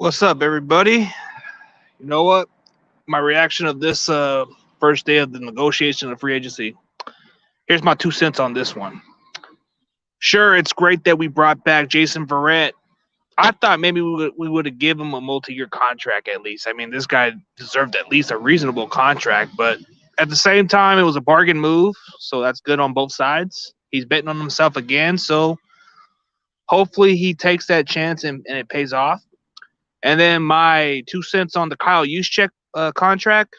What's up, everybody? You know what? My reaction of this first day of the negotiation of free agency. Here's my 2 cents on this one. Sure, it's great that we brought back Jason Verrett. I thought maybe we would have given him a multi-year contract at least. I mean, this guy deserved at least a reasonable contract, but at the same time, it was a bargain move, so that's good on both sides. He's betting on himself again, so hopefully he takes that chance and it pays off. And then my 2 cents on the Kyle Juszczyk contract.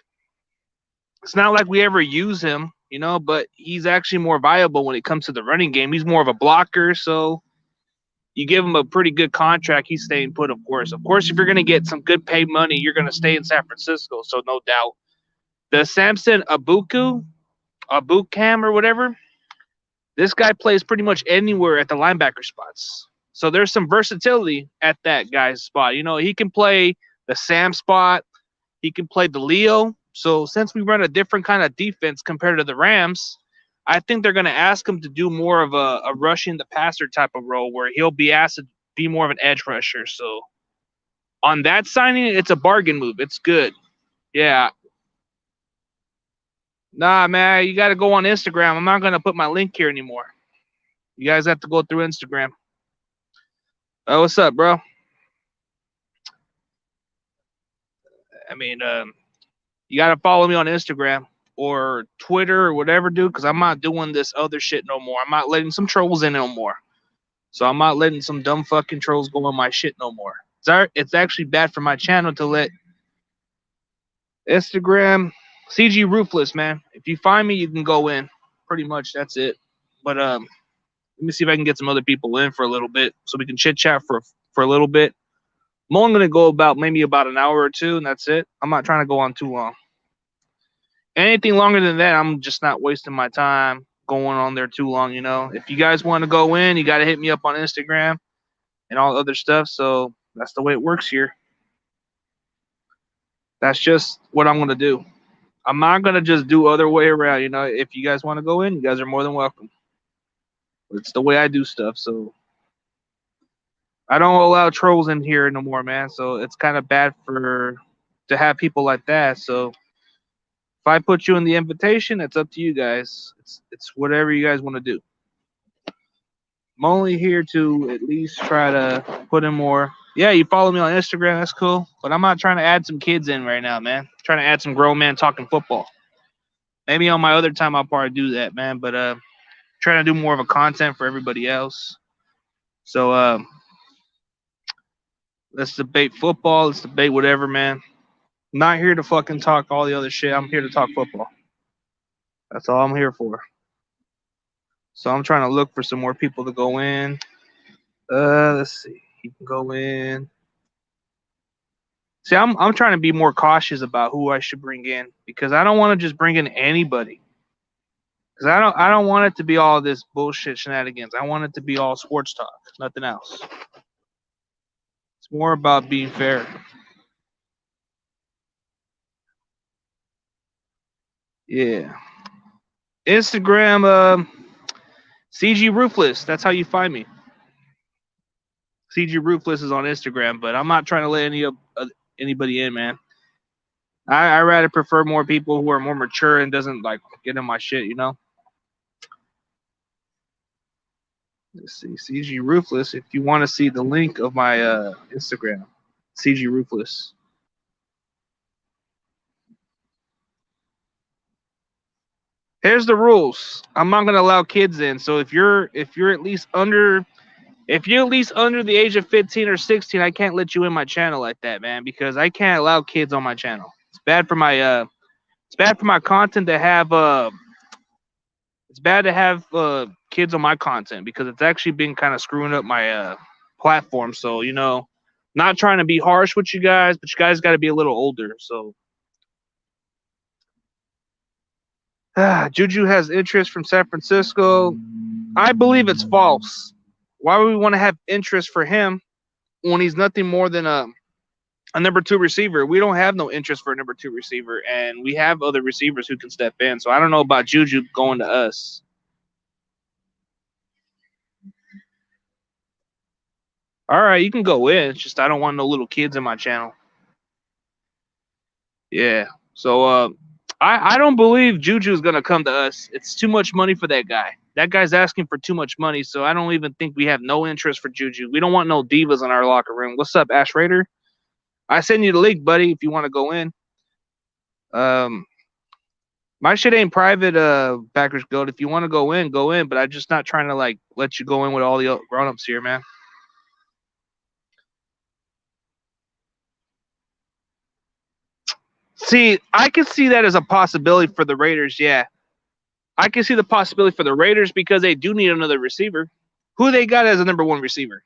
It's not like we ever use him, but he's actually more viable when it comes to the running game. He's more of a blocker, so you give him a pretty good contract. He's staying put, of course. Of course, if you're going to get some good paid money, you're going to stay in San Francisco, so no doubt. The Samson Abukam or whatever, this guy plays pretty much anywhere at the linebacker spots. So there's some versatility at that guy's spot. He can play the Sam spot. He can play the Leo. So since we run a different kind of defense compared to the Rams, I think they're going to ask him to do more of a rushing the passer type of role where he'll be asked to be more of an edge rusher. So on that signing, it's a bargain move. It's good. Yeah. Nah, man, you got to go on Instagram. I'm not going to put my link here anymore. You guys have to go through Instagram. What's up, bro? I mean, you got to follow me on Instagram or Twitter or whatever, dude, because I'm not doing this other shit no more. I'm not letting some trolls in no more. So I'm not letting some dumb fucking trolls go on my shit no more. It's actually bad for my channel to let Instagram, CG Ruthless, man. If you find me, you can go in. Pretty much, that's it. But let me see if I can get some other people in for a little bit so we can chit chat for a little bit. I'm only gonna go maybe about an hour or two, and that's it. I'm not trying to go on too long. Anything longer than that, I'm just not wasting my time going on there too long. If you guys want to go in, you got to hit me up on Instagram and all other stuff. So that's the way it works here. That's just what I'm gonna do. I'm not gonna just do other way around. If you guys want to go in, you guys are more than welcome. It's the way I do stuff. So I don't allow trolls in here no more, man. So it's kind of bad to have people like that. So if I put you in the invitation, it's up to you guys. It's whatever you guys want to do. I'm only here to at least try to put in more. Yeah, you follow me on Instagram. That's cool. But I'm not trying to add some kids in right now, man. I'm trying to add some grown men talking football. Maybe on my other time I'll probably do that, man. But trying to do more of a content for everybody else. So let's debate football. Let's debate whatever, man. I'm not here to fucking talk all the other shit. I'm here to talk football. That's all I'm here for. So I'm trying to look for some more people to go in. Let's see. He can go in. See, I'm trying to be more cautious about who I should bring in because I don't want to just bring in anybody. Because I don't want it to be all this bullshit shenanigans. I want it to be all sports talk, nothing else. It's more about being fair. Yeah. Instagram, CG Ruthless. That's how you find me. CG Ruthless is on Instagram, but I'm not trying to let anybody in, man. I rather prefer more people who are more mature and doesn't like get in my shit, Let's see, CG Ruthless. If you want to see the link of my Instagram, CG Ruthless. Here's the rules. I'm not gonna allow kids in. So if you're at least under the age of 15 or 16, I can't let you in my channel like that, man, because I can't allow kids on my channel. It's bad for my content to have it's bad to have kids on my content because it's actually been kind of screwing up my platform. So, not trying to be harsh with you guys, but you guys got to be a little older. So Juju has interest from San Francisco. I believe it's false. Why would we want to have interest for him when he's nothing more than a number 2 receiver? We don't have no interest for a number 2 receiver, and we have other receivers who can step in. So I don't know about Juju going to us. All right, you can go in. It's just I don't want no little kids in my channel. Yeah. So I don't believe Juju's gonna come to us. It's too much money for that guy. That guy's asking for too much money, so I don't even think we have no interest for Juju. We don't want no divas in our locker room. What's up, Ash Raider? I send you the link, buddy, if you want to go in. My shit ain't private, Backers Goat. If you want to go in, go in. But I'm just not trying to like let you go in with all the grown-ups here, man. See, I can see that as a possibility for the Raiders. Yeah, I can see the possibility for the Raiders because they do need another receiver. Who they got as a number one receiver?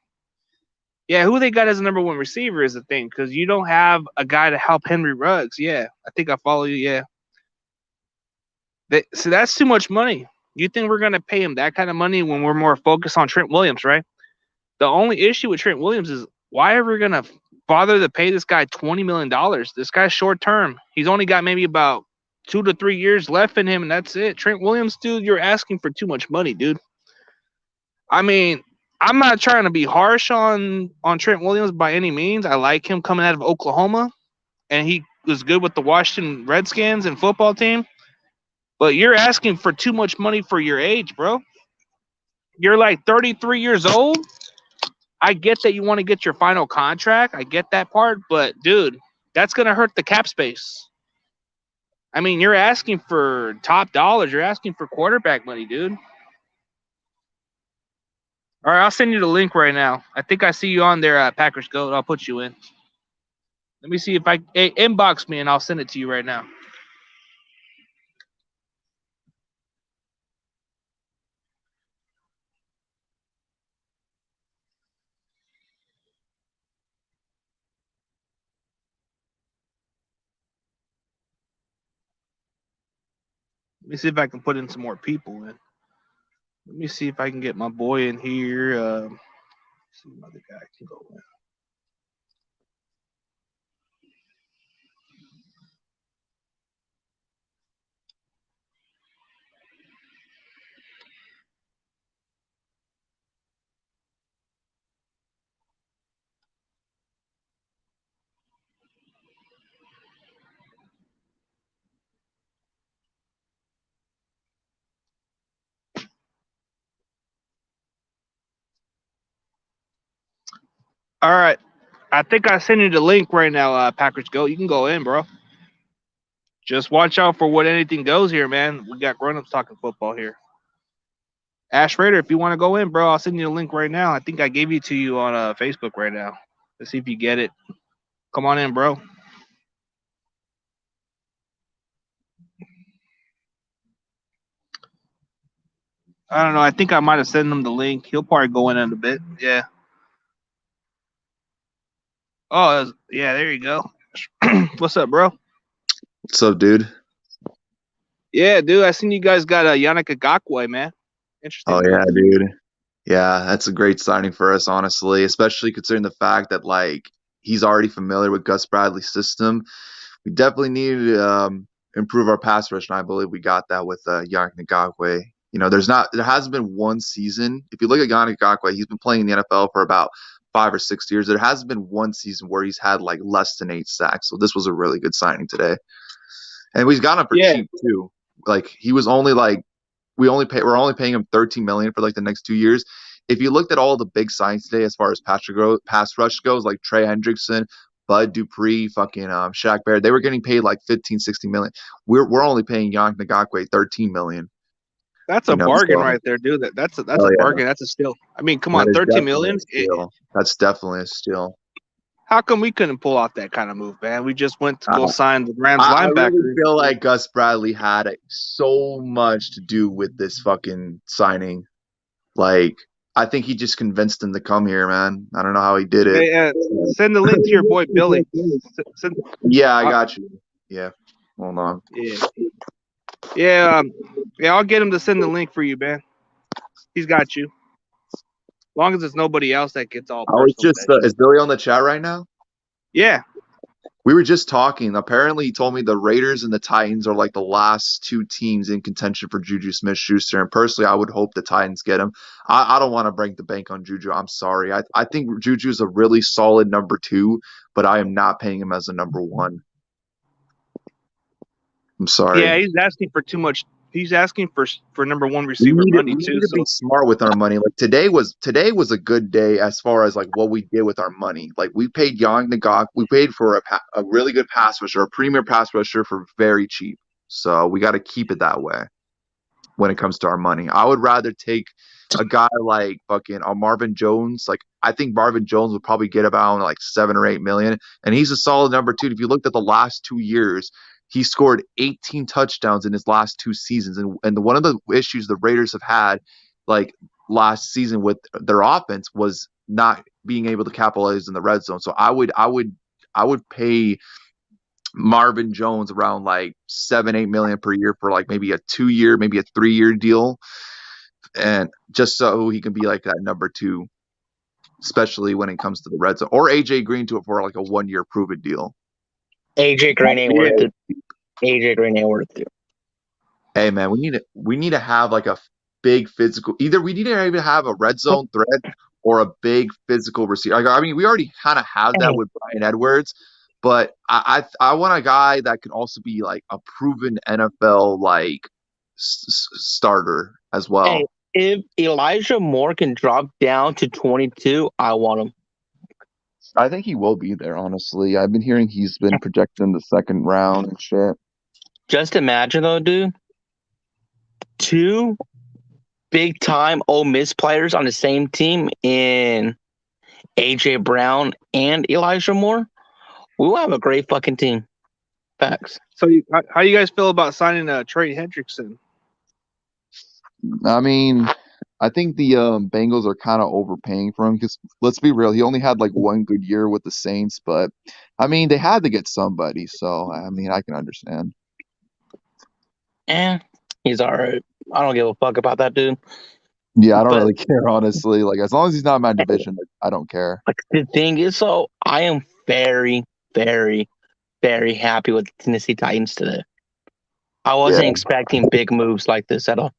Yeah, who they got as a number one receiver is the thing because you don't have a guy to help Henry Ruggs. Yeah, I think I follow you. Yeah, so that's too much money. You think we're gonna pay him that kind of money when we're more focused on Trent Williams, right? The only issue with Trent Williams is why are we gonna bother to pay this guy $20 million? This guy's short term. He's only got maybe about 2 to 3 years left in him, and that's it. Trent Williams, dude, you're asking for too much money, dude. I mean, I'm not trying to be harsh on Trent Williams by any means. I like him coming out of Oklahoma, and he was good with the Washington Redskins and football team. But you're asking for too much money for your age, bro. You're like 33 years old. I get that you want to get your final contract. I get that part, but dude, that's gonna hurt the cap space. I mean, you're asking for top dollars. You're asking for quarterback money, dude. All right, I'll send you the link right now. I think I see you on there, Packers Goat. I'll put you in. Let me see if inbox me and I'll send it to you right now. Let me see if I can put in some more people in. Let me see if I can get my boy in here. See if another guy can go in. All right. I think I sent you the link right now, Packers Go. You can go in, bro. Just watch out for what anything goes here, man. We got grown-ups talking football here. Ash Raider, if you want to go in, bro, I'll send you the link right now. I think I gave it to you on Facebook right now. Let's see if you get it. Come on in, bro. I don't know. I think I might have sent him the link. He'll probably go in a bit. Yeah. Oh, yeah, there you go. What's up, bro? What's up, dude? Yeah, dude. I seen you guys got Yannick Ngakoue, man. Interesting. Oh, yeah, dude. Yeah, that's a great signing for us, honestly, especially considering the fact that, like, he's already familiar with Gus Bradley's system. We definitely need to improve our pass rush, and I believe we got that with Yannick Ngakoue. You know, there hasn't been one season. If you look at Yannick Ngakoue, he's been playing in the NFL for about 5 or 6 years. There hasn't been one season where he's had, like, less than 8 sacks. So this was a really good signing today. And we've got him for cheap, too. Like, he was only, like, we're only paying him $13 million for like the next 2 years. If you looked at all the big signs today as far as pass rush goes, like Trey Hendrickson, Bud Dupree, fucking Shaq Barrett, they were getting paid like 15, 16 million. We're only paying Yannick Ngakoue 13 million. That's a bargain right there, dude. That's a bargain. That's a steal. I mean, come on, 13 million. That's definitely a steal. How come we couldn't pull off that kind of move, man? We just went to go sign the Rams linebacker. I really feel like Gus Bradley had so much to do with this fucking signing. Like, I think he just convinced him to come here, man. I don't know how he did it. Hey, send the link to your boy Billy. Yeah, I got you. Yeah, hold on. Yeah, I'll get him to send the link for you, man. He's got you. As long as it's nobody else that gets all. Is Billy on the chat right now? Yeah. We were just talking. Apparently, he told me the Raiders and the Titans are like the last two teams in contention for Juju Smith-Schuster. And personally, I would hope the Titans get him. I don't want to break the bank on Juju. I'm sorry. I think Juju is a really solid number 2, but I am not paying him as a number 1. I'm sorry. Yeah, he's asking for too much. He's asking for number 1 receiver money We too. need to be smart with our money. Like today was a good day as far as like what we did with our money. Like we paid Young Nagak, we paid for a really good pass rusher, a premier pass rusher for very cheap. So we got to keep it that way when it comes to our money. I would rather take a guy like fucking Marvin Jones. Like I think Marvin Jones would probably get about like 7 or 8 million, and he's a solid number 2. If you looked at the last 2 years, he scored 18 touchdowns in his last 2 seasons. And one of the issues the Raiders have had like last season with their offense was not being able to capitalize in the red zone. So I would pay Marvin Jones around like 7-8 million per year for like maybe a 2-year, maybe a 3-year deal. And just so he can be like that number 2, especially when it comes to the red zone, or AJ Green to it for like a 1-year prove it deal. AJ Green ain't worth it. AJ Green ain't worth it. Hey man, we need to have like a big physical. Either we need to even have a red zone threat or a big physical receiver. I mean, we already kind of have that with Bryan Edwards, but I want a guy that can also be like a proven NFL like starter as well. Hey, if Elijah Moore can drop down to 22, I want him. I think he will be there, honestly. I've been hearing he's been projected in the 2nd round and shit. Just imagine, though, dude. 2 big-time Ole Miss players on the same team in A.J. Brown and Elijah Moore. We will have a great fucking team. Facts. So how you guys feel about signing Trey Hendrickson? I mean, I think the Bengals are kind of overpaying for him because let's be real, he only had like 1 good year with the Saints, but I mean they had to get somebody, so I mean I can understand. He's all right. I don't give a fuck about that dude. Yeah, I don't really care, honestly. Like as long as he's not in my division, I don't care. Like the thing is, so I am very, very, very happy with the Tennessee Titans today. I wasn't expecting big moves like this at all.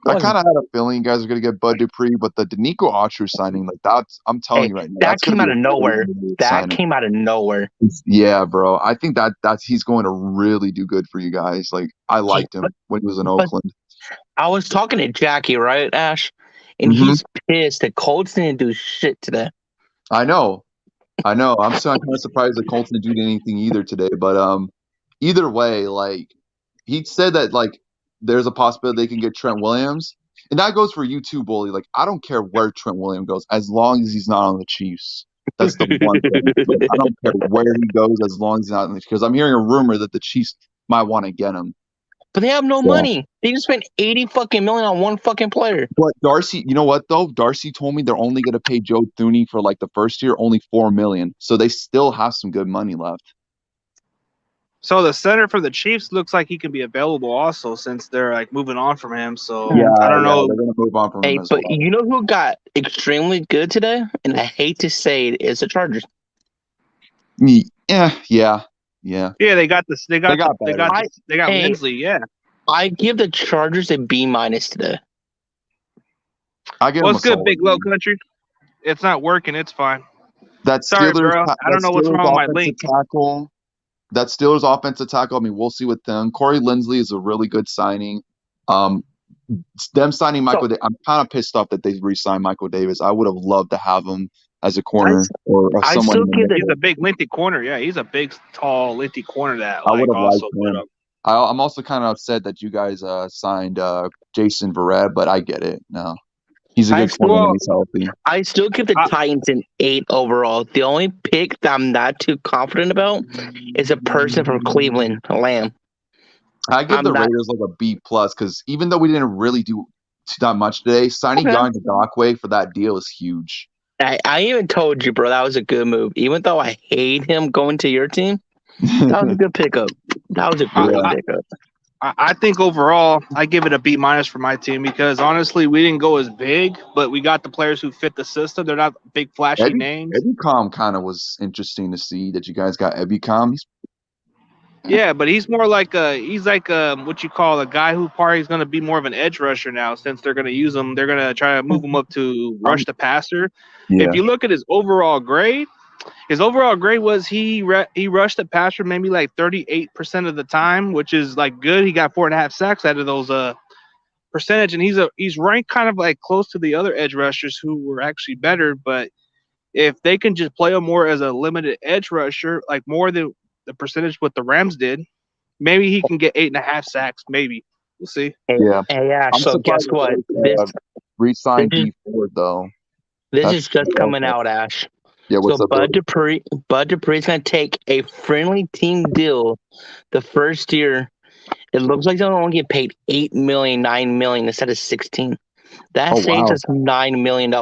I kind of had a feeling you guys are going to get Bud Dupree, but the Danico Autry signing, like I'm telling you right now, that came out of nowhere. That came out of nowhere. Yeah, bro. I think that's he's going to really do good for you guys. Like I liked him when he was in Oakland. I was talking to Jackie, right, Ash, and he's pissed that Colts didn't do shit today. I know. I'm still kind of surprised that Colts didn't do anything either today, but either way, like he said that like there's a possibility they can get Trent Williams. And that goes for you too, Bully. Like, I don't care where Trent Williams goes as long as he's not on the Chiefs. That's the one thing. Like, I don't care where he goes as long as he's not on the Chiefs. Because I'm hearing a rumor that the Chiefs might want to get him. But they have no money. They just spent $80 fucking million on one fucking player. But Darcy, you know what though? Darcy told me they're only going to pay Joe Thuney for like the first year only $4 million. So they still have some good money left. So the center for the Chiefs looks like he can be available also since they're like moving on from him. So I don't know. They're gonna move on from him as but well. You know who got extremely good today? And I hate to say it, is the Chargers. Yeah. Yeah, they got this. They got Lindsley. Yeah. I give the Chargers a B- today. What's good, Big Low Country? It's not working. It's fine. Sorry, bro. I don't know what's wrong with my link. That Steelers offensive tackle, I mean, we'll see with them. Corey Lindsley is a really good signing. Them signing Michael Davis, I'm kind of pissed off that they re-signed Michael Davis. I would have loved to have him as a corner or someone. He's a big, lengthy corner. Yeah, he's a big, tall, lengthy corner that I would have also put up. I'm also kind of upset that you guys signed Jason Verrett, but I get it. No. He's a good corner when he's healthy. I still give the Titans an 8 overall. The only pick that I'm not too confident about is a person from Cleveland, Lamb. I give the Raiders like a B+ because even though we didn't really do that much today, signing John Ngakwe for that deal is huge. I even told you, bro, that was a good move. Even though I hate him going to your team, that was a good pickup. That was a good pickup. I think overall, I give it a B minus for my team because honestly, we didn't go as big, but we got the players who fit the system. They're not big flashy names. Ebicom kind of was interesting to see that you guys got Ebicom. Yeah, but he's more like what you call a guy who probably is going to be more of an edge rusher now since they're going to use him. They're going to try to move him up to rush the passer. Yeah. If you look at his overall grade was he rushed the passer maybe like 38% of the time, which is like good. He got 4.5 sacks out of those percentage, and he's ranked kind of like close to the other edge rushers who were actually better. But if they can just play him more as a limited edge rusher, like more than the percentage what the Rams did, maybe he can get 8.5 sacks. Maybe we'll see. Yeah. Hey, I'm so guess what? This re-signed D Ford though. this is just coming out, Ash. Yeah, what's So up? Bud Dupree's gonna take a friendly team deal the first year. It looks like they'll only get paid $8 million, $9 million instead of 16. That saves us $9 million.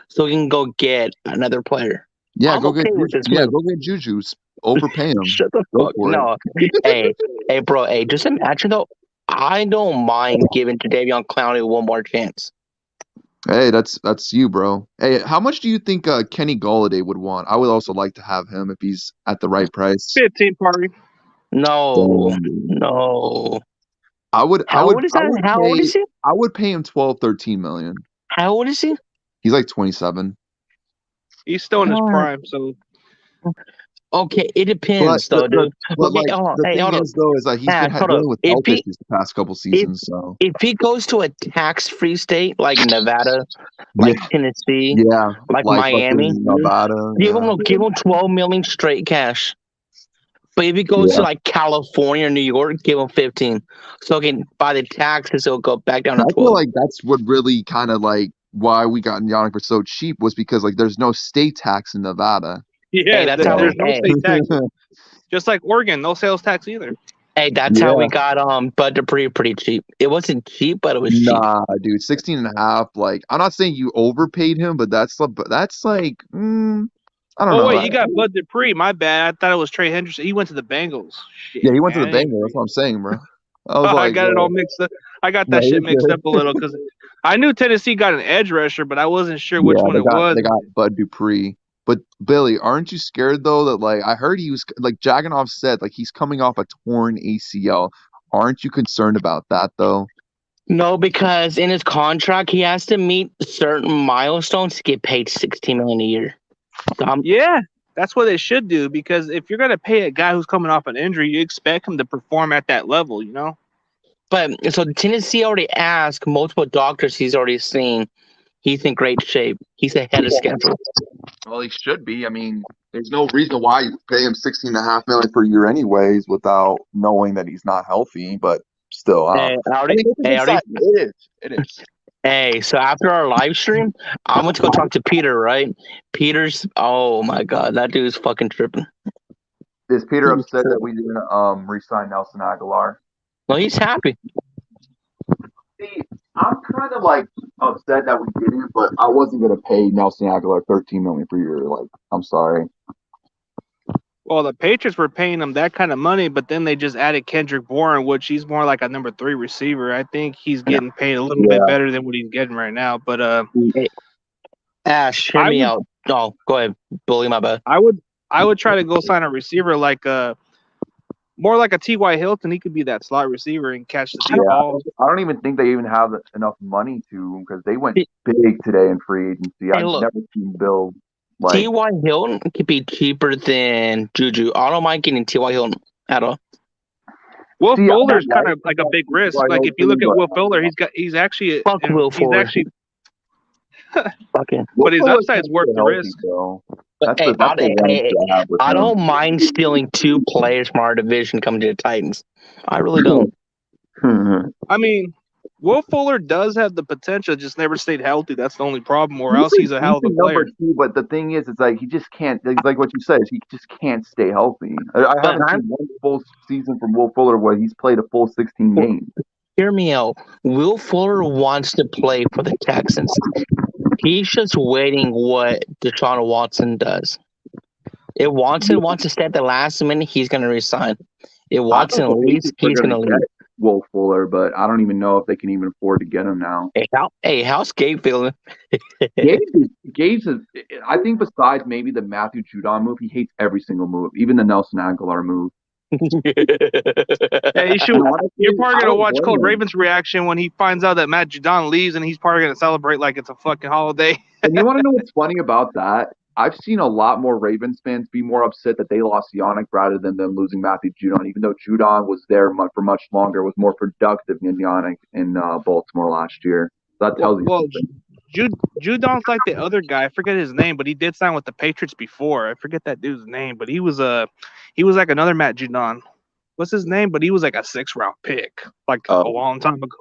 So we can go get another player. Yeah, I'm go okay get with this yeah, move. go get Juju's. Overpay him. Shut the Go fuck. for No. hey, bro, just imagine though. I don't mind giving Jadeveon Clowney one more chance. Hey, that's you, bro. Hey, how much do you think Kenny Golladay would want? I would also like to have him if he's at the right price. 15 party. No. I would. How old is that? How old is he? I would pay him 12, 13 million. How old is he? He's like 27. He's still in his prime, so. Okay, it depends, though, dude. But Okay, like, the thing is, though, is like he's been dealing with health issues the past couple seasons. So if he goes to a tax-free state like Nevada, like Tennessee, like Miami, Nevada, give him 12 million straight cash. But if he goes to like California or New York, give him 15. So again, by the taxes, it'll go back down to 12. I feel like that's what really kind of like why we got Yannick for so cheap was because like there's no state tax in Nevada. Yeah, hey, there's no state tax. Just like Oregon, no sales tax either. Hey, that's how we got Bud Dupree pretty cheap. It wasn't cheap, but it was cheap. Nah, dude, 16.5. Like, I'm not saying you overpaid him, but that's like, I don't know. Oh wait, you got Bud Dupree. My bad. I thought it was Trey Henderson. He went to the Bengals. Shit, yeah, he went to the Bengals. That's what I'm saying, bro. I got it all mixed up. I got that shit mixed up a little because I knew Tennessee got an edge rusher, but I wasn't sure which one it was. They got Bud Dupree. But Billy, aren't you scared though that like I heard he was like Jaganov said like he's coming off a torn ACL? Aren't you concerned about that though? No, because in his contract he has to meet certain milestones to get paid $16 million a year. So yeah, that's what they should do because if you're gonna pay a guy who's coming off an injury, you expect him to perform at that level, you know. But so Tennessee already asked multiple doctors he's already seen. He's in great shape. He's ahead of schedule. Well, he should be. I mean, there's no reason why you pay him $16.5 million per year, anyways, without knowing that he's not healthy. But still, it is. Hey, so after our live stream, I'm going to go talk to Peter. Right? Peter's. Oh my God, that dude's fucking tripping. Is Peter upset that we didn't re-sign Nelson Aguilar? No, he's happy. See, I'm kind of like upset that we didn't, but I wasn't gonna pay Nelson Aguilar $13 million per year. Like, I'm sorry. Well, the Patriots were paying him that kind of money, but then they just added Kendrick Bourne, which he's more like a number 3 receiver. I think he's getting paid a little bit better than what he's getting right now. But Ash, hear me out. Oh, go ahead, Bully. My bad. I would try to go sign a receiver like more like a T.Y. Hilton. He could be that slot receiver and catch the deep balls. I don't even think they even have enough money to because they went big today in free agency. I've never seen Bill like T.Y. Hilton could be cheaper than Juju. I don't mind getting T.Y. Hilton at all. Will Fuller's kind of like a big risk. Like if you look at Will Fuller, he's actually Will Fuller. But his upside's worth the risk. I don't mind stealing 2 players from our division coming to the Titans. I really don't. I mean, Will Fuller does have the potential, just never stayed healthy. That's the only problem, or else he's a hell of a player. But the thing is, it's like he just can't. It's like what you said, he just can't stay healthy. I haven't seen one full season from Will Fuller where he's played a full 16 games. Hear me out. Will Fuller wants to play for the Texans. He's just waiting what Deshaun Watson does. If Watson wants to stay at the last minute, he's going to resign. If Watson leaves, he's going to leave. Will Fuller, but I don't even know if they can even afford to get him now. How's Gabe feeling? Gabe's I think besides maybe the Matthew Judon move, he hates every single move, even the Nelson Aguilar move. Yeah, you should. And honestly, You're probably I gonna don't watch blame Cold him. Raven's reaction when he finds out that Matt Judon leaves, and he's probably gonna celebrate like it's a fucking holiday. And you want to know what's funny about that? I've seen a lot more Ravens fans be more upset that they lost Yannick rather than them losing Matthew Judon, even though Judon was there for much longer, was more productive than Yannick in Baltimore last year. So that tells you something. Judon's like the other guy. I forget his name, but he did sign with the Patriots before. I forget that dude's name, but he was like another Matt Judon. What's his name? But he was like a 6th-round pick, like a long time ago.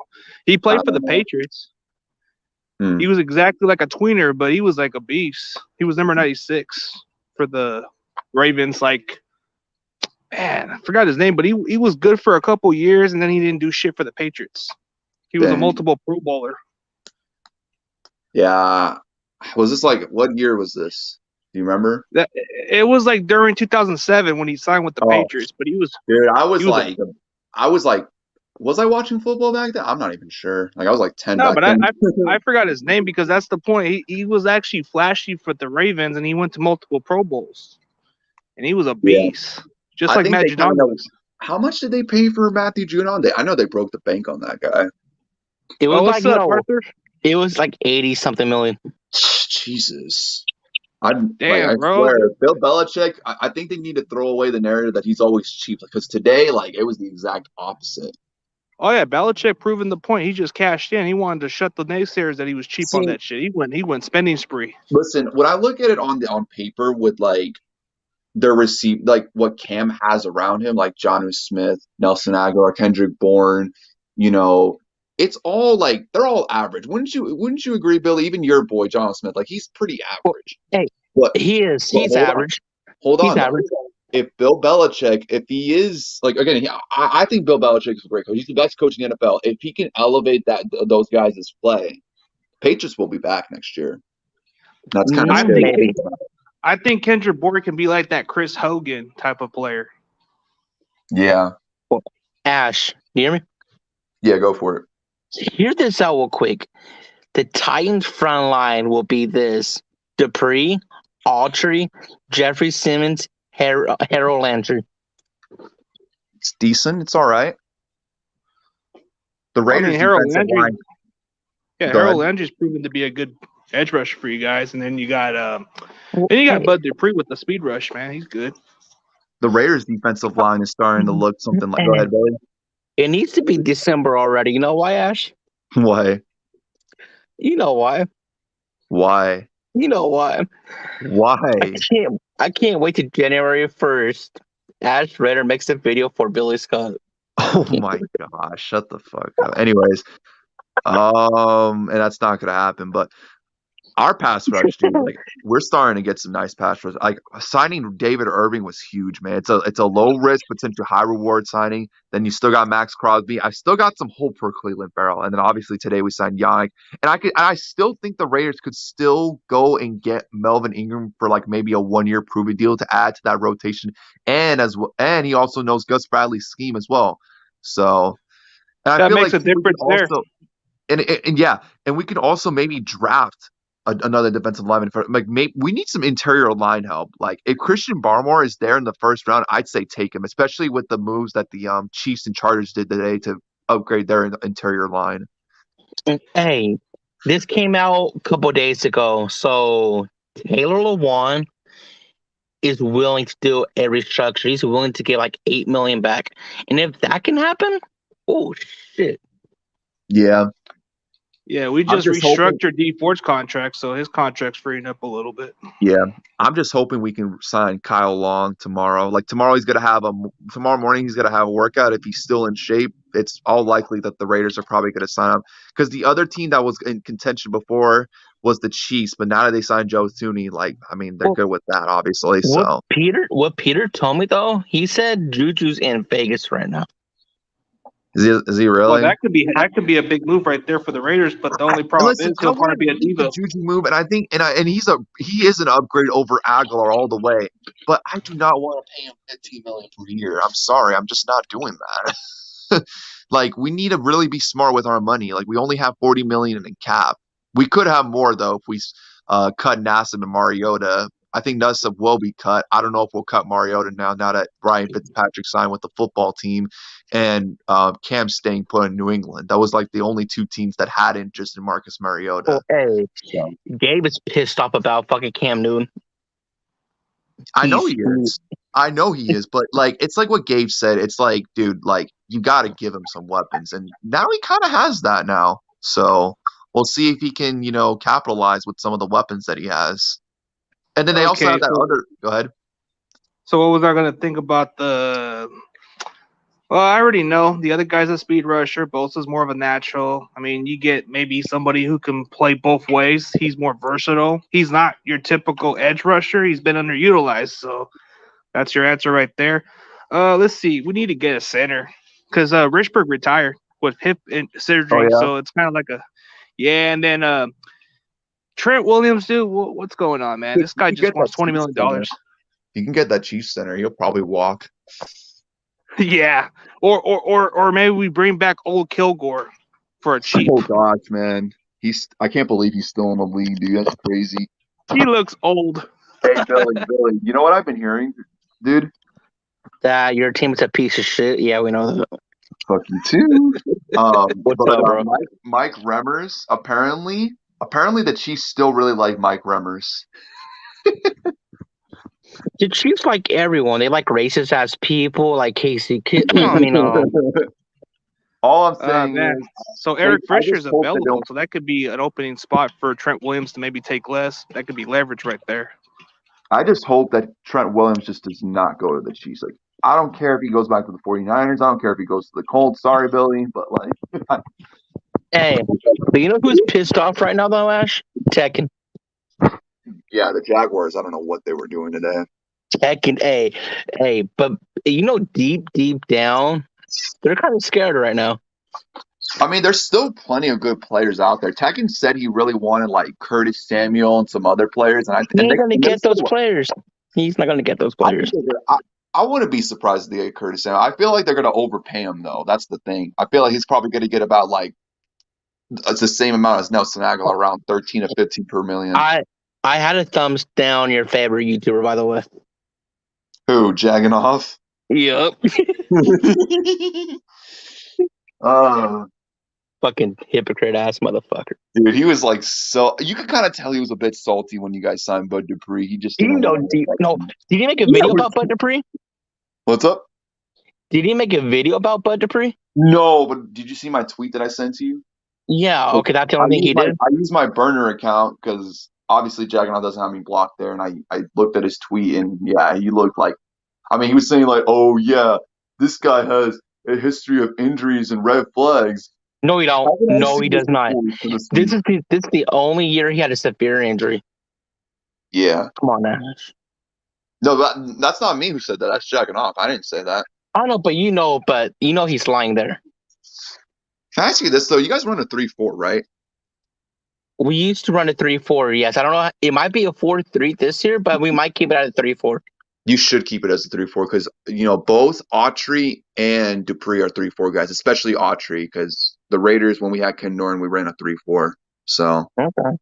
He played for the Patriots. He was exactly like a tweener, but he was like a beast. He was number 96 for the Ravens. Like, man, I forgot his name, but he was good for a couple years, and then he didn't do shit for the Patriots. He was a multiple Pro Bowler. Yeah. Was this like, what year was this? Do you remember? It was like during 2007 when he signed with the Patriots, but he was. Dude, I was like, was I watching football back then? I'm not even sure. Like I was like 10 No, back but then. I forgot his name because that's the point. He was actually flashy for the Ravens, and he went to multiple Pro Bowls, and he was a beast, just like Matt Judon was. How much did they pay for Matthew Judon? I know they broke the bank on that guy. It was what's up, Arthur? It was like 80-something million. Jesus. Damn, I bro. swear, Bill Belichick, I think they need to throw away the narrative that he's always cheap. Because today, like, it was the exact opposite. Oh yeah, Belichick proving the point. He just cashed in. He wanted to shut the naysayers that he was cheap on that shit. He went spending spree. Listen, when I look at it on paper with like their receive, like what Cam has around him, like Jonnu Smith, Nelson Aguilar, Kendrick Bourne, you know, it's all like they're all average. Wouldn't you agree, Billy? Even your boy Jonnu Smith, like he's pretty average. He is. He's average. Hold on. He's average. If Bill Belichick, if he is like again, I think Bill Belichick is a great coach. He's the best coach in the NFL. If he can elevate those guys' play, Patriots will be back next year. That's kind of scary. I think Kendrick Bourne can be like that Chris Hogan type of player. Yeah. Well, Ash, you hear me? Yeah, go for it. Hear this out real quick. The Titans front line will be this: Dupree, Autry, Jeffrey Simmons, Harold Landry. It's decent. It's all right. The Raiders Harold Landry's proven to be a good edge rusher for you guys, and then you got Bud Dupree with the speed rush, man. He's good. The Raiders' defensive line is starting to look something like. Go ahead, Billy. It needs to be December already. You know why, Ash? Why? You know why? Why? You know why? Why? I can't wait to January 1st. Ash Redder makes a video for Billy Scott. Oh my gosh! Shut the fuck up. Anyways, and that's not gonna happen. But our pass rush, dude, like we're starting to get some nice pass rush. Like signing David Irving was huge, man. It's a low risk, potential high reward signing. Then you still got Max Crosby. I still got some hope for Cleveland Farrell. And then obviously today we signed Yannick. And I still think the Raiders could still go and get Melvin Ingram for like maybe a 1-year prove-it deal to add to that rotation. And he also knows Gus Bradley's scheme as well. So and I feel makes a difference there. And we can also maybe draft another defensive lineman for like maybe we need some interior line help. Like if Christian Barmore is there in the first round, I'd say take him, especially with the moves that the Chiefs and Chargers did today to upgrade their interior line. Hey, this came out a couple days ago, so Taylor Lewan is willing to do a restructure. He's willing to get like $8 million back, and if that can happen, oh shit. Yeah, we just restructured D Ford's contract, so his contract's freeing up a little bit. Yeah, I'm just hoping we can sign Kyle Long tomorrow. Like tomorrow morning he's gonna have a workout. If he's still in shape, it's all likely that the Raiders are probably gonna sign him because the other team that was in contention before was the Chiefs, but now that they signed Joe Thuney, they're good with that, obviously. What Peter told me though, he said Juju's in Vegas right now. Is he really? Well, that could be a big move right there for the Raiders, but the only problem is he'll probably be a diva. Juju move, and I think he is an upgrade over Aguilar all the way. But I do not want to pay him $15 million per year. I'm sorry, I'm just not doing that. Like, we need to really be smart with our money. Like, we only have 40 million in cap. We could have more though if we cut Nassib and Mariota. I think Nassib will be cut. I don't know if we'll cut Mariota now that Ryan Fitzpatrick signed with the football team and Cam staying put in New England. That was like the only two teams that had interest in Marcus Mariota. Hey, So, Gabe is pissed off about fucking Cam Newton. I know he is. I know he is, but like it's like what Gabe said. It's like, dude, like you got to give him some weapons, and now he kind of has that now. So we'll see if he can, capitalize with some of the weapons that he has. And then they also have that other. Go ahead. So what was I gonna think about the? Well, I already know the other guy's a speed rusher. Bosa's more of a natural. I mean, you get maybe somebody who can play both ways. He's more versatile. He's not your typical edge rusher. He's been underutilized, so that's your answer right there. Let's see. We need to get a center because Richburg retired with hip surgery, so it's kind of like a And then Trent Williams, dude, what's going on, man? This guy just wants $20 million. You can get that Chiefs center. He'll probably walk. Yeah, or maybe we bring back old Kilgore for a cheap. Oh gosh, man, I can't believe he's still in the league, dude. That's crazy. He looks old. Hey, Billy, you know what I've been hearing, dude? That your team is a piece of shit. Yeah, we know that. Fuck you too. What's up, bro? Mike Remmers. Apparently the Chiefs still really like Mike Remmers. The Chiefs like everyone. They like racist ass people, like Casey. All I'm saying is, so Eric Fisher's available, so that could be an opening spot for Trent Williams to maybe take less. That could be leverage right there. I just hope that Trent Williams just does not go to the Chiefs. Like, I don't care if he goes back to the 49ers. I don't care if he goes to the Colts. Sorry, Billy, but like. Hey, but you know who's pissed off right now, though, Ash? Tekken. Yeah, the Jaguars. I don't know what they were doing today. Tekken, hey, but deep down, they're kind of scared right now. I mean, there's still plenty of good players out there. Tekken said he really wanted like Curtis Samuel and some other players, and He's not going to get those players. He's not going to get those players. I wouldn't be surprised if they get Curtis Samuel. I feel like they're going to overpay him, though. That's the thing. I feel like he's probably going to get about like it's the same amount as Nelson Aguilar, around 13 to 15 per million. I had a thumbs down your favorite YouTuber, by the way. Who? Jagganoff? Yep. Fucking hypocrite ass motherfucker. Dude, he was like so. You could kind of tell he was a bit salty when you guys signed Bud Dupree. He just didn't. Did he make a video about Bud Dupree? What's up? Did he make a video about Bud Dupree? No, but did you see my tweet that I sent to you? Yeah, okay, that's the only thing he did. I used my burner account because obviously Jagganoff doesn't have me blocked there, and I looked at his tweet, and yeah, he looked like. I mean, he was saying like, "Oh yeah, this guy has a history of injuries and red flags." No, he don't. No, he does not. This is the only year he had a severe injury. Yeah. Come on, Ash. No, that's not me who said that. That's Jagganoff. I didn't say that. I know, but you know he's lying there. Can I ask you this though? You guys run a 3-4, right? We used to run a 3-4. Yes, I don't know. It might be a 4-3 this year, but we might keep it at a 3-4. You should keep it as a 3-4 because both Autry and Dupree are 3-4 guys, especially Autry because the Raiders when we had Ken Norton we ran a 3-4. So okay.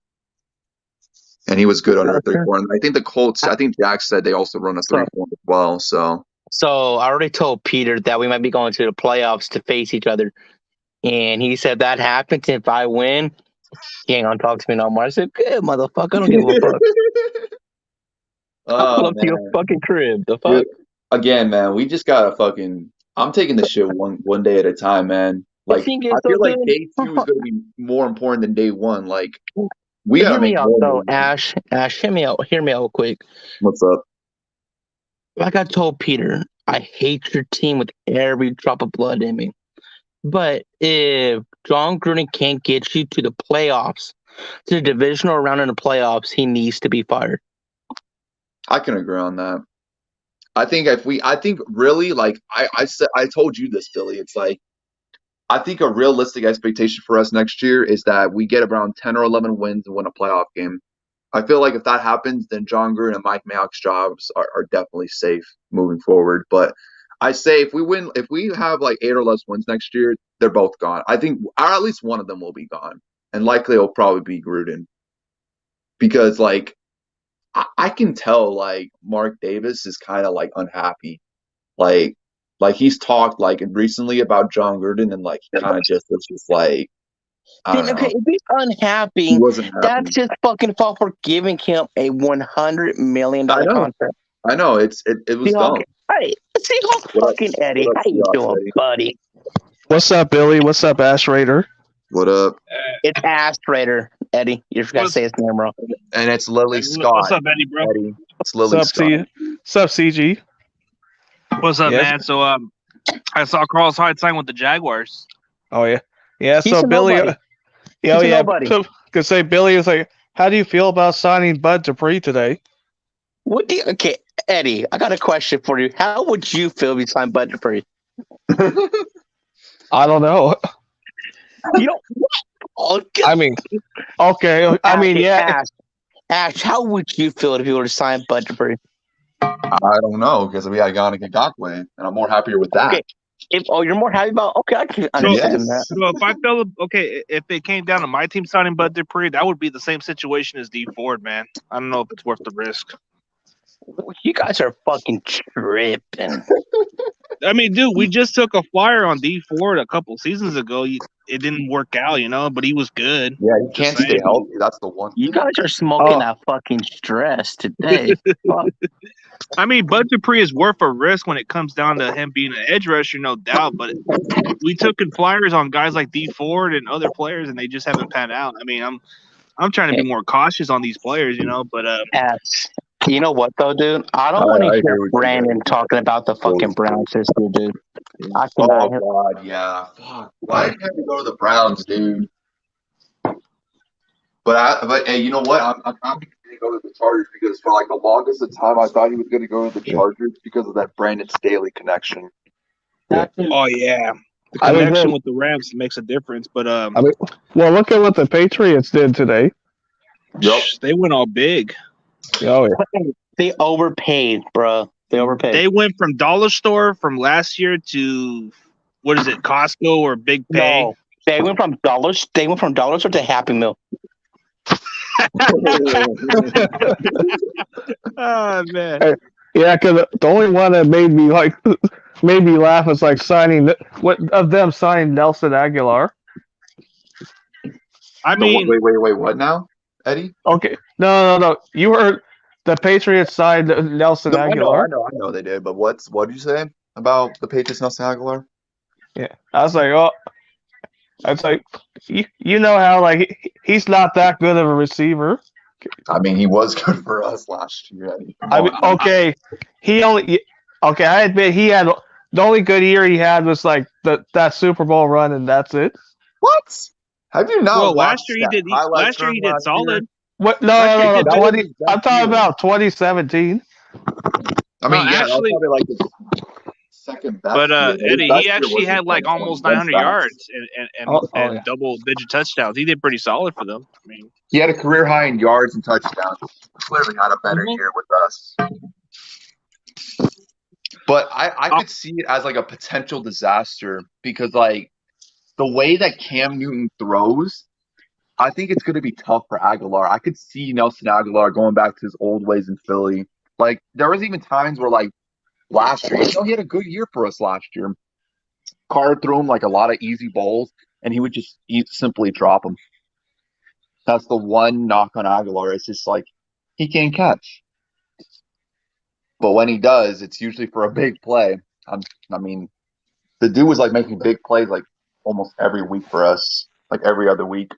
And he was good under a 3-4. And I think the Colts. I think Jack said they also run a 3-4 as well. So I already told Peter that we might be going to the playoffs to face each other, and he said that happens if I win. He ain't gonna talk to me no more. I said, "Good motherfucker, I don't give a fuck." I'll pull up to your fucking crib. The fuck? Again, man, we just gotta fucking. I'm taking this shit one day at a time, man. Like I feel like day 2 is gonna be more important than day 1. Like we gotta make more. Though, Ash, hear me out quick. What's up? Like I told Peter, I hate your team with every drop of blood in me. But if John Gruden can't get you to the playoffs, to the divisional round in the playoffs, he needs to be fired. I can agree on that. I think really like I told you this, Billy. It's like I think a realistic expectation for us next year is that we get around 10 or 11 wins and win a playoff game. I feel like if that happens, then John Gruden and Mike Mayock's jobs are definitely safe moving forward. But I say if we have like 8 or less wins next year, they're both gone. I think, or at least one of them will be gone, and likely it'll probably be Gruden, because like I can tell like Mark Davis is kind of like unhappy, like he's talked like recently about John Gruden, and like he kind of just was just like, I Then, don't okay, know, if he's unhappy, he wasn't that's happy. his fucking fault for giving him a $100 million I know, contract. I know, it was dumb. Hey, Seahawks What up? fucking Eddie. What up, How you Seahawks, doing, Eddie? buddy? What's up, Billy? What's up, Ash Raider? What up? It's Ash Raider, Eddie. You forgot to What's- say his name wrong. And it's Lily Scott. What's up, Eddie, bro? Eddie. It's What's Lily up, Scott. What's up, CG? What's up, Yes. man? So I saw Carlos Hyde sign with the Jaguars. Oh yeah, yeah. He's So a Billy, nobody. yeah, He's a yeah. nobody. So, could say Billy is like, how do you feel about signing Bud Dupree today? What do you, okay, Eddie, I got a question for you. How would you feel if you signed Bud Dupree? I don't know. You know what? Oh, I mean, okay. I mean, yeah. Ash, how would you feel if you were to sign Bud Dupree? I don't know, because we had Yannick Ngakoue, and I'm more happier with that. Okay. You're more happy about, okay, I can understand Yes. that. So if I felt if it came down to my team signing Bud Dupree, that would be the same situation as D Ford, man. I don't know if it's worth the risk. You guys are fucking tripping. I mean, dude, we just took a flyer on D Ford a couple seasons ago. It didn't work out, but he was good. Yeah, he can't stay saying. healthy. That's the one. You guys are smoking that fucking stress today. Fuck. I mean, Bud Dupree is worth a risk when it comes down to him being an edge rusher, no doubt. But we took in flyers on guys like D Ford and other players, and they just haven't panned out. I mean, I'm trying to be more cautious on these players, But Ash, you know what though, dude? I don't I want to hear hear what you're Brandon saying. talking about the fucking Browns this year, dude. I Oh cannot hear. God, yeah. Fuck. Why did you have to go to the Browns, dude? But hey, you know what? I'm happy to go to the Chargers, because for like the longest of time I thought he was going to go to the Chargers because of that Brandon Staley connection. oh yeah, the I mean, connection with the Rams makes a difference. But Well, look at what the Patriots did today. Yep. they went all big. Oh yeah. They overpaid, bro. They overpaid. They went from dollar store from last year to what is it, Costco or Big Pay? No, they went from dollars. They went from dollar store to Happy Meal. Oh man. Yeah, because the only one that made me laugh was like signing Nelson Aguilar. I mean, Wait, what now, Eddie? Okay, no. You heard the Patriots signed Nelson No, Aguilar. I know they did. But what did you say about the Patriots, Nelson Aguilar? Yeah, I was like, oh, it's like you know how like he's not that good of a receiver. I mean, he was good for us last year, Eddie. I mean, okay, I admit he had the only good year he had was like that Super Bowl run, and that's it. What? Have you not? well, watched last year he that did. highlight Last year he from did last solid. year? What? Last year he No. did 20. that I'm talking year. about 2017. I mean, No, yeah, actually- that was probably like the second best. But year. Eddie, That he year actually was had like intense. almost Intense 900 stats. yards and Yeah. double-digit touchdowns. He did pretty solid for them. I mean, He had a career high in yards and touchdowns. Clearly had a better year with us. But I could see it as like a potential disaster, because like the way that Cam Newton throws, I think it's going to be tough for Aguilar. I could see Nelson Aguilar going back to his old ways in Philly. Like there was even times where like last year, he had a good year for us last year. Carr threw him like a lot of easy balls, and he would just simply drop them. That's the one knock on Aguilar. It's just like he can't catch. But when he does, it's usually for a big play. I mean, the dude was like making big plays like almost every week for us, like every other week.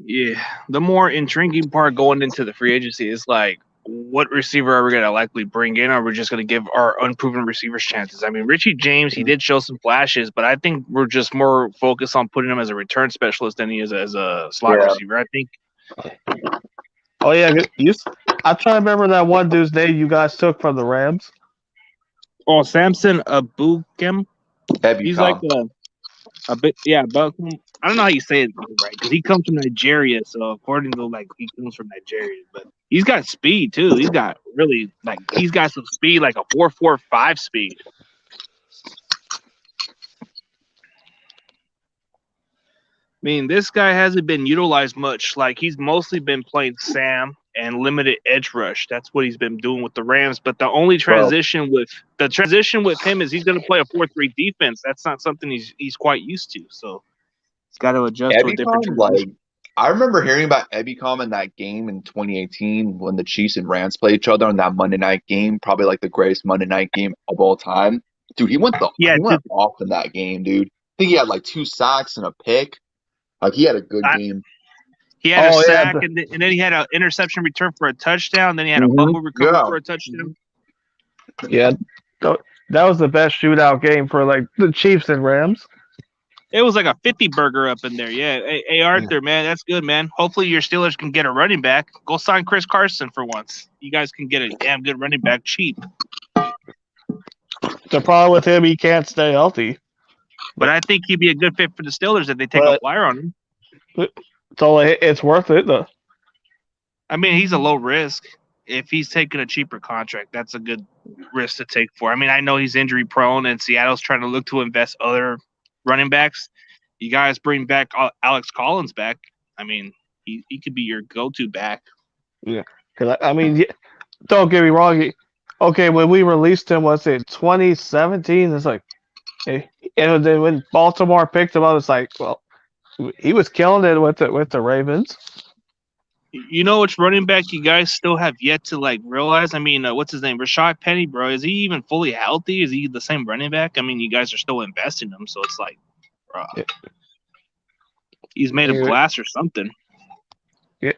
yeah, the more intriguing part going into the free agency is like, what receiver are we going to likely bring in? Or are we just going to give our unproven receivers chances? I mean, Richie James, he did show some flashes, but I think we're just more focused on putting him as a return specialist than he is as a slot receiver. I think. Oh yeah, I'm trying to remember that one dude's name you guys took from the Rams. Oh, Samson Abukem. He's like A bit, yeah, but I don't know how you say it right because he comes from Nigeria. So according to he comes from Nigeria, but he's got speed too. He's got he's got some speed, like a 4.45 speed. I mean, this guy hasn't been utilized much. Like he's mostly been playing Sam and limited edge rush. That's what he's been doing with the Rams. But the only transition with him is he's going to play a 4-3 defense. That's not something he's quite used to. So he's got to adjust to a different transition. I remember hearing about Ebicom in that game in 2018 when the Chiefs and Rams played each other on that Monday night game, probably like the greatest Monday night game of all time. Dude, he went off in that game, dude. I think he had like 2 sacks and a pick. Like he had a good game. He had a sack, and then he had an interception return for a touchdown. Then he had a fumble recovery for a touchdown. Yeah, that was the best shootout game for like the Chiefs and Rams. It was like a 50 burger up in there. Yeah. Hey, Arthur, man, that's good, man. Hopefully your Steelers can get a running back. Go sign Chris Carson for once. You guys can get a damn good running back cheap. The problem with him, he can't stay healthy. But I think he'd be a good fit for the Steelers if they take a flyer on him. So it's worth it, though. I mean, he's a low risk. If he's taking a cheaper contract, that's a good risk to take for. I mean, I know he's injury prone, and Seattle's trying to look to invest other running backs. You guys bring back Alex Collins back. I mean, he could be your go-to back. Yeah, because I mean, don't get me wrong. Okay, when we released him, was it 2017? It's like, and then when Baltimore picked him up, it's like, well, he was killing it with the Ravens. You know which running back you guys still have yet to realize? I mean, what's his name? Rashad Penny, bro. Is he even fully healthy? Is he the same running back? I mean, you guys are still investing in him, so it's like, bro, he's made of glass or something. Yeah.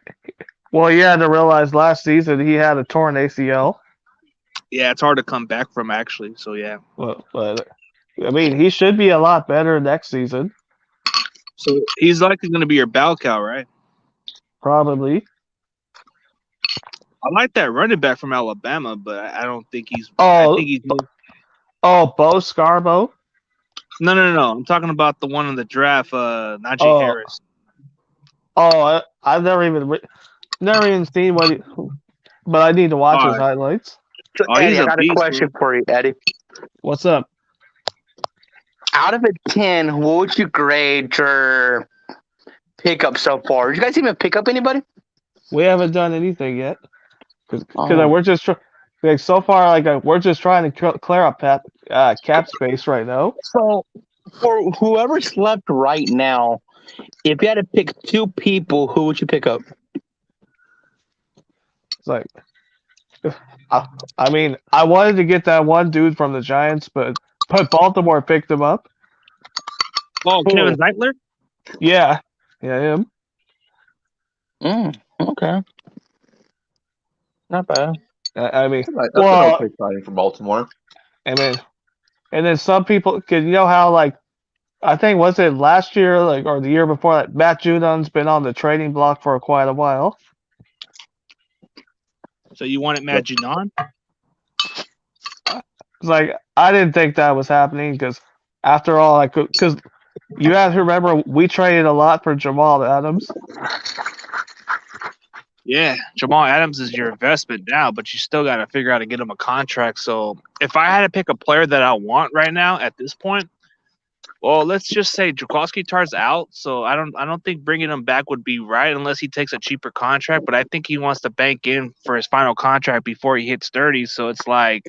Well, you had to realize last season he had a torn ACL. Yeah, it's hard to come back from actually. So yeah. Well, but I mean, he should be a lot better next season. So he's likely going to be your bell cow, right? Probably. I like that running back from Alabama, but I don't think he's. Bo Scarborough? No. I'm talking about the one in the draft, Najee Harris. I've never even seen what but I need to watch his highlights. So, Eddie, I got a question for you, Eddie. What's up? Out of a 10, what would you grade your pickup so far? Did you guys even pick up anybody? We haven't done anything yet. Because we're just so far we're just trying to clear up cap space right now. So for whoever's left right now, if you had to pick 2 people, who would you pick up? It's like, I mean, I wanted to get that one dude from the Giants, but Baltimore picked him up. Oh, Kevin Zeitler? Yeah, him. Okay. Not bad. I mean, that's an okay signing for Baltimore. I mean, and then some people, because you know how I think was it last year or the year before Matt Judon's been on the trading block for quite a while. So you wanted Matt Judon? I didn't think that was happening because after all, because you have to remember we traded a lot for Jamal Adams. Yeah, Jamal Adams is your investment now, but you still got to figure out how to get him a contract. So if I had to pick a player that I want right now at this point, well, let's just say Jaquiski Tartt's out. So I don't think bringing him back would be right unless he takes a cheaper contract. But I think he wants to bank in for his final contract before he hits 30. So it's like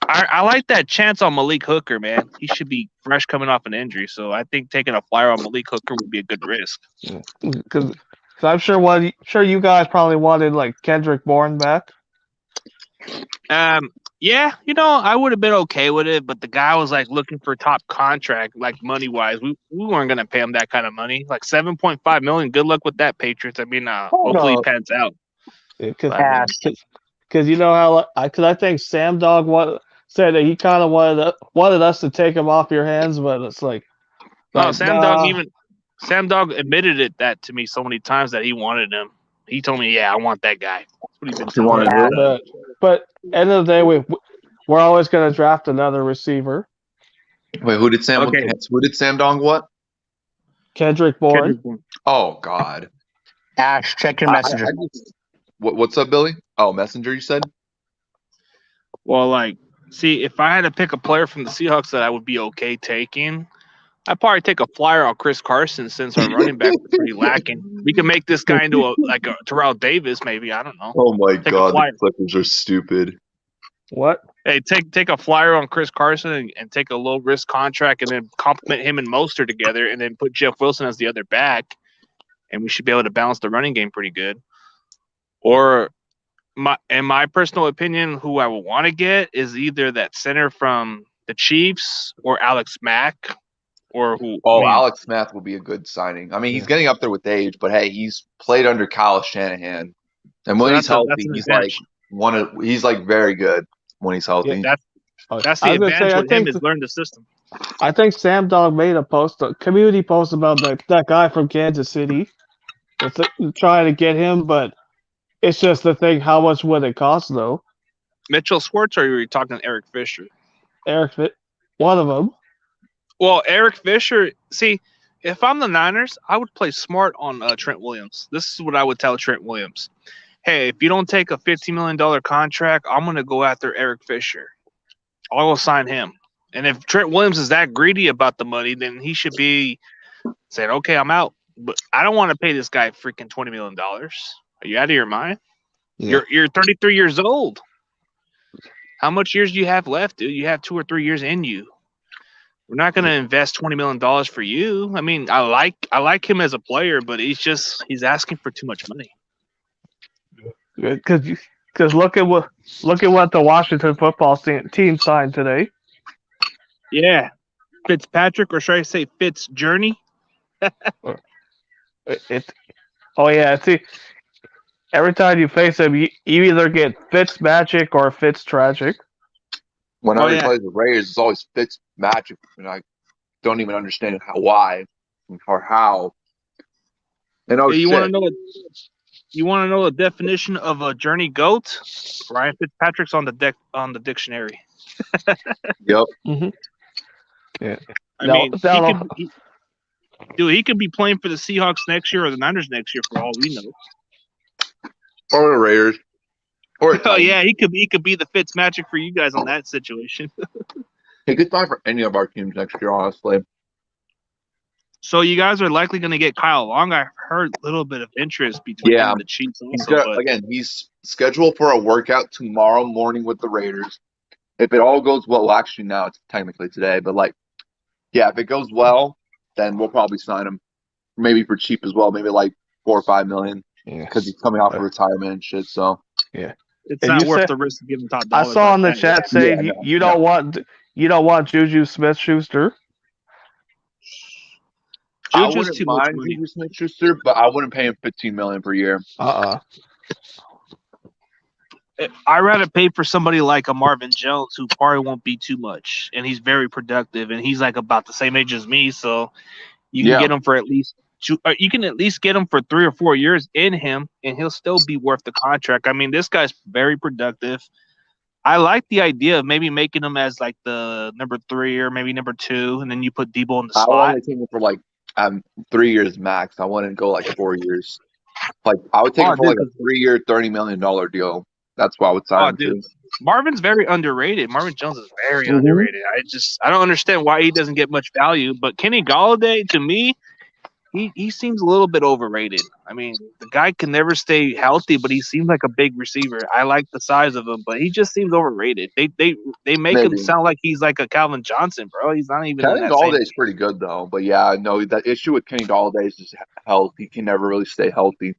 I like that chance on Malik Hooker, man. He should be fresh coming off an injury. So I think taking a flyer on Malik Hooker would be a good risk. Because I'm sure you guys probably wanted Kendrick Bourne back. Yeah, I would have been okay with it, but the guy was looking for top contract, money wise. We weren't gonna pay him that kind of money, $7.5 million. Good luck with that, Patriots. I mean, hopefully he pans out. Because you know how I think Sam Dog said that he kind of wanted us to take him off your hands, but it's Sam Dog admitted that to me so many times that he wanted him. He told me, "Yeah, I want that guy." That's what he's been telling me. But end of the day, we're always going to draft another receiver. Wait, who did Sam? Okay. Who did Sam Dong what? Kendrick Bourne. Kendrick Bourne. Oh God. Ash, check your messenger. What's up, Billy? Oh, Messenger. You said. Well, like, see, if I had to pick a player from the Seahawks that I would be okay taking, I'd probably take a flyer on Chris Carson since our running back is pretty lacking. We can make this guy into a Terrell Davis, maybe. I don't know. Oh my Take a God, flyer. the Clippers are stupid. What? Hey, take a flyer on Chris Carson and take a low risk contract, and then compliment him and Mostert together, and then put Jeff Wilson as the other back, and we should be able to balance the running game pretty good. Or, in my personal opinion, who I would want to get is either that center from the Chiefs or Alex Mack, or who. Oh, Alex Smith will be a good signing. I mean, he's getting up there with age, but hey, he's played under Kyle Shanahan, and when he's healthy, he's like very good when he's healthy. Yeah, that's the advantage with him is learn the system. I think Sam Dog made a community post about that guy from Kansas City. It's trying to get him, but it's just the thing. How much would it cost, though? Mitchell Schwartz, or are you talking Eric Fisher? One of them. Well, Eric Fisher, see, if I'm the Niners, I would play smart on Trent Williams. This is what I would tell Trent Williams. Hey, if you don't take a $15 million contract, I'm going to go after Eric Fisher. I will sign him. And if Trent Williams is that greedy about the money, then he should be saying, okay, I'm out. But I don't want to pay this guy freaking $20 million. Are you out of your mind? Yeah. You're 33 years old. How much years do you have left, dude? You have 2 or 3 years in you. We're not going to invest $20 million for you. I mean, I like him as a player, but he's asking for too much money. Because look at what the Washington football team signed today. Yeah, Fitzpatrick, or should I say Fitzjourney? See, every time you face him, you either get Fitzmagic or Fitztragic. Whenever he plays the Raiders, it's always Fitzmagic, and I don't even understand why or how. And you want to know the definition of a journey goat? Ryan Fitzpatrick's on the dictionary. Yep. Mm-hmm. Yeah. He could be playing for the Seahawks next year or the Niners next year for all we know. Or the Raiders. Yeah, he could be the Fitzmagic for you guys on that situation. He could sign for any of our teams next year, honestly. So you guys are likely going to get Kyle Long. I heard a little bit of interest between him and the Chiefs. He's scheduled for a workout tomorrow morning with the Raiders. If it all goes well, actually now it's technically today, but if it goes well, then we'll probably sign him, maybe for cheap as well, maybe like $4 or $5 million, because he's coming off of retirement and shit. So yeah, it's not worth the risk of giving top dollar. I saw in the chat saying you don't want Juju Smith-Schuster. I wouldn't mind Juju Smith-Schuster, but I wouldn't pay him $15 million per year. I'd rather pay for somebody like a Marvin Jones, who probably won't be too much, and he's very productive, and he's like about the same age as me, so you can get him for at least 3 or 4 years in him, and he'll still be worth the contract. I mean, this guy's very productive. I like the idea of maybe making him as like the number 3 or maybe number 2, and then you put Debo in the slot. I would take him for 3 years max. I wouldn't go 4 years. I would take him for a 3-year, $30 million deal. That's why I would sign him too. Marvin's very underrated. Marvin Jones is very underrated. I don't understand why he doesn't get much value. But Kenny Golladay, to me, he seems a little bit overrated. I mean, the guy can never stay healthy, but he seems like a big receiver. I like the size of him, but he just seems overrated. They make him sound like he's like a Calvin Johnson, bro. He's not even. Kenny Galladay's pretty good though, but yeah, no, the issue with Kenny Golladay is just health. He can never really stay healthy.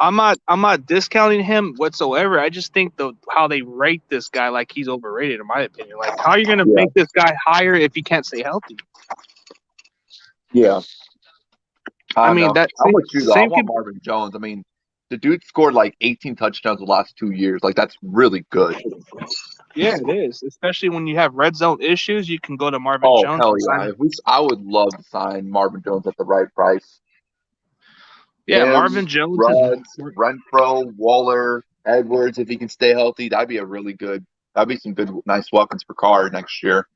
I'm not discounting him whatsoever. I just think how they rate this guy like he's overrated, in my opinion. Like, how are you going to make this guy higher if he can't stay healthy? Yeah. I mean, I'm with you though. I want Marvin Jones. I mean, the dude scored 18 touchdowns the last 2 years. That's really good. Yeah, it is. Especially when you have red zone issues, you can go to Marvin Jones. Oh, hell yeah. I would love to sign Marvin Jones at the right price. Yeah, Marvin Jones, Renfro, Waller, Edwards. If he can stay healthy, that'd be some good, nice weapons for Carr next year.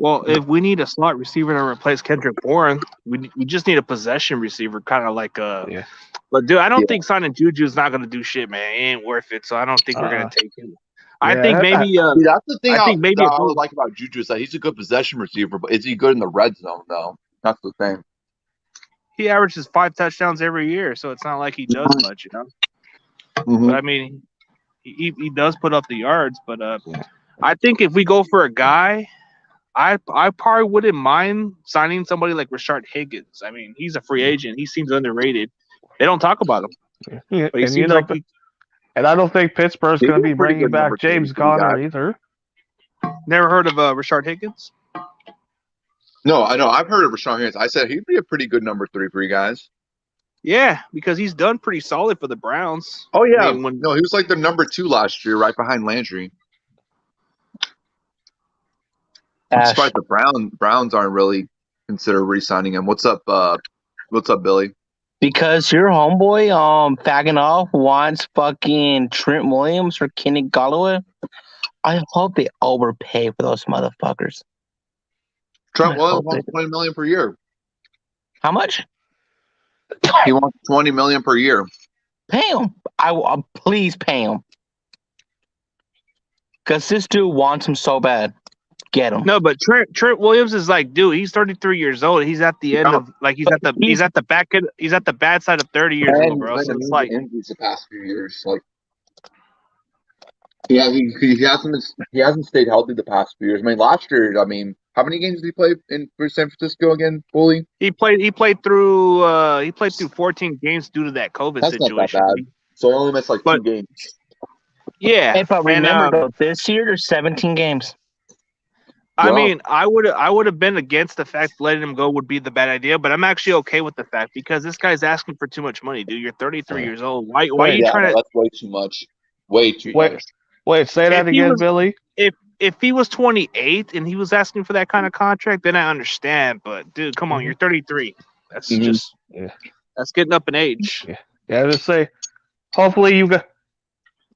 Well, if we need a slot receiver to replace Kendrick Bourne, we just need a possession receiver, kind of like a. Yeah. But dude, I don't Yeah. think signing Juju is not gonna do shit, man. It ain't worth it. So I don't think we're gonna take him. I Yeah, think maybe. See, that's the thing I think maybe that a I Bill- would like about Juju is that he's a good possession receiver, but is he good in the red zone though? That's the thing. he averages 5 touchdowns every year, so it's not like he does much, you know. Mhm. But I mean, he does put up the yards. But Yeah. I think if we go for a guy, I probably wouldn't mind signing somebody like Rashard Higgins. I mean, he's a free agent. He seems underrated. They don't talk about him, Yeah, but he and you seems know, like and I don't think Pittsburgh's He's going to a be pretty bringing good number back 3 James for you Conner guys. either. never heard of Rashard Higgins. No, I know. I've heard of Rashawn Higgins. I said he'd be a pretty good number 3 for you guys. Yeah, because he's done pretty solid for the Browns. Oh yeah, I mean, no, he was like the number 2 last year, right behind Landry. I'm Ash, surprised the Browns aren't really consider re-signing him. What's up, Billy? because your homeboy, Faganoff wants fucking Trent Williams or Kenny Golladay. I hope they overpay for those motherfuckers. Trent I Williams hope wants $20 million per year. How much? He wants $20 million per year. Pay him. Please pay him. Because this dude wants him so bad. Get him. no, but Trent Williams is like, dude, he's 33 years old. He's at the end Yeah. of like he's at the bad side of 30 years old, bro. So it's like injuries the past few years. Like, yeah, he hasn't stayed healthy the past few years. I mean, last year, how many games did he play for San Francisco again, fully? he played through 14 games due to that COVID That's not that situation. bad. So he only missed like 2 games. Yeah, Hey, but and, remember, though, this year there's 17 games. I Well- mean, I would have been against the fact letting him go would be the bad idea, but I'm actually okay with the fact because this guy's asking for too much money, dude. You're 33 years old. Why are you trying to? That's way too much. Way too much. Wait, say that If he again, was- Billy. If he was 28 and he was asking for that kind of contract, then I understand. But dude, come on, Mhm. you're 33. That's Mhm. just Yeah. that's getting up in age. Yeah, just say, hopefully you guys.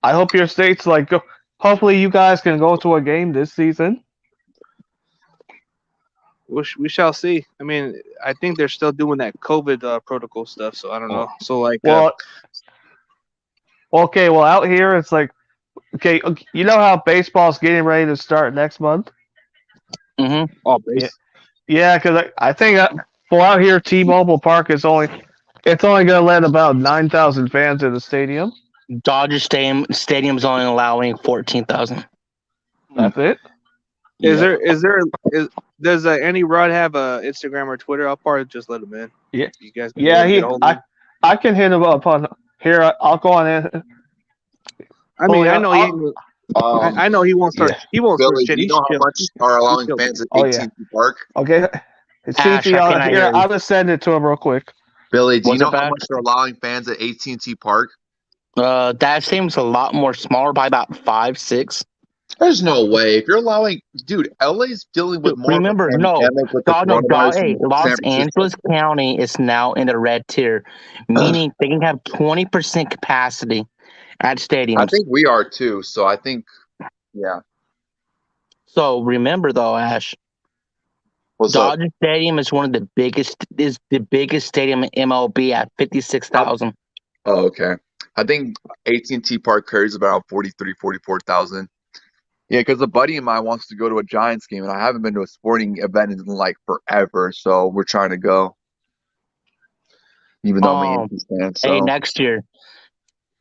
I hope your state's like. Hopefully you guys can go to a game this season. We shall see. I mean, I think they're still doing that COVID protocol stuff, so I don't know. So like, Well, okay. Well, out here it's like, okay. You know how baseball's getting ready to start next month? Mm-hmm. all base. Yeah, because I think well, out here T-Mobile Park is only going to let about 9,000 fans in the stadium. Dodger Stadium's only allowing 14,000. That's it. Does any Rod have a Instagram or Twitter? I'll probably just let him in. Yeah. You guys. Can Yeah, get hold of him. I can hit him up on here. I'll go on in. I mean, I know he. Um, I know he won't start. yeah. He won't start Billy, shit. do you He's know how chill. much are allowing chill. fans at Oh, yeah. AT&T Park? Okay. Ash, CC, I cannot hear you. I'll just send it to him real quick. Billy, do you What's know it how back? much they're allowing fans at AT&T Park? That seems a lot more smaller by about 5, 6. There's no way. If you're allowing, dude, LA's dealing with more Remember, of a no, pandemic with the coronavirus than Los San Francisco. Angeles County is now in the red tier, meaning they can have 20% capacity at stadiums. I think we are too. So I think, yeah. So remember, though, Ash, What's up? Dodger Stadium is one of the biggest stadium in MLB at 56,000. Oh, okay. I think AT&T Park carries about 44,000. Yeah, because a buddy of mine wants to go to a Giants game, and I haven't been to a sporting event in like forever, so we're trying to go. Even though I'm a Yankees fan, so. Hey, next year,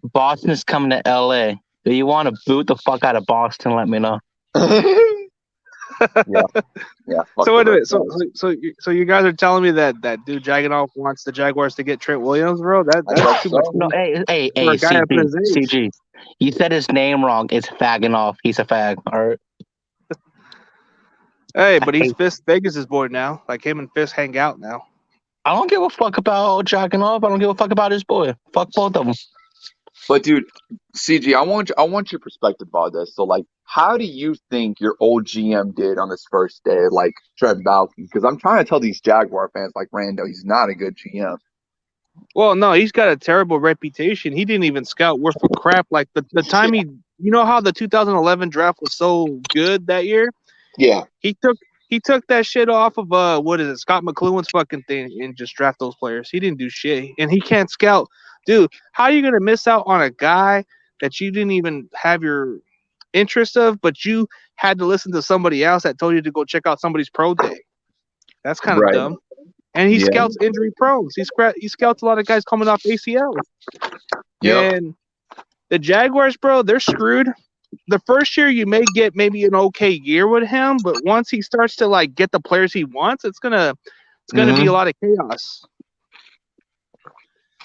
Boston is coming to LA. Do you want to boot the fuck out of Boston? Let me know. yeah. Fuck So wait the a Red minute. So you guys are telling me that dude Jaganov wants the Jaguars to get Trent Williams, bro? That's guess too so. much. No, hey, For a guy at his age. CG. You said his name wrong. It's Faganoff. He's a fag. All right. Hey, but he's Fist Vegas' boy now. Like him and Fist hang out now. I don't give a fuck about Jaganov. I don't give a fuck about his boy. Fuck both of them. But dude, CG, I want your perspective about this. So like, how do you think your old GM did on this first day, like Trent Baalke? Because I'm trying to tell these Jaguar fans, like Rando, he's not a good GM. Well, no, he's got a terrible reputation. He didn't even scout worth of crap. Like the time you know how the 2011 draft was so good that year? Yeah. He He took that shit off of what is it, Scott McLuhan's fucking thing, and just draft those players. He didn't do shit, and he can't scout. Dude, how are you gonna miss out on a guy that you didn't even have your interest of, but you had to listen to somebody else that told you to go check out somebody's pro day? That's kind of Right. dumb. And he Yeah. scouts injury prone. He scouts a lot of guys coming off ACL. Yep. And the Jaguars, bro, they're screwed. The first year you may get maybe an okay year with him, but once he starts to like get the players he wants, it's gonna be a lot of chaos.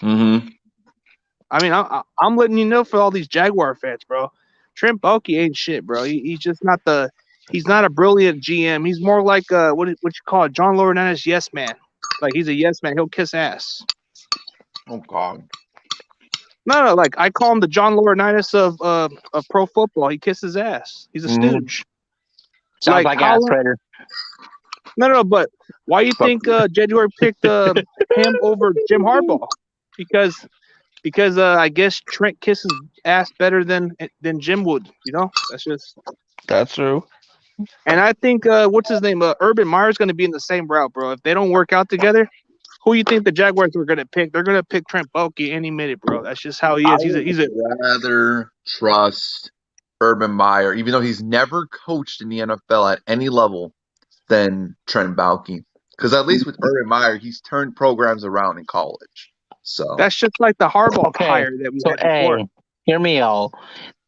Mm-hmm. I mean, I'm letting you know for all these Jaguar fans, bro. Trent Baalke ain't shit, bro. He's just not he's not a brilliant GM. He's more like what you call it, John Laurinaitis yes man. Like he's a yes man. He'll kiss ass. Oh God. No, like I call him the John Laurinaitis of pro football. He kisses ass. He's a stooge. Sounds like ass predator. No, but why you think January picked him over Jim Harbaugh? Because I guess Trent kisses ass better than Jim would. You know, That's true. And I think what's his name? Urban Meyer's going to be in the same route, bro. If they don't work out together, who you think the Jaguars were going to pick? They're going to pick Trent Baalke any minute, bro. That's just how he is. He's a rather trust Urban Meyer, even though he's never coached in the NFL at any level, than Trent Baalke. Because at least with Urban Meyer, he's turned programs around in college. So that's just like the Harbaugh hire that we had before. Hey, hear me out.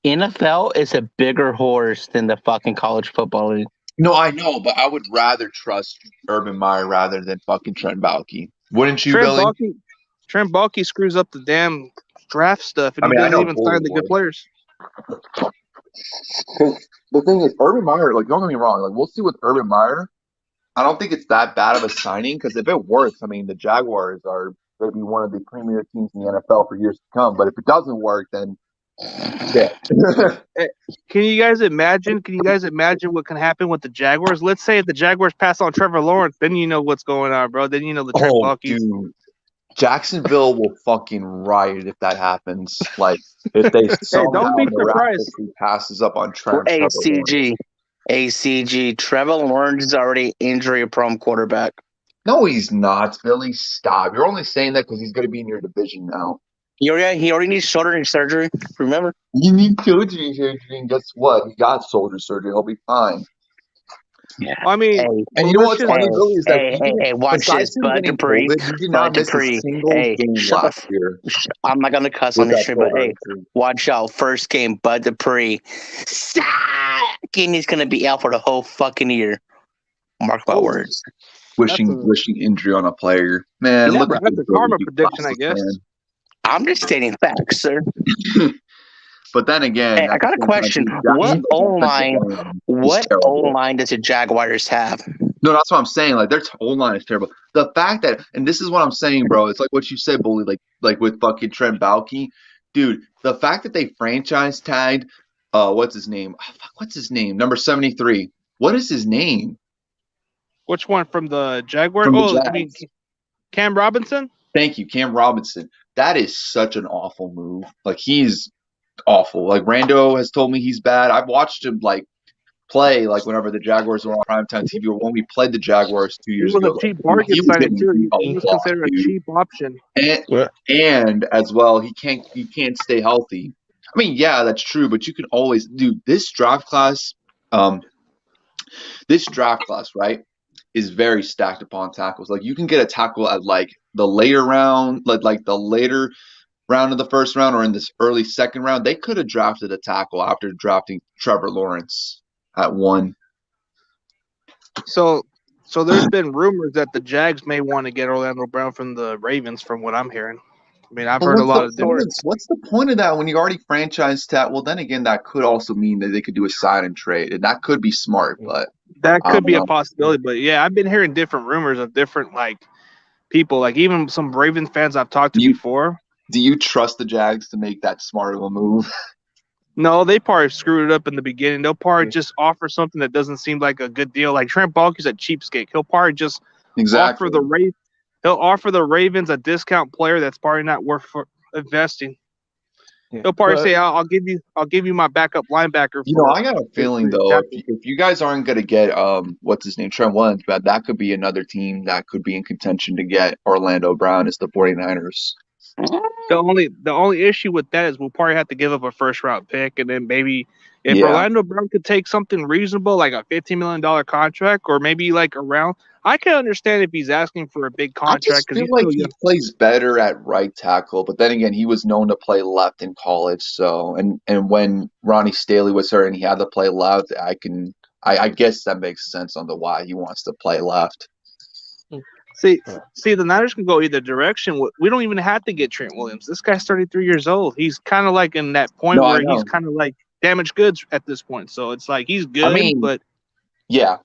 NFL is a bigger horse than the fucking college football league. No, I know, but I would rather trust Urban Meyer rather than fucking Trent Baalke. Wouldn't you, Billy? Trent Baalke screws up the damn draft stuff, and he doesn't even sign the good players. The thing is, Urban Meyer, like, don't get me wrong, like, we'll see with Urban Meyer. I don't think it's that bad of a signing because if it works, I mean, the Jaguars are going to be one of the premier teams in the NFL for years to come. But if it doesn't work, then yeah. Can you guys imagine what can happen with the Jaguars? Let's say if the Jaguars pass on Trevor Lawrence, then you know what's going on, bro. Then you know the Trent Baalke. Dude. Jacksonville will fucking riot if that happens. Like if they somehow miraculously passes up on Trent. ACG. Trevor Lawrence is already injury-prone quarterback. No, he's not. Billy, stop. You're only saying that because he's going to be in your division now. He already needs shoulder surgery. Remember? You need shoulder surgery, and guess what? He got shoulder surgery. He'll be fine. Yeah. I mean, and you know what's funny, Billy, is that watch this, Bud Dupree. You did not miss a single game last year. I'm not gonna cuss on this stream, but hey, watch out. First game, Bud Dupree. He's gonna be out for the whole fucking year. Mark my words. Wishing injury on a player, man. Look at that's a karma prediction, I guess. Man. I'm just stating facts, sir. But then again, hey, I got a question. What O-line does the Jaguars have? No, that's what I'm saying. Like their O-line is terrible. The fact that, and this is what I'm saying, bro. It's like what you said, Bully. Like with fucking Trent Baalke, dude. The fact that they franchise tagged, what's his name? What's his name? Number 73. What is his name? Which one from the Jaguars? I mean, Cam Robinson. Thank you, Cam Robinson. That is such an awful move. Like he's awful. Like Rando has told me he's bad. I've watched him like play like whenever the Jaguars were on primetime TV or when we played the Jaguars 2 years ago. He was a cheap bargain signing too. He was considered a cheap option. And as well, he can't stay healthy. I mean, yeah, that's true, but you can always do this draft class. This draft class, right, is very stacked upon tackles. Like you can get a tackle at like the later round, like the later round of the first round or in this early second round. They could have drafted a tackle after drafting Trevor Lawrence at 1. So there's been rumors that the Jags may want to get Orlando Brown from the Ravens, from what I'm hearing. I mean, I've heard a lot of different. What's the point of that when you already franchised tag? Well, then again, that could also mean that they could do a sign and trade, and that could be smart, but that could be a possibility. But yeah, I've been hearing different rumors of different like people, like even some Ravens fans I've talked to before. Do you trust the Jags to make that smart of a move? No, they probably screwed it up in the beginning. They'll probably just offer something that doesn't seem like a good deal. Like Trent Baalke's a cheapskate. He'll probably just offer the Ravens a discount player that's probably not worth investing. He'll probably say, "I'll give you my backup linebacker." You know, I got a feeling though, if you guys aren't gonna get what's his name, Trent Williams, but that could be another team that could be in contention to get Orlando Brown is the 49ers. The only issue with that is we'll probably have to give up a first round pick, and then maybe if Orlando Brown could take something reasonable like a $15 million contract, or maybe like around, I can understand if he's asking for a big contract I just feel like he plays better at right tackle, but then again, he was known to play left in college. So, and when Ronnie Staley was hurt and he had to play left, I guess that makes sense on the why he wants to play left. See, the Niners can go either direction. We don't even have to get Trent Williams. This guy's 33 years old. He's kind of like in that point where he's kind of like damaged goods at this point. So it's like he's good, but yeah,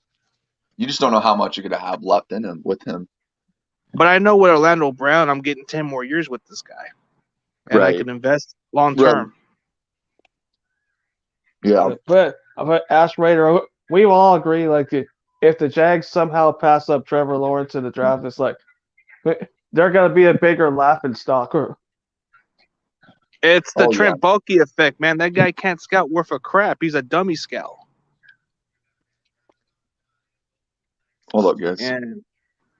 you just don't know how much you're going to have left in him with him. But I know with Orlando Brown, I'm getting 10 more years with this guy, and I can invest long term. Right. Yeah, but Ash Raider, we all agree like if the Jags somehow pass up Trevor Lawrence in the draft, it's like they're going to be a bigger laughing stock. It's the Trent Baalke effect, man. That guy can't scout worth a crap. He's a dummy scout. Hold up, guys. And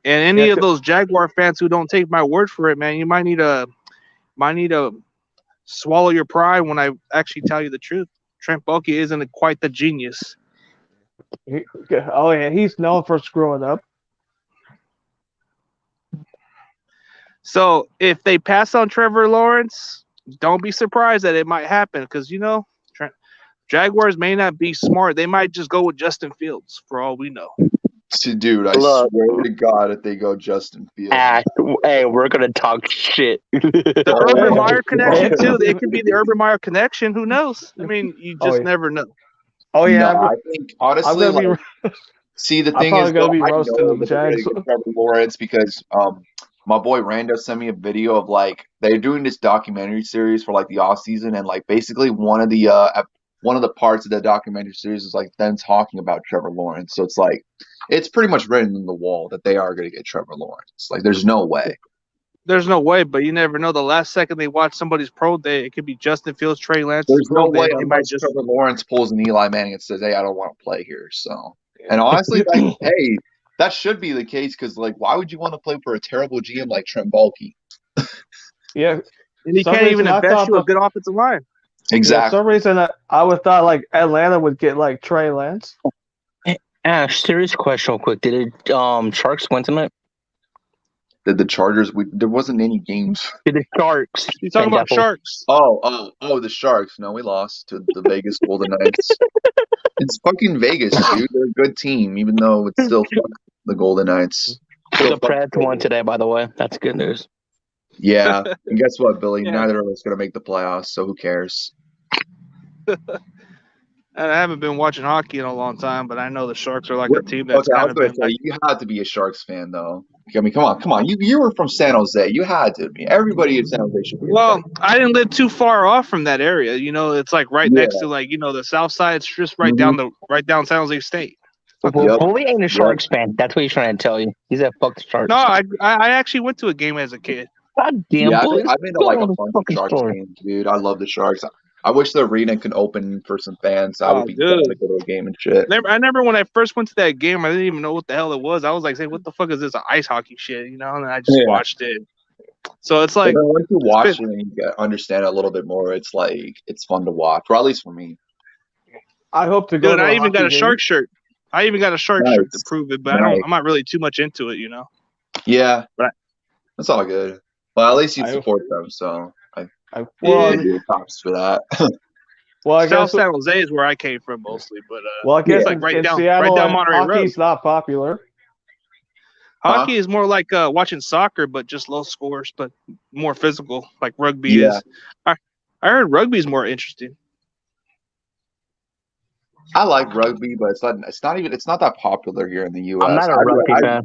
any of those Jaguar fans who don't take my word for it, man, you might need to swallow your pride when I actually tell you the truth. Trent Baalke isn't quite the genius. He's known for screwing up. So if they pass on Trevor Lawrence, don't be surprised that it might happen because Jaguars may not be smart. They might just go with Justin Fields for all we know. Dude, I swear to God, if they go Justin Fields. Hey, we're going to talk shit. The Urban Meyer connection, too. It could be the Urban Meyer connection. Who knows? I mean, you just never know. Oh, yeah. No, I think, honestly, see, the thing is, though, I know the Trevor Lawrence because my boy Rando sent me a video of, they're doing this documentary series for, the offseason, and, basically one of the parts of the documentary series is, them talking about Trevor Lawrence. So it's, it's pretty much written on the wall that they are going to get Trevor Lawrence. There's no way. There's no way, but you never know. The last second they watch somebody's pro day, it could be Justin Fields, Trey Lance. There's no way unless Trevor Lawrence pulls an Eli Manning and says, "Hey, I don't want to play here." So, and honestly, hey, that should be the case because, why would you want to play for a terrible GM like Trent Baalke? Yeah, and he can't even invest you a good offensive line. Exactly. For some reason, I would thought Atlanta would get Trey Lance. Ash, serious question, real quick. Did Sharks win tonight? Did the Chargers? There wasn't any games. Did the Sharks? You talking about Sharks? Oh, the Sharks. No, we lost to the Vegas Golden Knights. It's fucking Vegas, dude. They're a good team, even though it's still the Golden Knights. The Preds won today, by the way. That's good news. Yeah, and guess what, Billy? Yeah. Neither of us going to make the playoffs, so who cares? I haven't been watching hockey in a long time, but I know the Sharks are a team that's I was going to say, you had to be a Sharks fan, though. I mean, come on. You were from San Jose. You had to be. Everybody in San Jose should be. Well, I didn't live too far off from that area. It's right next to the South Side. It's just right down San Jose State. Bully ain't a Sharks fan. That's what he's trying to tell you. He's a fuck the Sharks. No, I actually went to a game as a kid. God damn, I've been to a bunch of Sharks games, dude. I love the Sharks. I wish the arena could open for some fans. I would be down to go to a game and shit. I remember when I first went to that game, I didn't even know what the hell it was. I was like, "Hey, what the fuck is this? Ice hockey shit?" And I just watched it. So it's like once you watch it and you understand it a little bit more, it's fun to watch. Or at least for me. I hope to go. Dude, I even got a Shark shirt. I even got a Shark shirt to prove it, but I'm not really too much into it, Yeah, but that's all good. Well, at least you support them, so I give props for that. Well, I guess San Jose is where I came from mostly, but I guess it's right down Monterey Road. Hockey's not popular. Hockey is more like watching soccer, but just low scores, but more physical, like rugby is. I heard rugby is more interesting. I like rugby, but it's not that popular here in the U.S. I'm not a rugby fan.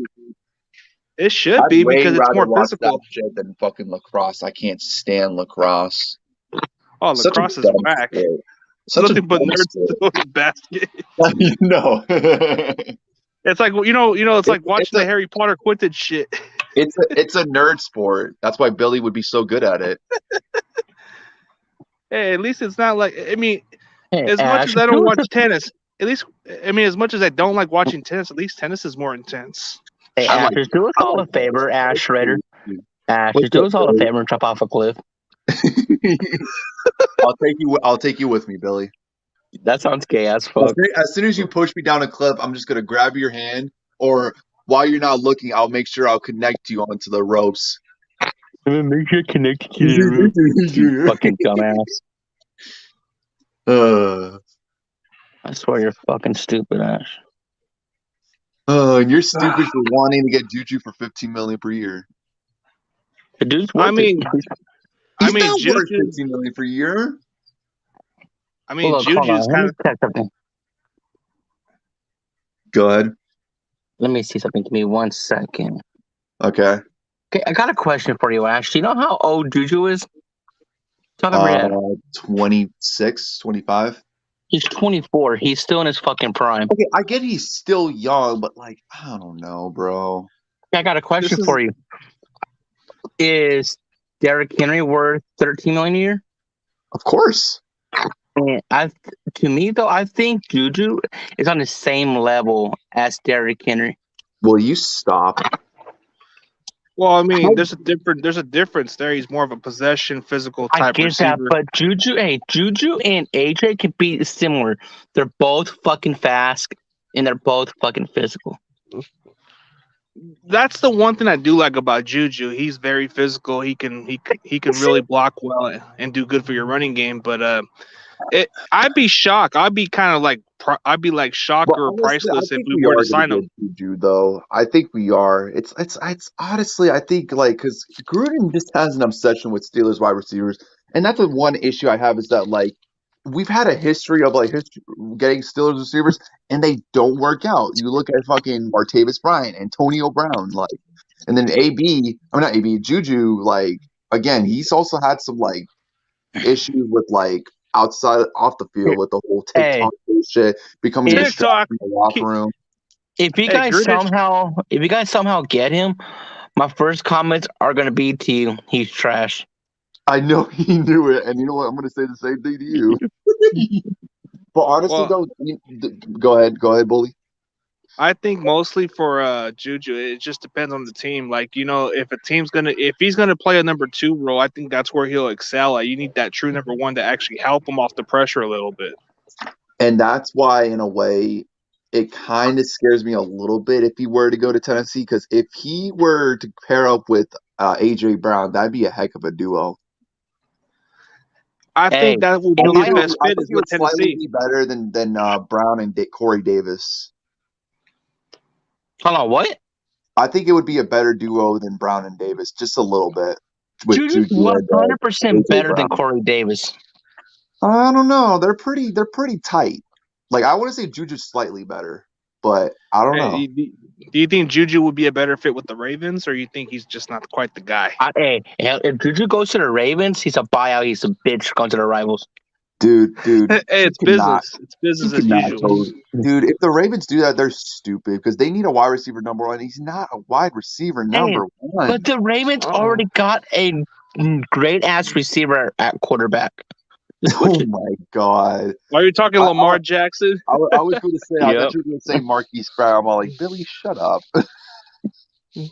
It should be because it's more physical. That shit than fucking lacrosse. I can't stand lacrosse. Oh, lacrosse is whack. Nothing but nerds throwing basket. No. It's like it's like watching the Harry Potter Quidditch shit. It's a nerd sport. That's why Billy would be so good at it. Hey, at least it's not like I mean, Hey, as much Ash, as I don't watch tennis, at least I mean, as much as I don't like watching tennis, at least tennis is more intense. hey, I Ash, like just do us I all like a favor, Ash Shredder. Ash, What's just do up, us all a Billy? favor and jump off a cliff. I'll take you with me, Billy. That sounds gay as As fuck. soon as you push me down a cliff, I'm just gonna grab your hand, or while you're not looking, I'll make sure I'll connect you onto the ropes. Make sure connected to the roof. You fucking dumbass. I swear you're fucking stupid, Ash. And you're stupid for wanting to get Juju for $15 million per year. The dude's I worth mean, it. He's not worth Juju. $15 million per year. I mean, Look, hold Juju's on. Let kind me of. check something. Go ahead. Let me see something. Give me 1 second. Okay. Okay, I got a question for you, Ash. Do you know how old Juju is? Top of your head. 26, 25. He's 24. He's still in his fucking prime. Okay, I get he's still young, but like, I don't know, bro. I got a question This is- for you. Is Derrick Henry worth $13 million a year? Of course. And to me though, I think Juju is on the same level as Derrick Henry. Will you stop? Well, I mean, there's a difference there. He's more of a possession, physical I type get that, receiver. but Juju and AJ can be similar. They're both fucking fast and they're both fucking physical. That's the one thing I do like about Juju. He's very physical. He can really block well and do good for your running game. But I'd be shocked. I'd be kind of like shocked or Honestly, priceless I if think we we were are to going sign to him. get Juju, though. I think we are. It's honestly, I think like because Gruden just has an obsession with Steelers wide receivers, and that's the one issue I have is that like we've had a history of getting Steelers receivers, and they don't work out. You look at fucking Martavis Bryant, Antonio Brown, like, and then not AB, Juju, like again, he's also had some like issues with like outside off the field with the whole Hey. TikTok shit, becoming a Hey. distraction in the locker room. If you guys somehow get him, my first comments are gonna be to you. He's trash. I know he knew it, and you know what? I'm going to say the same thing to you. But honestly, Well, go ahead, Bully. I think mostly for Juju, it just depends on the team. Like, you know, if he's gonna play a number 2 role, I think that's where he'll excel. You need that true number 1 to actually help him off the pressure a little bit. And that's why, in a way, it kind of scares me a little bit if he were to go to Tennessee, because if he were to pair up with AJ Brown, that'd be a heck of a duo. I think that would be his best fit is with slightly Tennessee. be better than Brown and Corey Davis. Hold on, what? I think it would be a better duo than Brown and Davis, just a little bit. Juju's 100% better than Corey Davis. I don't know. They're pretty tight. Like, I want to say Juju's slightly better, but I don't know. Do you think Juju would be a better fit with the Ravens, or you think he's just not quite the guy? If Juju goes to the Ravens, he's a buyout. He's a bitch going to the rivals. Dude. Hey, it's business. It's business as usual. Dude, if the Ravens do that, they're stupid because they need a wide receiver number 1. He's not a wide receiver number 1. But the Ravens already got a great ass receiver at quarterback. Oh my god! Are you talking Lamar Jackson? I was going to say, I thought you were going to say Marquise Brown. I'm all like, Billy, shut up. Can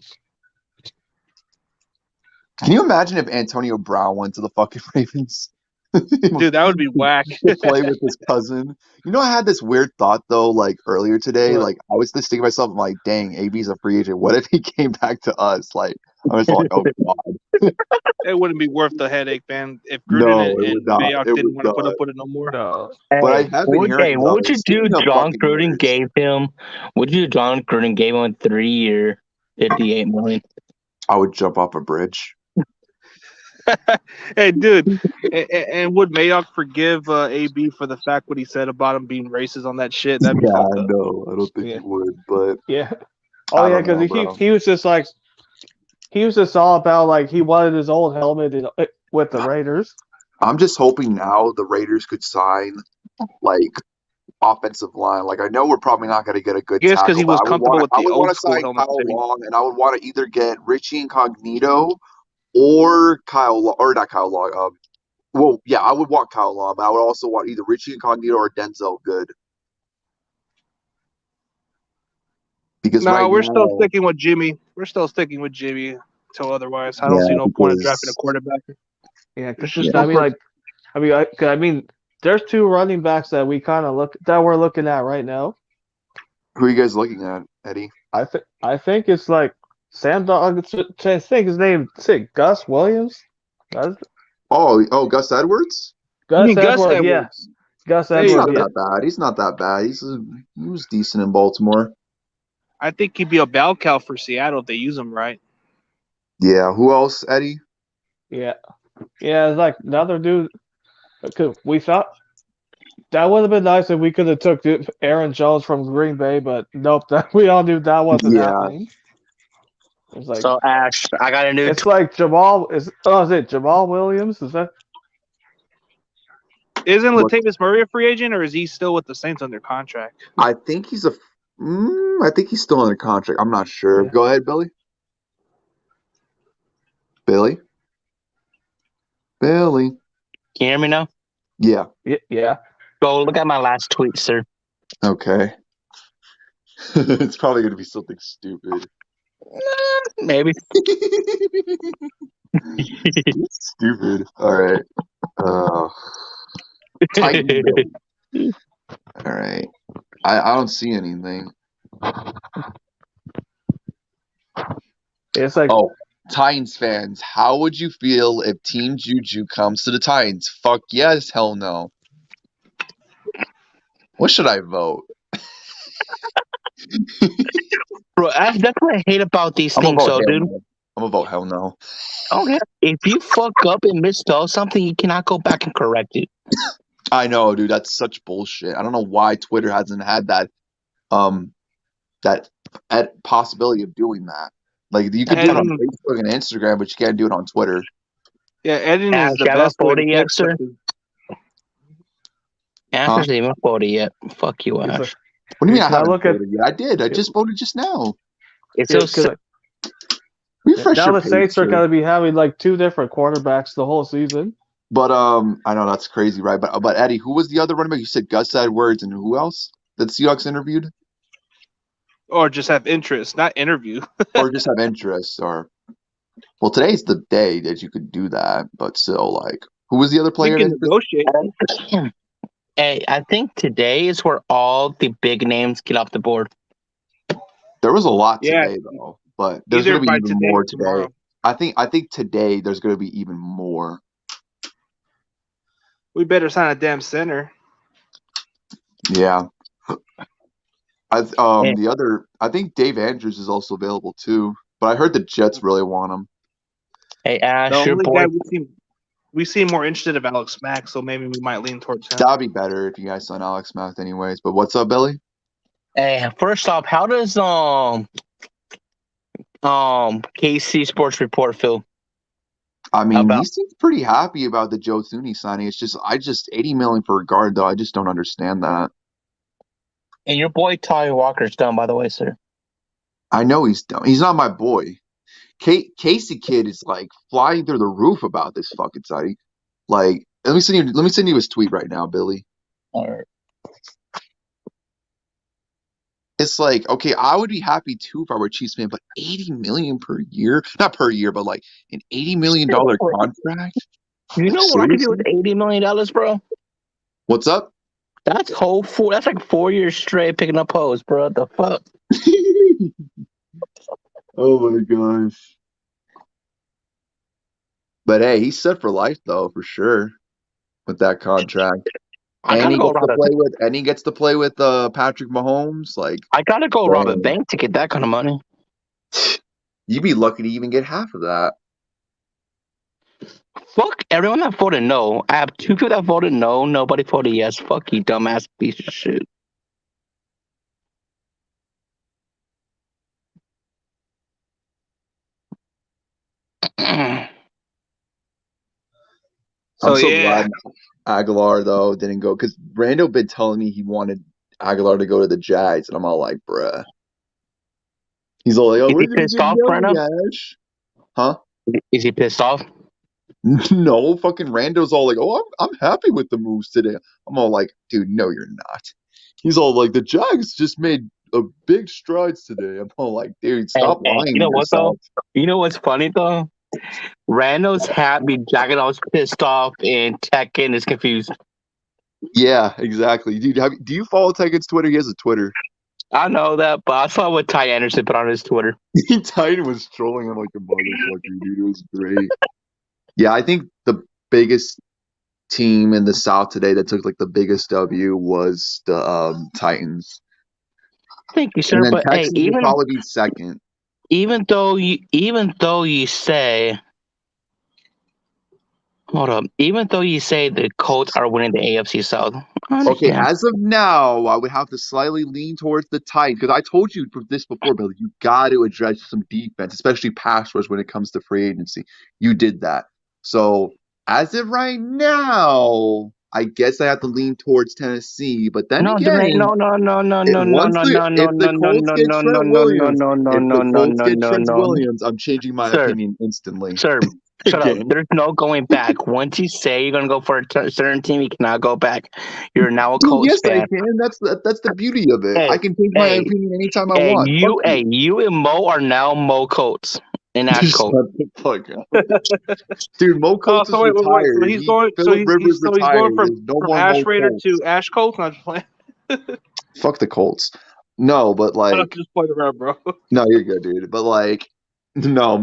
you imagine if Antonio Brown went to the fucking Ravens? Dude, that would be whack. To play with his cousin. You know, I had this weird thought though, like earlier today. Like I was just thinking to myself, I'm like, dang, AB's a free agent. What if he came back to us? Like I was like, oh god. It wouldn't be worth the headache, man. If Gruden and Mayock didn't want to put up with it no more. No. But I have been hearing. What would you do? John Gruden gave him. Would you? John Gruden gave him a 3-year, $58 million. I would jump off a bridge. Hey, dude, and would Mayock forgive AB for the fact what he said about him being racist on that shit? That'd be fucked up. No, I don't think he would. But because he was just like all about like he wanted his old helmet with the Raiders. I'm just hoping now the Raiders could sign like offensive line. Like I know we're probably not going to get a good tackle. Because he was comfortable with the old school sign helmet. Kyle Long, and I would want to either get Richie Incognito or not Kyle Long. Well, yeah, I would want Kyle Long, but I would also want either Richie Incognito or Denzel Good. Because No, right we're still now, sticking with Jimmy. We're still sticking with Jimmy until otherwise. I don't yeah, see no point in drafting a because quarterback. Yeah, It's because just yeah. no purpose. I mean, there's two running backs that we're looking at right now. Who are you guys looking at, Eddie? I think it's like Sam Dog. I think his name is Gus Williams. Gus, Oh, Gus Edwards? You Gus mean Gus Edwards. Yeah, Edwards? Gus There He's you Edwards. not go. Yeah, that bad. He's not that bad. He was decent in Baltimore. I think he'd be a bell cow for Seattle if they use him right. Yeah. Who else, Eddie? yeah, yeah. It's like another dude. We thought that would have been nice if we could have took Aaron Jones from Green Bay, but nope. That we all knew that wasn't Yeah. happening. It's like So Ash, I got a new. it's like Jamal is it Jamal Williams? Is that Isn't What? Latavius Murray a free agent, or is he still with the Saints under contract? I think he's a. I think he's still under contract. I'm not sure. Yeah. Go ahead, Billy. Billy. Billy. Can you hear me now? Yeah. yeah? Go look at my last tweet, sir. Okay. It's probably gonna be something stupid. Maybe. Stupid. All right. Titan. All right. I don't see anything. It's like Oh, Titans fans, how would you feel if Team Juju comes to the Titans? Fuck yes, hell no. What should I vote? Bro, that's what I hate about these I'm gonna things, vote though, hell dude. no. I'm gonna vote hell no. Okay. If you fuck up and misspell something, you cannot go back and correct it. I know, dude. That's such bullshit. I don't know why Twitter hasn't had that possibility of doing that. Like you can do it on And Facebook and Instagram, but you can't do it on Twitter. yeah, editing Ash, is the you haven't best way to voted yet, fix sir? something. Ash Huh? hasn't even voted yet. Fuck you, it's Ash. like What do you mean I Can I haven't look at- voted yet? I did. I just voted just now. It's yeah, so 'cause Refresh now your the page, Saints are sir. gonna be having like two different quarterbacks the whole season. But I know that's crazy, right? But Eddie, who was the other running back? You said Gus Edwards, and who else that Seahawks interviewed, Or just have interest, not interview. or just have interest, or well, today's the day that you could do that. But still, like, who was the other We player? can That negotiate. Hey, I think today is where all the big names get off the board. there was a lot Yeah, today, though. But there's either gonna be by even today more or today. tomorrow. I think today there's gonna be even more. We better sign a damn center. Yeah. Yeah. I think Dave Andrews is also available too. But I heard the Jets really want him. Hey, The Ash, your only boy. guy we seem more interested of Alex Mack, so maybe we might lean towards him. That'd be better if you guys sign Alex Mack anyways. But what's up, Billy? Hey, first off, how does KC Sports Report feel? I mean, About- he seems pretty happy about the Joe Thuney signing. It's just 80 million for a guard though. I just don't understand that. And your boy Ty Walker's done, by the way, sir. I know he's dumb. He's not my boy. Casey Kid is like flying through the roof about this fucking signing. Like, let me send you his tweet right now, Billy. All right. It's like, okay, I would be happy too if I were a Chiefs fan, but 80 million per year, not per year, but like an $80 million contract. You know what I could do Seriously? with $80 million, bro? What's up? That's like 4 years straight picking up hoes, bro. What the fuck? Oh my gosh. But hey, he's set for life though, for sure, with that contract. I And gotta he go gets to play with Patrick Mahomes. Like, I gotta go rob a Damn. bank to get that kind of money. you'd be lucky to even get half of that. Fuck everyone that voted no. I have 2 people that voted no. Nobody voted yes. Fuck you, dumbass piece of shit. So I'm so yeah, glad Aguilar though didn't go because Rando been telling me he wanted Aguilar to go to the Jags, and I'm all like, bruh. He's all like, oh, Is we're he gonna pissed get off, young Brandon? Ash. Huh? Is he pissed off? No, fucking Rando's all like, "Oh, I'm happy with the moves today." I'm all like, "Dude, no, you're not." He's all like, "The Jags just made a big strides today." I'm all like, "Dude, stop lying you to know what though? yourself." You know what's funny though? Rando's happy, Jagadov's pissed off, and Tekken is confused. Yeah, exactly, dude. Do you follow Tekken's Twitter? He has a Twitter. I know that, but I saw what Ty Anderson put on his Twitter. Titan was trolling him like a motherfucker, dude. It was great. Yeah, I think the biggest team in the South today that took like the biggest W was the Titans, Thank you, and sir. then But hey, Texans would probably be second. even though you say, hold up, even though you say the Colts are winning the AFC South, I Okay, understand. as of now, I would have to slightly lean towards the Titans because I told you this before, Billy. You got to address some defense, especially pass rush when it comes to free agency. You did that. So as of right now, I guess I have to lean towards Tennessee. But then No, there ain't again, no, no, no, no, no, no, once no, no, no, if the no, no, Colts no, get no, Trent no, no, Williams, no, no, if no, the no, Colts no, get no, Trent no. Williams, I'm changing my Sir, opinion instantly. sir, shut up. Again. There's no going back. Once you say you're gonna go for a certain team, you cannot go back. You're now a Dude, Colts yes, I fan. can. That's the beauty of it. I Hey, can change my hey, opinion anytime I want. Fuck you. hey, you and Mo are now Mo Colts and Ash Shut Colts. the fuck up. Dude, Mo Oh, Colts is so wait. So retired. he's going. Philip Rivers So he's going retired. There's no from more Mo Ash Raider Colts. to Ash Colts. Not just playing. Fuck the Colts. No, but I'm like, just playing around, bro. no, you're good, dude. But like, no,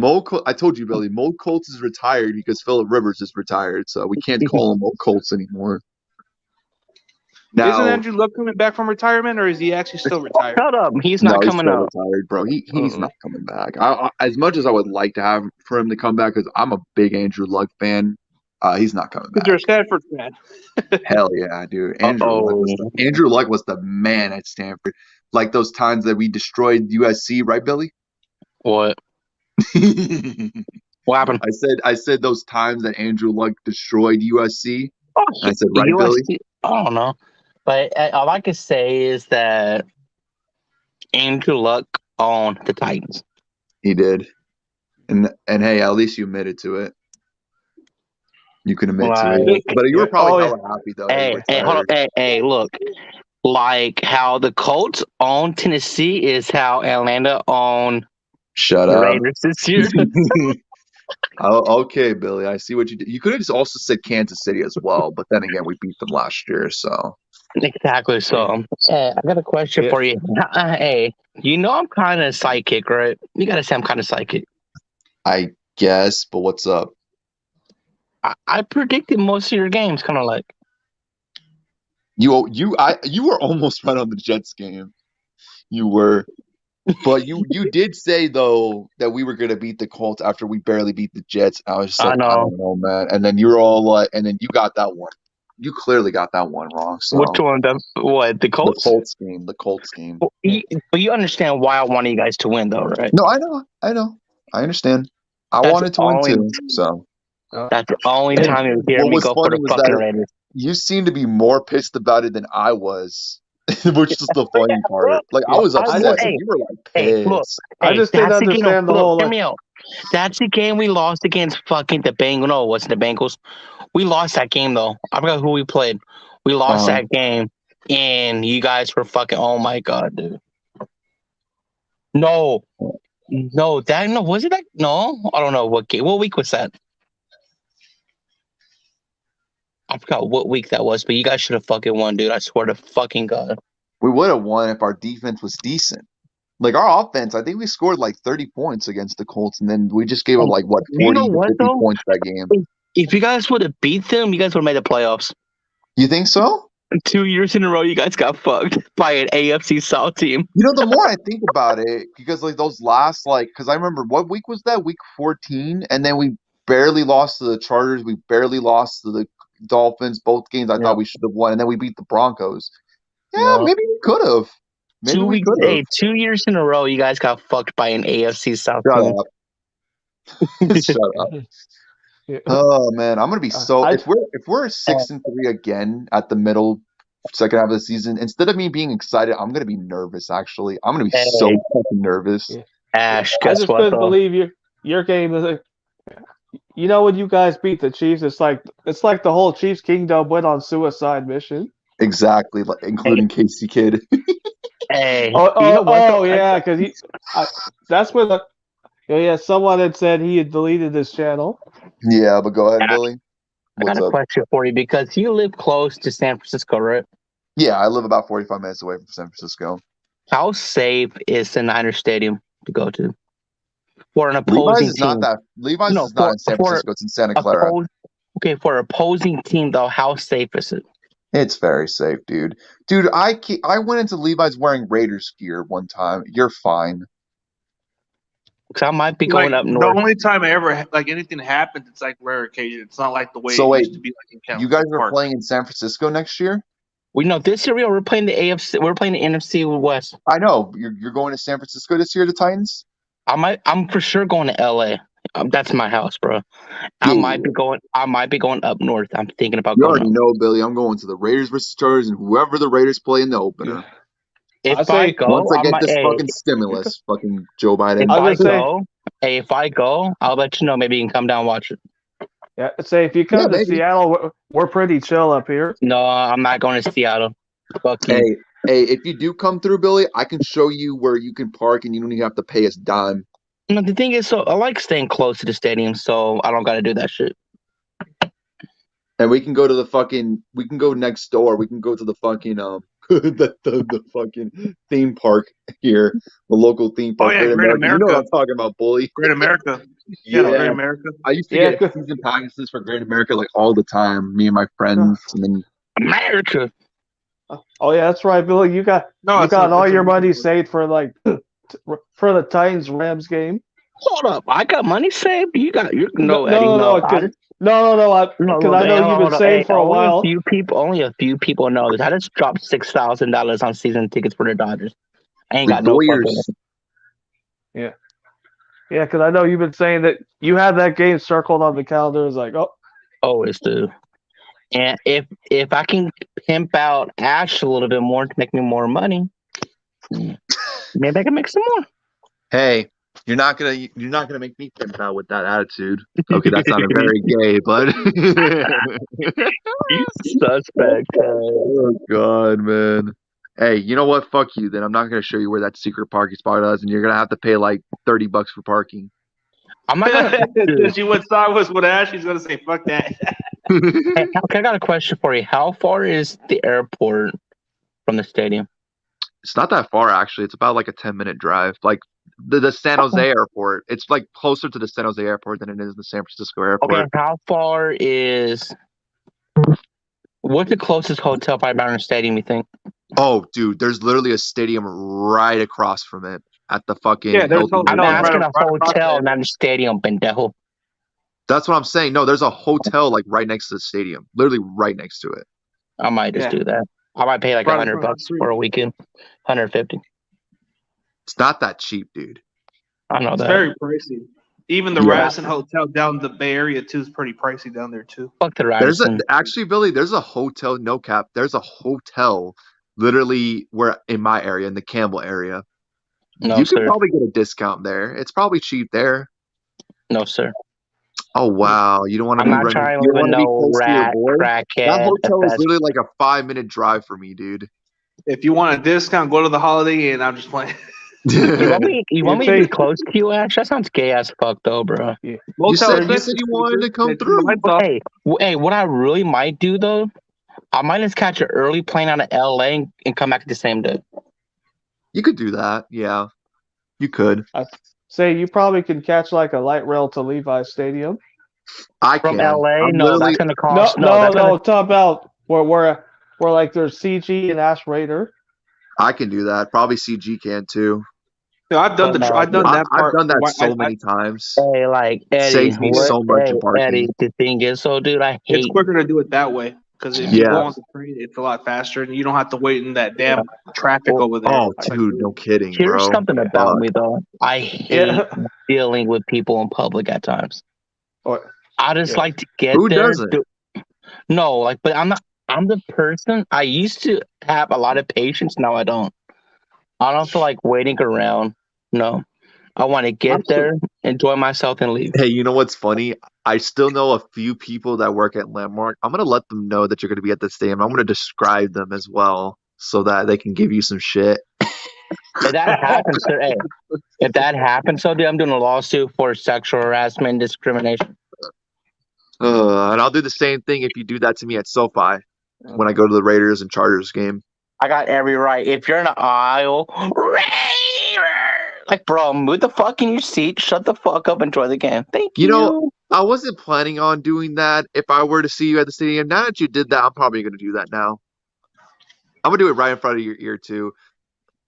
I told you, Billy. Mo Colts is retired because Philip Rivers is retired, so we can't call him Mo Colts anymore. Isn't Now, Andrew Luck coming back from retirement, or is he actually still retired? Shut up. He's no, not he's coming still out. retired, bro. He's not coming back. As much as I would like to have for him to come back, because I'm a big Andrew Luck fan, he's not coming Because you're a back. Stanford fan. Hell yeah, dude. Uh-oh. Andrew Luck was the man at Stanford. Like those times that we destroyed USC, right, Billy? What? I What happened? said those times that Andrew Luck destroyed USC. Oh, I said, right, Billy? USC. I don't know. But all I can say is that Andrew Luck on the Titans. He did. And hey, at least you admitted to it. You can admit to it. Like, But you were probably yeah. hella happy though. That he hey, hold on. retired. Hey, look. Like how the Colts own Tennessee is how Atlanta own Shut the up. Raiders this year. Oh, okay, Billy. I see what you did. You could have just also said Kansas City as well, but then again, we beat them last year, so Exactly. So, I got a question Yeah. for you. Hey, you know I'm kind of psychic, right? You gotta say I'm kind of psychic. I guess. But what's up? I predicted most of your games, kind of like. You were almost right on the Jets game. You were, but you did say though that we were gonna beat the Colts after we barely beat the Jets. I was just I like, I know. don't know, man. And then you were all like, and then you got that one. You clearly got that one wrong. So Which one? What? The Colts? The Colts game. But you understand why I wanted you guys to win, though, right? No, I know, I understand. I That's wanted to win only- too. So That's the only time you hear what me was go for funny the was fucking that Raiders. you seem to be more pissed about it than I was, which is the funny part. Like I was I upset, just- but you were like Hey, look. pissed. I just didn't that's the game. understand the Look, whole, hear like- me out. That's the game we lost against fucking the Bengals. No, it wasn't the Bengals. We lost that game, though. I forgot who we played. We lost that game, and you guys were fucking, oh my God, dude. No, was it that? No, I don't know what game. What week was that? I forgot what week that was, but you guys should have fucking won, dude. I swear to fucking God. We would have won if our defense was decent. Like our offense, I think we scored like 30 points against the Colts, and then we just gave them like what 40 You know what, to 50 though? points that game. If you guys would have beat them, you guys would have made the playoffs. You think so? 2 years in a row, you guys got fucked by an AFC South team. You know, the more I think about it, because like those last because I remember what week was that? Week 14, and then we barely lost to the Chargers. We barely lost to the Dolphins. Both games I thought we should have won, and then we beat the Broncos. Yeah, maybe we could have. Maybe we could have. 2 years in a row, you guys got fucked by an AFC South team. Shut up. Yeah. Oh man, I'm gonna be so I- if we're 6-3 again at the middle second half of the season, instead of me being excited, I'm gonna be nervous. Actually, I'm gonna be so fucking nervous. Yeah. Ash, I guess just what, couldn't though? believe your game is You know when you guys beat the Chiefs, it's like the whole Chiefs kingdom went on suicide mission. Exactly, including Casey Kidd. Hey, Oh, you know what though? yeah, because that's when someone had said he had deleted his channel. Yeah, but go ahead, Billy. I got What's a up? question for you because you live close to San Francisco, right? Yeah, I live about 45 minutes away from San Francisco. How safe is the Niners Stadium to go to for an Levi's opposing is not team? that. Levi's No, is not in San Francisco. It's in Santa Clara. Okay, for opposing team though, how safe is it? It's very safe, dude. Dude, I went into Levi's wearing Raiders gear one time. You're fine. Because I might be Like going up the north. only time I ever like anything happens, it's like rare occasion. It's not like the way So it wait, used to be like in Kansas you guys are Park. playing in San Francisco next year? We know this year we're playing the AFC. We're playing the NFC West. I know. You're going to San Francisco this year, the Titans? I'm for sure going to LA. That's my house, bro. I might be going up north. I'm thinking about You going already up. know, Billy. I'm going to the Raiders versus Chargers and whoever the Raiders play in the opener. If I go, Once I I get might, this fucking stimulus, fucking Joe Biden. if I go, I'll let you know. Maybe you can come down and watch it. Yeah, say if you come to Seattle, we're pretty chill up here. No, I'm not going to Seattle. Fuck you. Hey, if you do come through, Billy, I can show you where you can park and you don't even have to pay us dime. No, the thing is, so I like staying close to the stadium, so I don't got to do that shit. And we can go to we can go next door. We can go to the fucking the fucking theme park here, the local theme park. Oh yeah, Great America. You know what I'm talking about, bully. Great America. Yeah, Great America. I used to get season passes for Great America like all the time. Me and my friends. And then America. Oh yeah, that's right, Billy. You got all your money saved for like for the Titans Rams game. Hold up, I got money saved. You got Eddie. No, because I know you've been saving for a while. Only a few people know this. I just dropped $6,000 on season tickets for the Dodgers. I ain't got no fucking. Yeah, because I know you've been saying that you had that game circled on the calendar. It's like, always do. And if I can pimp out Ash a little bit more to make me more money, maybe I can make some more. Hey, you're not gonna make me pimp out with that attitude. Okay, that sounded very gay, but you suspect. Oh God, man. Hey, you know what? Fuck you. Then I'm not gonna show you where that secret parking spot is, and you're gonna have to pay like $30 for parking. I'm not gonna. She went sideways with Ash. She's gonna say, "Fuck that." Hey, I got a question for you. How far is the airport from the stadium? It's not that far, actually. It's about like a 10-minute drive. Like the San Jose airport. It's like closer to the San Jose airport than it is the San Francisco airport. Okay, how far is? What's the closest hotel by Mountain Stadium, you think? Oh, dude, there's literally a stadium right across from it at the fucking. Yeah, there's I'm asking a hotel, not a stadium, pendejo. That's what I'm saying. No, there's a hotel like right next to the stadium, literally right next to it. I might just do that. I might pay like $100 for a weekend, 150. It's not that cheap, dude. I know it's that. Very pricey. Even the Radisson Hotel down in the Bay Area too is pretty pricey down there too. Fuck the Radisson. Actually, Billy, there's a hotel. No cap. There's a hotel, literally in my area, in the Campbell area. No, you sir. could probably get a discount there. It's probably cheap there. No, sir. Oh wow! You don't want to be running. You want to be close to your boy. That hotel is literally like a 5-minute drive for me, dude. If you want a discount, go to the Holiday Inn. I'm just playing. You want me to be close to you, Ash? That sounds gay as fuck, though, bro. Yeah. You said you wanted to come through. Hey, what I really might do though, I might just catch an early plane out of LA and come back the same day. You could do that, yeah. You could. I'd say you probably can catch like a light rail to Levi Stadium. From LA? No, that's gonna cost. No. Talk about where like there's CG and Ash Raider. I can do that. Probably CG can too. Yeah, I've done that part. I've done that so many times. Hey, like Eddie, saves me so much in parking. Eddie, the thing is, dude, I hate. It's quicker to do it that way because if you go on the train, it's a lot faster, and you don't have to wait in that damn traffic over there. Oh, dude, no kidding, bro. Here's something about me though. I hate dealing with people in public at times. I just like to get Who there. doesn't? No, but I'm not. I'm the person. I used to have a lot of patience. Now I don't. I don't feel like waiting around. No, I want to get there, enjoy myself, and leave. Hey, you know what's funny? I still know a few people that work at Landmark. I'm gonna let them know that you're gonna be at the stadium. I'm gonna describe them as well so that they can give you some shit. If that happens, if that happens, so dude, I'm doing a lawsuit for sexual harassment and discrimination. And I'll do the same thing if you do that to me at SoFi when I go to the Raiders and Chargers game. I got every right. If you're in the aisle, like, bro, move the fuck in your seat, shut the fuck up, enjoy the game. Thank you. You know, I wasn't planning on doing that if I were to see you at the stadium. Now that you did that, I'm probably gonna do that now. I'm gonna do it right in front of your ear too,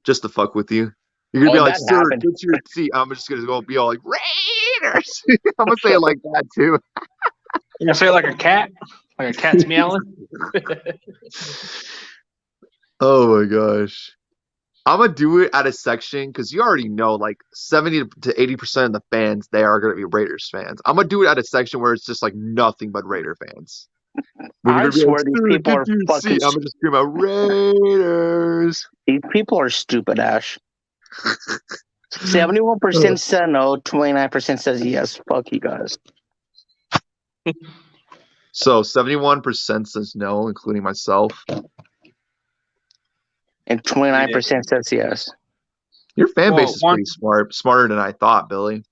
just to fuck with you. You're gonna be like, "Sir, get to your seat." I'm just gonna go be all like, "Raiders." I'm gonna say it like that too. You're gonna say it like a cat, like a cat's meowing. Oh my gosh. I'm gonna do it at a section because you already know like 70 to 80% of the fans there are gonna be Raiders fans. I'm gonna do it at a section where it's just like nothing but Raider fans. I swear these people are fucking. I'm gonna just scream out Raiders. These people are stupid, Ash. 71% said no, 29% says yes. Fuck you guys. So 71% says no, including myself. And 29% says yes. Your fan base is pretty smart, smarter than I thought, Billy.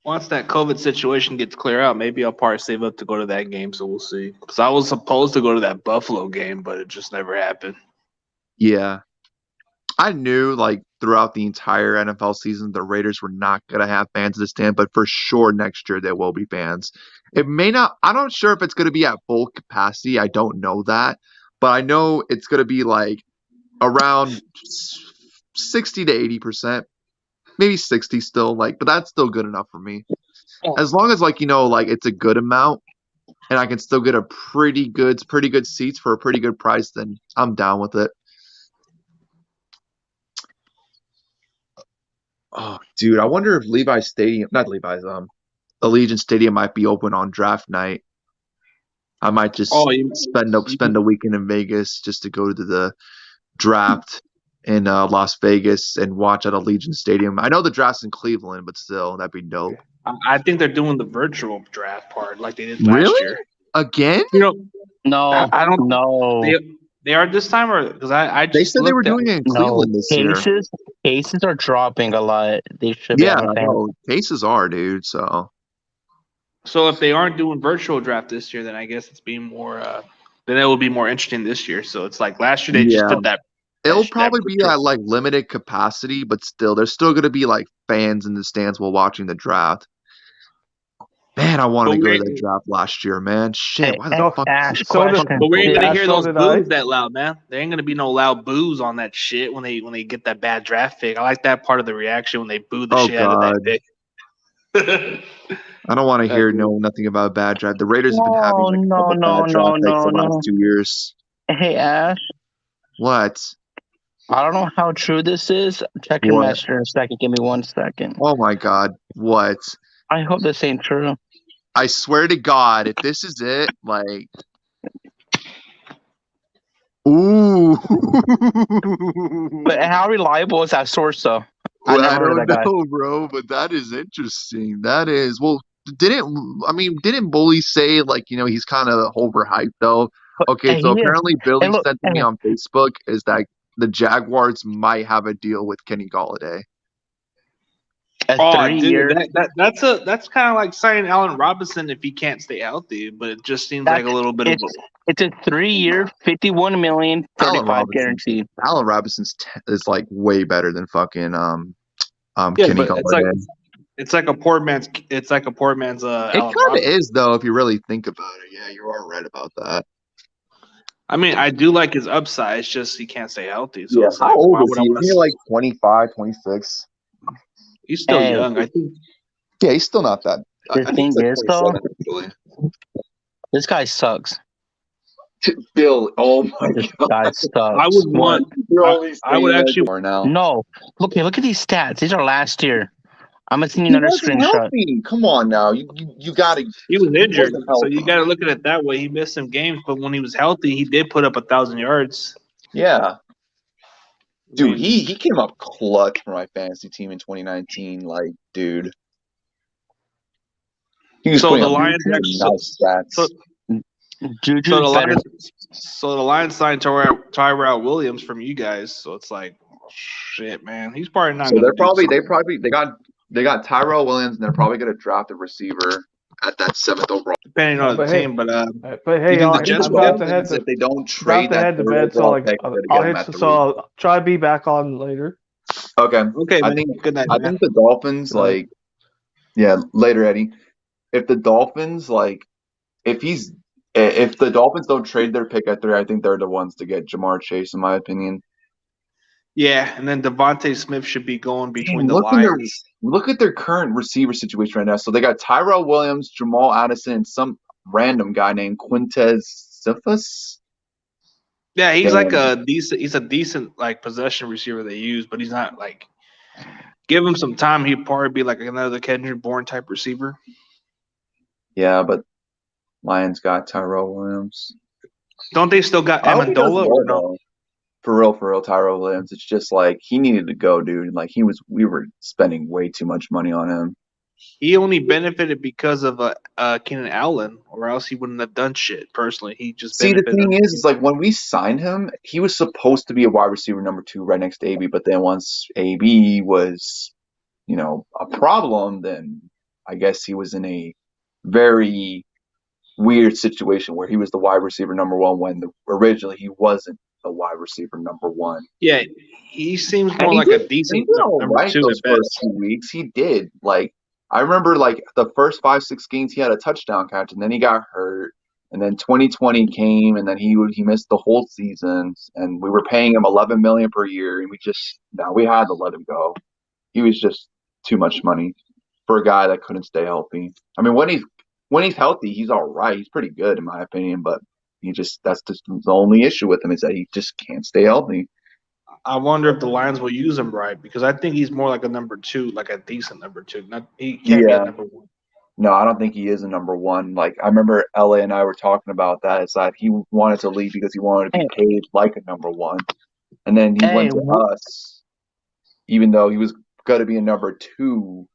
Once that COVID situation gets clear out, maybe I'll probably save up to go to that game. So we'll see. Because I was supposed to go to that Buffalo game, but it just never happened. Yeah, I knew like throughout the entire NFL season, the Raiders were not gonna have fans in the stand, but for sure next year there will be fans. It may not. I'm not sure if it's gonna be at full capacity. I don't know that. But I know it's going to be like around 60 to 80%, maybe 60 still, like, but that's still good enough for me. As long as like, like it's a good amount and I can still get pretty good seats for a pretty good price, then I'm down with it. Oh, dude, I wonder if Allegiant Stadium might be open on draft night. I might just spend a weekend in Vegas just to go to the draft in Las Vegas and watch at Allegiant Stadium. I know the draft's in Cleveland, but still, that'd be dope. I think they're doing the virtual draft part like they did last year. Again? No, I don't know. They are this time, or because I just they said they were doing it in Cleveland this year. Cases are dropping a lot. They should be. Yeah, cases are, dude. So if they aren't doing virtual draft this year, then I guess it's being more. Then it will be more interesting this year. So it's like last year they just did that. It'll probably be at like limited capacity, but still, there's still going to be like fans in the stands while watching the draft. Man, I wanted to go to that draft last year, man. Shit, why the fuck? But we ain't gonna hear those boos that loud, man. There ain't gonna be no loud boos on that shit when they get that bad draft pick. I like that part of the reaction when they boo the shit out of that pick. I don't want to hear nothing about bad draft. The Raiders have been having a couple bad draft picks the last 2 years. Hey, Ash. What? I don't know how true this is. Check your messenger in a second. Give me 1 second. Oh my God. What? I hope this ain't true. I swear to God, if this is it, like... Ooh. But how reliable is that source, though? Well, I don't know, bro, but that is interesting. That is... Well, didn't Bully say, like, he's kind of overhyped, though? Okay, so apparently Billy sent to me on Facebook is that the Jaguars might have a deal with Kenny Golladay. That's kind of like signing Allen Robinson if he can't stay healthy, but it just seems like a little bit of it's a 3-year, $51 million, 35 guaranteed. Allen Robinson's is like way better than fucking Kenny Golladay. It's like a poor man's. It kind of is though if you really think about it. Yeah, you are right about that. I mean, I do like his upside. It's just he can't stay healthy. So yeah, how old is he? Is he like 25, 26? He's still young, I think. Yeah, he's still not that. The thing is, though, this guy sucks. Bill, oh my God. Guy sucks. I would actually. No. Look at these stats. These are last year. I'm gonna send you another screenshot. Come on now, you gotta. He was injured, so you gotta look at it that way. He missed some games, but when he was healthy, he did put up 1,000 yards. Yeah. Dude, mean, he came up clutch for my fantasy team in 2019. Like, dude, he was so putting the up Lions some actually, nice stats. so Juju's the better. Lions signed Tyrell Williams from you guys. So it's like, shit, man, he's probably not So gonna they're do probably something. they got Tyrell Williams, and they're probably going to draft a receiver at that 7th overall. Depending on the But hey, team. But but do you hey, think y'all, the I think Jets the I'm will? about to head Dolphins, to if they don't trade that to 3rd bed, so overall like pick, they're going to I'll get him hit. at So 3. I'll try to be back on later. Okay, Okay, I man. think Good night, I man. think the Dolphins like later, Eddie. If the Dolphins like if the Dolphins don't trade their pick at 3, I think they're the ones to get Jamar Chase, in my opinion. Yeah, and then Devontae Smith should be going between Dang, the Lions. look at their current receiver situation right now. So they got Tyrell Williams, Jamal Addison, and some random guy named Quintez Cephas. Yeah, he's like Damn. a decent. He's a decent like possession receiver they use, but he's not like. Give him some time, he'd probably be like another Kendrick Bourne type receiver. Yeah, but Lions got Tyrell Williams. Don't they still got I hope he does Amendola or well no? though. For real, Tyrell Williams. It's just like he needed to go, dude. Like we were spending way too much money on him. He only benefited because of Keenan Allen, or else he wouldn't have done shit. Personally, he just See, the benefited. thing is like when we signed him, he was supposed to be a wide receiver number 2 right next to AB, but then once AB was, a problem, then I guess he was in a very weird situation where he was the wide receiver number 1 when originally he wasn't the wide receiver number 1. Yeah, he seems And more like a decent he did all number right 2 those at first best. 2 weeks. He did. Like I remember like the first 5-6 games he had a touchdown catch and then he got hurt. And then 2020 came and then he missed the whole season and we were paying him 11 million per year and we had to let him go. He was just too much money for a guy that couldn't stay healthy. I mean when he's healthy, he's all right. He's pretty good in my opinion, but that's just the only issue with him is that he just can't stay healthy. I wonder if the Lions will use him right because I think he's more like a number 2, like a decent number 2. Not he can't be a Yeah. number 1. No, I don't think he is a number 1. Like I remember LA and I were talking about that. It's like he wanted to leave because he wanted to be paid like a number 1, and then he went to us, even though he was going to be a number 2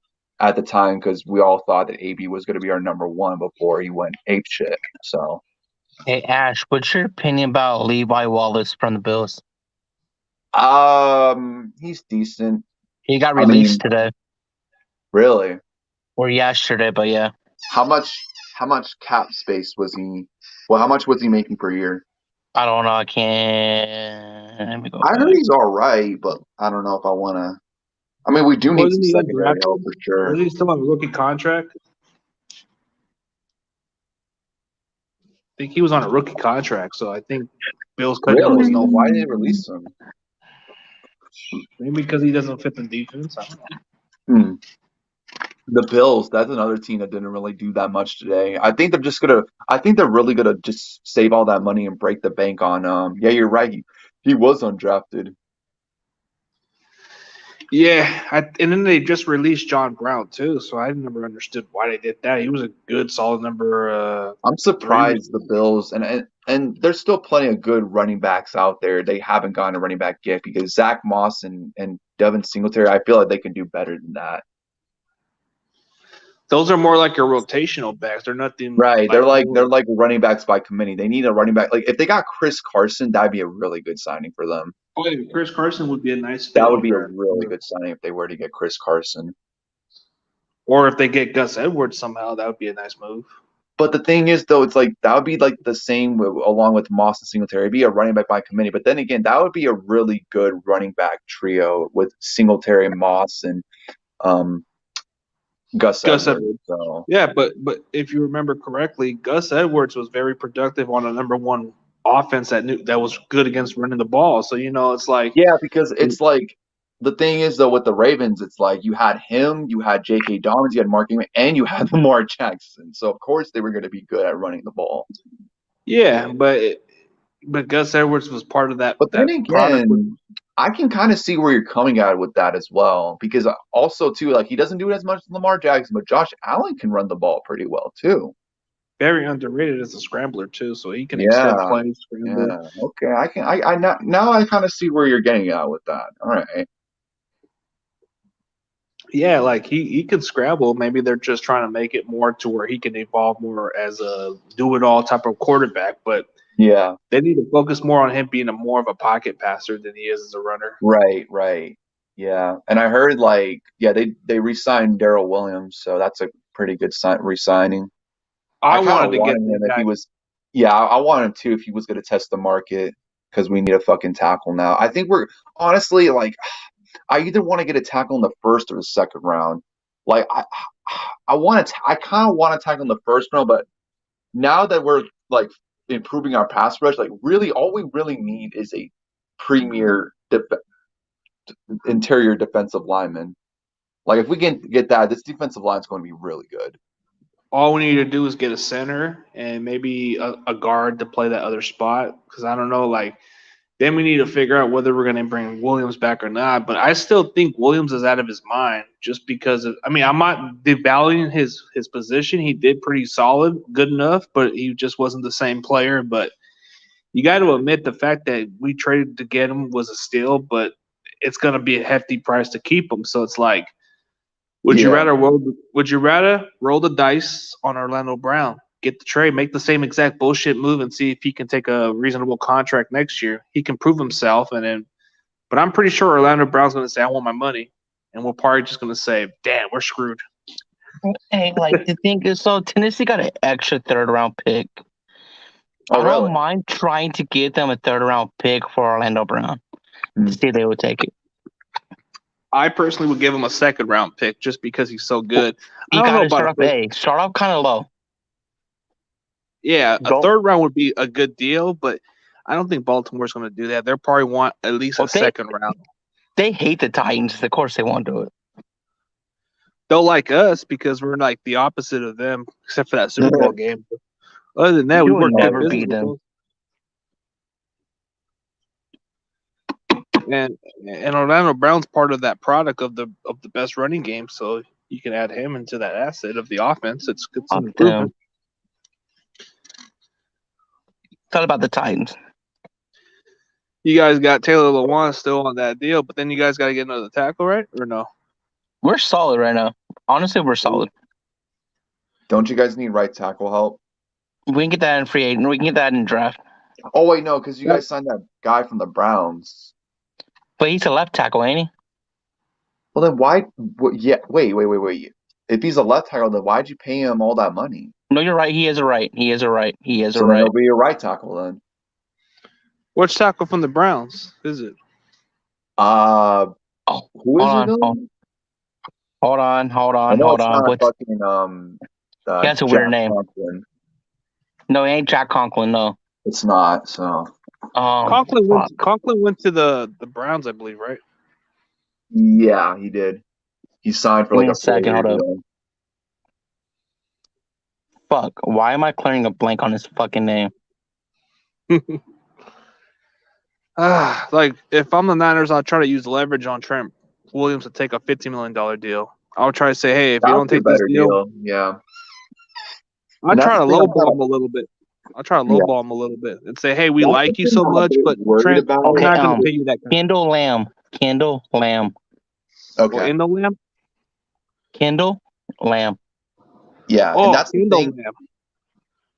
at the time because we all thought that AB was going to be our number 1 before he went ape shit. So, Hey Ash, what's your opinion about Levi Wallace from the Bills? he's decent. He got released today Really? or yesterday, but yeah. How much cap space was he? Well, how much was he making per year? I don't know. I can't. Let me go I heard back. he's all right, but I don't know if I want to. I mean, we do need some Wasn't he secondary undrafted? help for sure. Wasn't he still on a rookie contract? I think he was on a rookie contract, so I think Bills could let us know. Why did they release him? Maybe because he doesn't fit the defense. I don't know. The Bills, that's another team that didn't really do that much today. I think they're really gonna just save all that money and break the bank on yeah, you're right. He was undrafted. Yeah, and then they just released John Brown too, so I never understood why they did that. He was a good, solid number. I'm surprised the Bills and there's still plenty of good running backs out there. They haven't gotten a running back yet because Zach Moss and Devin Singletary, I feel like they can do better than that. Those are more like your rotational backs. They're nothing. Right. They're like running backs by committee. They need a running back. Like if they got Chris Carson, that'd be a really good signing for them. Oh, yeah, Chris Carson would be a nice fit. That would be a really good signing if they were to get Chris Carson. Or if they get Gus Edwards somehow, that would be a nice move. But the thing is, though, it's like that would be like the same along with Moss and Singletary. It'd be a running back by committee. But then again, that would be a really good running back trio with Singletary, Moss, and Gus Edwards. So. Yeah, but if you remember correctly, Gus Edwards was very productive on a number 1 offense that was good against running the ball. So it's like because it's like the thing is though with the Ravens, it's like you had him, you had J.K. Dobbins, you had Mark Ingram, and you had Lamar Jackson. So of course they were going to be good at running the ball. Yeah, but Gus Edwards was part of that. But then again, I can kind of see where you're coming at with that as well, because also too, like he doesn't do it as much as Lamar Jackson, but Josh Allen can run the ball pretty well too. very underrated as a scrambler too, so he can extend Yeah, play, scramble. yeah. Okay, now I kind of see where you're getting at with that. All right. Yeah, like he can scramble. Maybe they're just trying to make it more to where he can evolve more as a do it all type of quarterback, but Yeah. they need to focus more on him being more of a pocket passer than he is as a runner. Right. Yeah. And I heard they re-signed Daryl Williams, so that's a pretty good re-signing. I I kind wanted of to get wanted that him if guy. he was. Yeah, I wanted him too if he was going to test the market because we need a fucking tackle now. I think we're honestly like, I either want to get a tackle in the first or the second round. Like I kind of want to tackle in the first round, but now that we're like improving our pass rush, like really all we really need is a premier interior defensive lineman. Like if we can get that, this defensive line is going to be really good. All we need to do is get a center and maybe a guard to play that other spot. Because I don't know, like then we need to figure out whether we're going to bring Williams back or not. But I still think Williams is out of his mind just because of, I mean, I'm not devaluing his position. He did pretty solid, good enough, but he just wasn't the same player. But you got to admit the fact that we traded to get him was a steal, but it's going to be a hefty price to keep him. So it's like, would you rather roll the dice on Orlando Brown, get the trade, make the same exact bullshit move, and see if he can take a reasonable contract next year? He can prove himself, and then. But I'm pretty sure Orlando Brown's going to say, "I want my money," and we're probably just going to say, "Damn, we're screwed." Hey, like the thing is, so Tennessee got an extra third-round pick. Oh, I really? don't mind trying to give them a third-round pick for Orlando Brown. To see if they would take it. I personally would give him a second round pick just because he's so good. You I don't got know to about start off kind of low. Yeah, a Go- third round would be a good deal, but I don't think Baltimore's going to do that. They'll probably want at least a second round. They hate the Titans. Of course, they won't do it. They'll like us because we're like the opposite of them, except for that Super Bowl game. Other than that, we You will work good never business beat with them. them. And Orlando Brown's part of that product of the best running game, so you can add him into that asset of the offense. It's an improvement. Thought about the Titans. You guys got Taylor Lewan still on that deal, but then you guys got to get another tackle, right? Or no? We're solid right now. Honestly, we're solid. Don't you guys need right tackle help? We can get that in free agent. We can get that in draft. Oh wait, no, because you guys signed that guy from the Browns. But he's a left tackle, ain't he? Well, then why? Yeah, wait. If he's a left tackle, then why'd you pay him all that money? No, you're right. He is a right. So then he'll be a right tackle then. Which tackle from the Browns is it? Who is it? Hold on. I know it's not fucking he has a weird name. Conklin. No, it ain't Jack Conklin. No, it's not. So Conklin went to the Browns, I believe, right? Yeah, he did. He signed for like a second. Hold deal. Fuck! Why am I clearing a blank on his fucking name? Like if I'm the Niners, I'll try to use leverage on Trent Williams to take a $50 million deal. I'll try to say, hey, if you don't take this deal, yeah. I'll try to lowball him a little bit. And say, hey, we like you so much, but Trent, we're not going to pay you that. Kendall Lamb. Okay. Well, Kendall Lamb. Yeah, and that's the thing.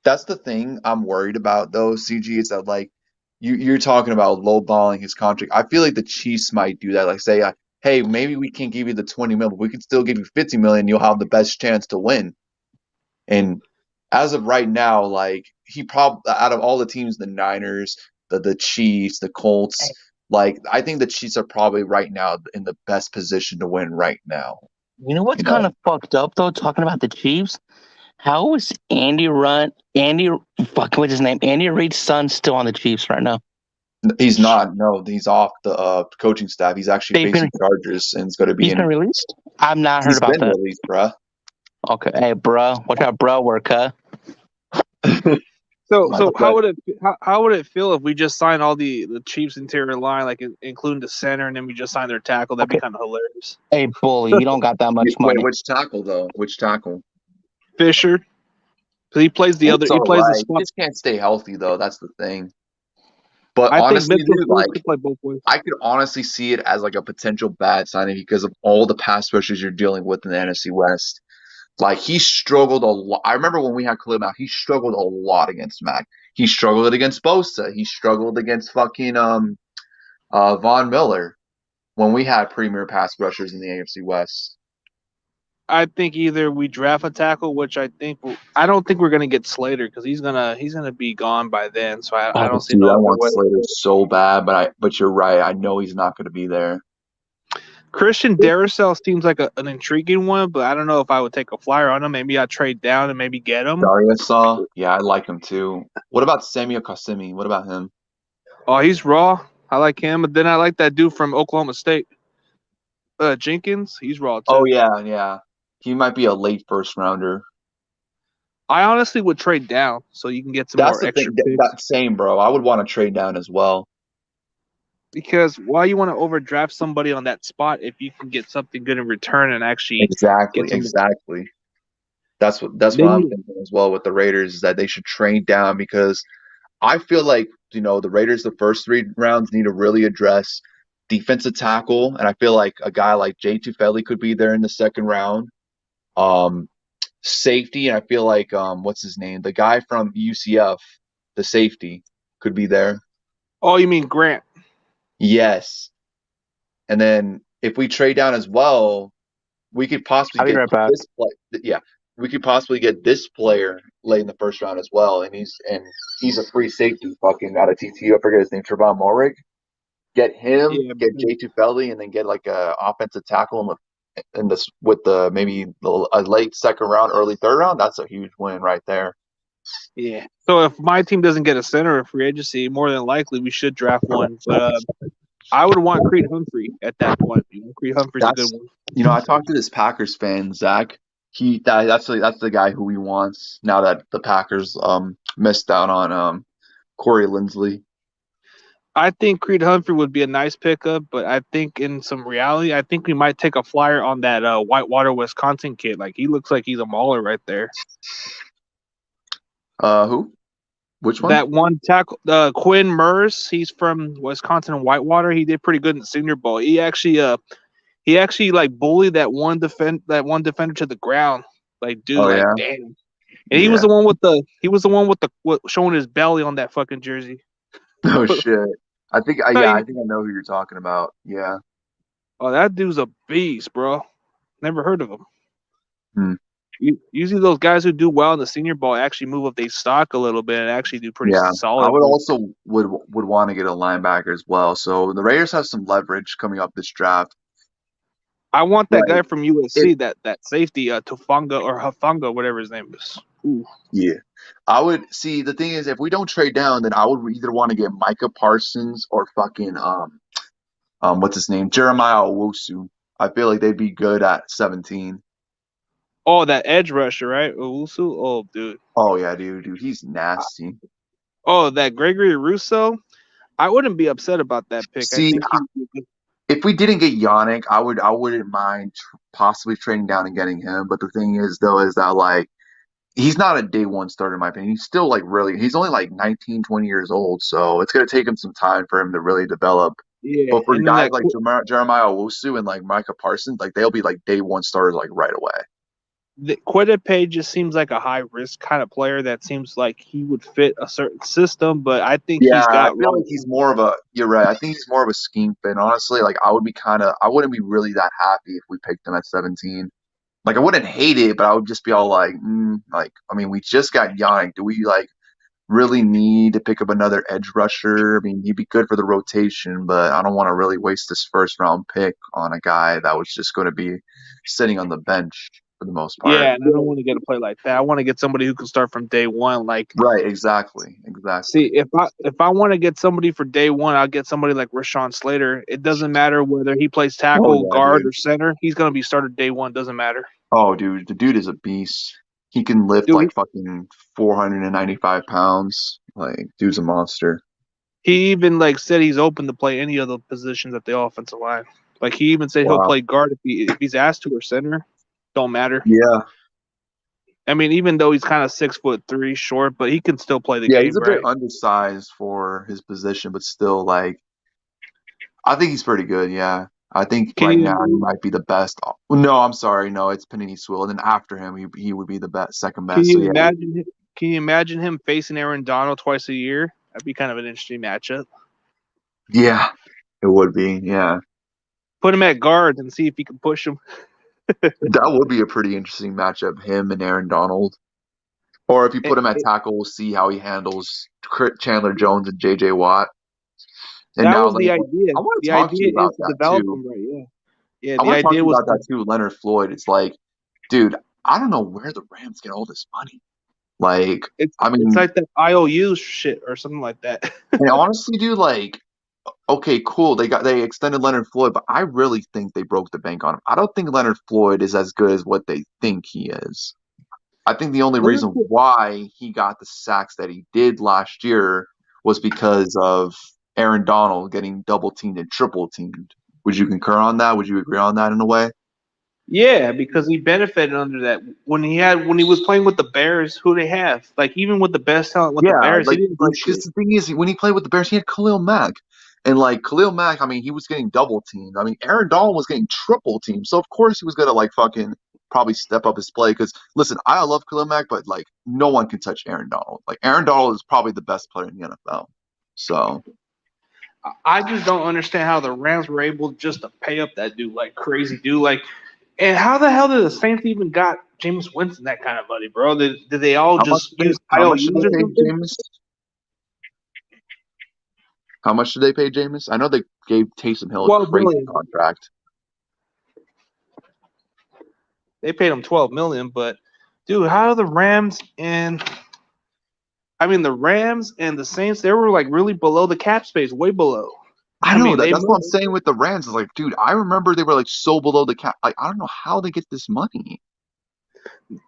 That's the thing I'm worried about, though, CG. Is that like you're talking about lowballing his contract. I feel like the Chiefs might do that. Like say, hey, maybe we can't give you the 20 million, but we can still give you 50 million. You'll have the best chance to win. And as of right now, like he probably out of all the teams, the Niners, the Chiefs, the Colts, like I think the Chiefs are probably right now in the best position to win right now. You know what's kind of fucked up though? Talking about the Chiefs, how is Andy Reid's son still on the Chiefs right now? He's not. No, he's off the coaching staff. He's actually facing charges and it's going to be. He's been released. I've not heard about that. He's been released, bruh. Okay, hey, bro, watch out, bro, work, huh? So how would it feel if we just sign all the Chiefs interior line, like including the center, and then we just sign their tackle? That'd be kind of hilarious. Hey, bully, you don't got that much money. Wait, which tackle though? Which tackle? Fisher, Because he plays the other. It's He all plays the right. He spot. just can't stay healthy though. That's the thing. But I think honestly, Mitchell dude, Schwartz like could play both ways. I could honestly see it as like a potential bad signing because of all the pass rushers you're dealing with in the NFC West. Like he struggled a lot. I remember when we had Khalil Mack, he struggled a lot against Mack. He struggled against Bosa. He struggled against fucking Von Miller when we had premier pass rushers in the AFC West. I think either we draft a tackle, which I don't think we're gonna get Slater because he's gonna be gone by then. So I don't see Dude, no I other want way. Slater so bad, but you're right. I know he's not going to be there. Christian Darrisaw seems like an intriguing one, but I don't know if I would take a flyer on him. Maybe I'd trade down and maybe get him. Darius, yeah, I like him too. What about Samuel Kasimi? What about him? Oh, he's raw. I like him, but then I like that dude from Oklahoma State, Jenkins. He's raw too. Oh yeah. He might be a late first rounder. I honestly would trade down so you can get some That's more the extra thing. picks. That same, bro. I would want to trade down as well. Because why you want to overdraft somebody on that spot if you can get something good in return and actually get some. Exactly. That's what I'm thinking as well with the Raiders is that they should trade down because I feel like the Raiders the first 3 rounds need to really address defensive tackle, and I feel like a guy like Jay Tufele could be there in the second round. Safety, and I feel like what's his name? The guy from UCF, the safety, could be there. Oh, you mean Grant? Yes. And then if we trade down as well, we could possibly get this player. Yeah, we could possibly get this player late in the first round as well, and he's a free safety, fucking out of TCU. I forget his name, Trevon Moehrig. Get him, get Jay Tufele, and then get like a offensive tackle in this with maybe a late second round, early third round. That's a huge win right there. Yeah. So if my team doesn't get a center in free agency, more than likely we should draft one. But I would want Creed Humphrey at that point. Creed Humphrey's a good one. I talked to this Packers fan, Zach. That's the guy who he wants now that the Packers missed out on Corey Linsley. I think Creed Humphrey would be a nice pickup, but I think in some reality, I think we might take a flyer on that Whitewater, Wisconsin kid. Like he looks like he's a mauler right there. Who? Which one? That one tackle, Quinn Murs. He's from Wisconsin and Whitewater. He did pretty good in the Senior Bowl. He actually like bullied that one defender to the ground. Like, dude, damn. And he was the one with the showing his belly on that fucking jersey. Oh shit. I think I know who you're talking about. Yeah. Oh, that dude's a beast, bro. Never heard of him. Usually those guys who do well in the Senior Bowl actually move up their stock a little bit and actually do pretty solid. I would also would want to get a linebacker as well. So the Raiders have some leverage coming up this draft. I want that guy from USC, that safety, Tufanga or Hufanga, whatever his name is. Ooh. Yeah. I would see the thing is if we don't trade down, then I would either want to get Micah Parsons or fucking what's his name? Jeremiah Owusu. I feel like they'd be good at 17. Oh, that edge rusher, right? Owusu? Oh, dude. Oh yeah, dude, he's nasty. Oh, that Gregory Rousseau? I wouldn't be upset about that pick. See, if we didn't get Yannick, I wouldn't mind possibly trading down and getting him. But the thing is, though, is that like he's not a day one starter in my opinion. He's still like he's only like 19, 20 years old, so it's gonna take him some time for him to really develop. Yeah. But for guys like Jeremiah Owusu and like Micah Parsons, like they'll be like day one starters like right away. Quidipay just seems like a high risk kind of player that seems like he would fit a certain system, but I think he's got. I feel like he's more of a. You're right. I think he's more of a scheme fit. Honestly, like I wouldn't be really that happy if we picked him at 17. Like I wouldn't hate it, but I would just be all like, we just got Yannick. Do we like really need to pick up another edge rusher? I mean, he'd be good for the rotation, but I don't want to really waste this first round pick on a guy that was just going to be sitting on the bench for the most part. Yeah, and I don't want to get a play like that. I want to get somebody who can start from day one. Like right, exactly. See, if I want to get somebody for day one, I'll get somebody like Rashawn Slater. It doesn't matter whether he plays tackle, guard, or center. He's gonna be started day one. Doesn't matter. Oh, dude, the dude is a beast. He can lift like fucking 495 pounds. Like, dude's a monster. He even said he's open to play any of the positions at the offensive line. Like he even said he'll play guard if he's asked to or center. Don't matter. Yeah. I mean, even though he's kind of 6'3" short, but he can still play the Yeah, game, he's a bit right? undersized for his position, but still, like, I think he's pretty good. Yeah, I think Can right you now he might be the best. No, I'm sorry, no, it's Panini Sewell, and then after him, he would be the best, second can best. So you yeah, imagine? Can you imagine him facing Aaron Donald twice a year? That'd be kind of an interesting matchup. yeah, it would be. Yeah, Put him at guard and see if he can push him. that would be a pretty interesting matchup, him and Aaron Donald. Or if you put It- him at it- tackle, we'll see how he handles Chandler Jones and J.J. Watt. And that now, was the Leonard, idea. I want to The talk to idea you is about to that develop too. him right. Yeah, yeah. I The want to talk to idea you was about to. that too, Leonard Floyd. It's like, dude, I don't know where the Rams get all this money. Like, I It's mean, like that IOU shit or something like that. and honestly, dude, like, okay, cool. They extended Leonard Floyd, but I really think they broke the bank on him. I don't think Leonard Floyd is as good as what they think he is. I think the only Leonard reason why he got the sacks that he did last year was because of Aaron Donald getting double teamed and triple teamed. Would you concur on that? Would you agree on that in a way? Yeah, because he benefited under that when he was playing with the Bears. Who they have, like even with the best talent with the Yeah, Bears, he didn't do because shit. the thing is, when he played with the Bears, he had Khalil Mack, and like Khalil Mack, I mean, he was getting double teamed. I mean, Aaron Donald was getting triple teamed, so of course he was gonna like fucking probably step up his play. Because listen, I love Khalil Mack, but like no one can touch Aaron Donald. Like Aaron Donald is probably the best player in the NFL. So I just don't understand how the Rams were able just to pay up that dude like crazy, dude. Like, and how the hell did the Saints even got James Winston that kind of money, bro? Did they all just use how much did IOUs they or pay something? Jameis? How much did they pay Jameis? I know they gave Taysom Hill a 12 crazy million. contract. They paid him 12 million, but dude, how the Rams and the Rams and the Saints, they were like really below the cap space, way below. I I know mean, that. they That's what moved. I'm saying with the Rams. Is like, dude, I remember they were like so below the cap. Like, I don't know how they get this money.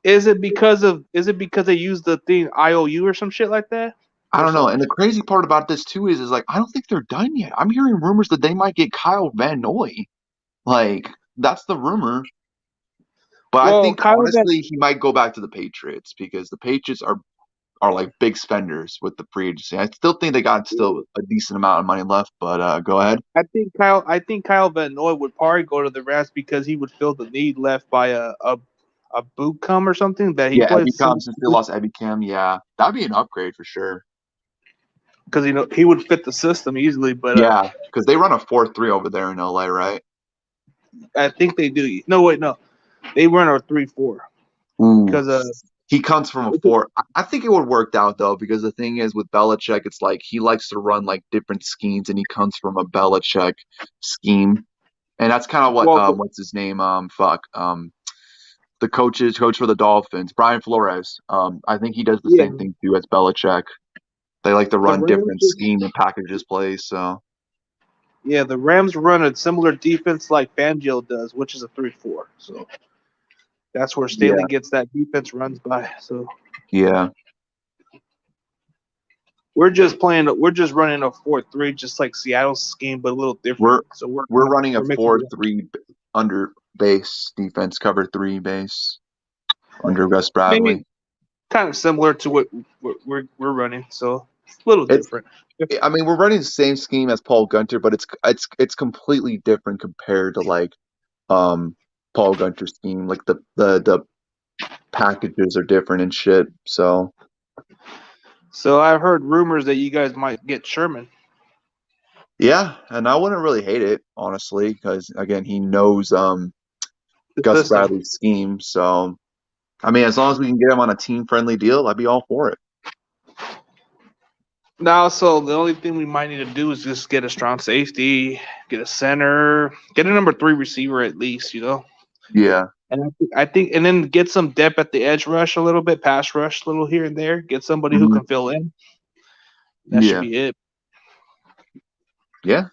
Is it because they used the thing IOU or some shit like that? I Or don't know. something? And the crazy part about this too is like, I don't think they're done yet. I'm hearing rumors that they might get Kyle Van Noy. Like, that's the rumor. But I Well, think Kyle Van honestly, he might go back to the Patriots because the Patriots are like big spenders with the free agency. I still think they got still a decent amount of money left. But go ahead. I think Kyle Van Noy would probably go to the Rams because he would fill the need left by a boot cum or something that he Yeah, plays Ebicam, since they lost Ebicam, yeah, that'd be an upgrade for sure. because he would fit the system easily. But Yeah, because they run a 4-3 over there in LA, right? I think they do. No, wait, no, they run a 3-4 Ooh, because he comes from a four. I think it would work out though, because the thing is with Belichick, it's like he likes to run like different schemes, and he comes from a Belichick scheme, and that's kind of what well, what's his name? The coach for the Dolphins, Brian Flores. I think he does the yeah, same thing too as Belichick. They like to the run Rams different just scheme and packages plays. So the Rams run a similar defense like Fangio does, which is a 3-4. So that's where Staley yeah, gets that defense runs by. So yeah. we're just running a 4-3, just like Seattle's scheme, but a little We're different. So we're running a we're mixing it up. 4-3 under base defense, cover 3 base under Gus Maybe Bradley. kind of similar to what we're running. So it's a little It's different. I mean, we're running the same scheme as Paul Gunter, but it's completely different compared to like um Paul Gunter's scheme. Like the packages are different and shit. So So I've heard rumors that you guys might get Sherman. yeah, and I wouldn't really hate it honestly, because again, he knows The Gus system. Bradley's scheme. So I mean, as long as we can get him on a team friendly deal, I'd be all for it. Now, so the only thing we might need to do is just get a strong safety, get a center, get a number 3 receiver at least, Yeah. And I think, and then get some depth at the edge rush a little bit, pass rush a little here and there. Get somebody who Mhm. can fill in. That should Yeah. be it. Yeah.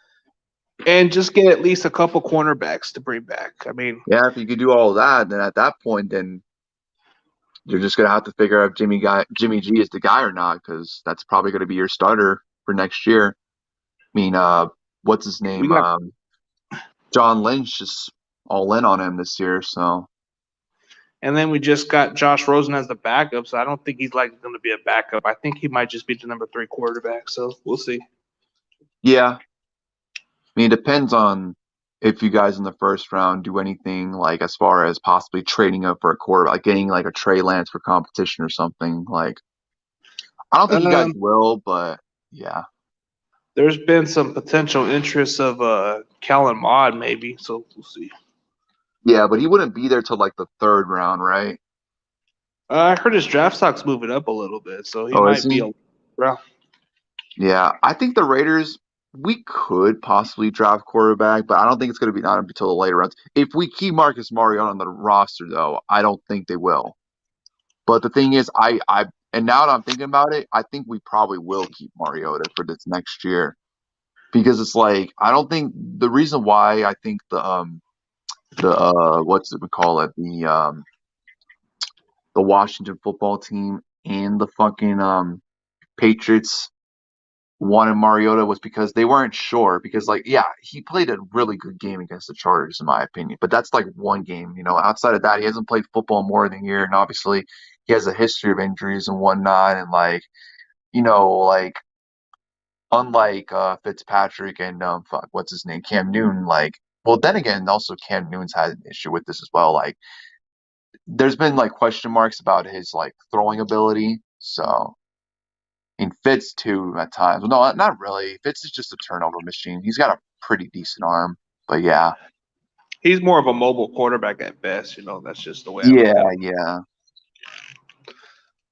And just get at least a couple cornerbacks to bring back. I mean, Yeah. If you could do all of that, then at that point, then you're just gonna have to figure out if Jimmy G is the guy or not, because that's probably gonna be your starter for next year. I mean, what's his we name? got John Lynch is all in on him this year. So And then we just got Josh Rosen as the backup, so I don't think he's like going to be a backup. I think he might just be the number 3 quarterback. So we'll see. Yeah. I mean, it depends on if you guys in the first round do anything like as far as possibly trading up for a quarterback, like getting like a Trey Lance for competition or something. Like, I don't think you guys will, but yeah. There's been some potential interest of Kellen Mond maybe, so we'll see. Yeah, but he wouldn't be there till like the 3rd round, right? I heard his draft stock's moving up a little bit, so he might be a round. Yeah, I think the Raiders, we could possibly draft quarterback, but I don't think it's going to be not until the later rounds. If we keep Marcus Mariota on the roster, though, I don't think they will. But the thing is, and now that I'm thinking about it, I think we probably will keep Mariota for this next year because it's like I don't think the reason why I think the what's it we call it the Washington football team and the fucking Patriots wanted Mariota was because they weren't sure because like yeah he played a really good game against the Chargers in my opinion, but that's like one game, outside of that he hasn't played football more than a year, and obviously he has a history of injuries and whatnot, and like like unlike Fitzpatrick and what's his name, Cam Newton, like well then again also Cam Newton's had an issue with this as well, like there's been like question marks about his like throwing ability, so and Fitz too at times. No, not really. Fitz is just a turnover machine. He's got a pretty decent arm, but yeah. He's more of a mobile quarterback at best. That's just the way. Yeah.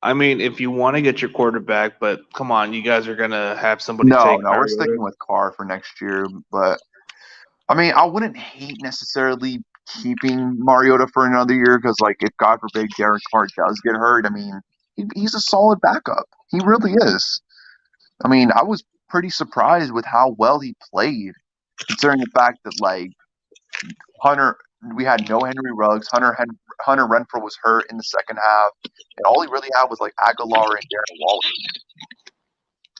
I mean, if you want to get your quarterback, but come on, you guys are gonna have somebody take. No, we're sticking with Carr for next year. But I mean, I wouldn't hate necessarily keeping Mariota for another year because, like, if God forbid Derek Carr does get hurt, I mean, he's a solid backup. He really is. I mean, I was pretty surprised with how well he played, considering the fact that like we had no Henry Ruggs, Hunter Renfrow was hurt in the second half, and all he really had was like Aguilar and Darren Wallace.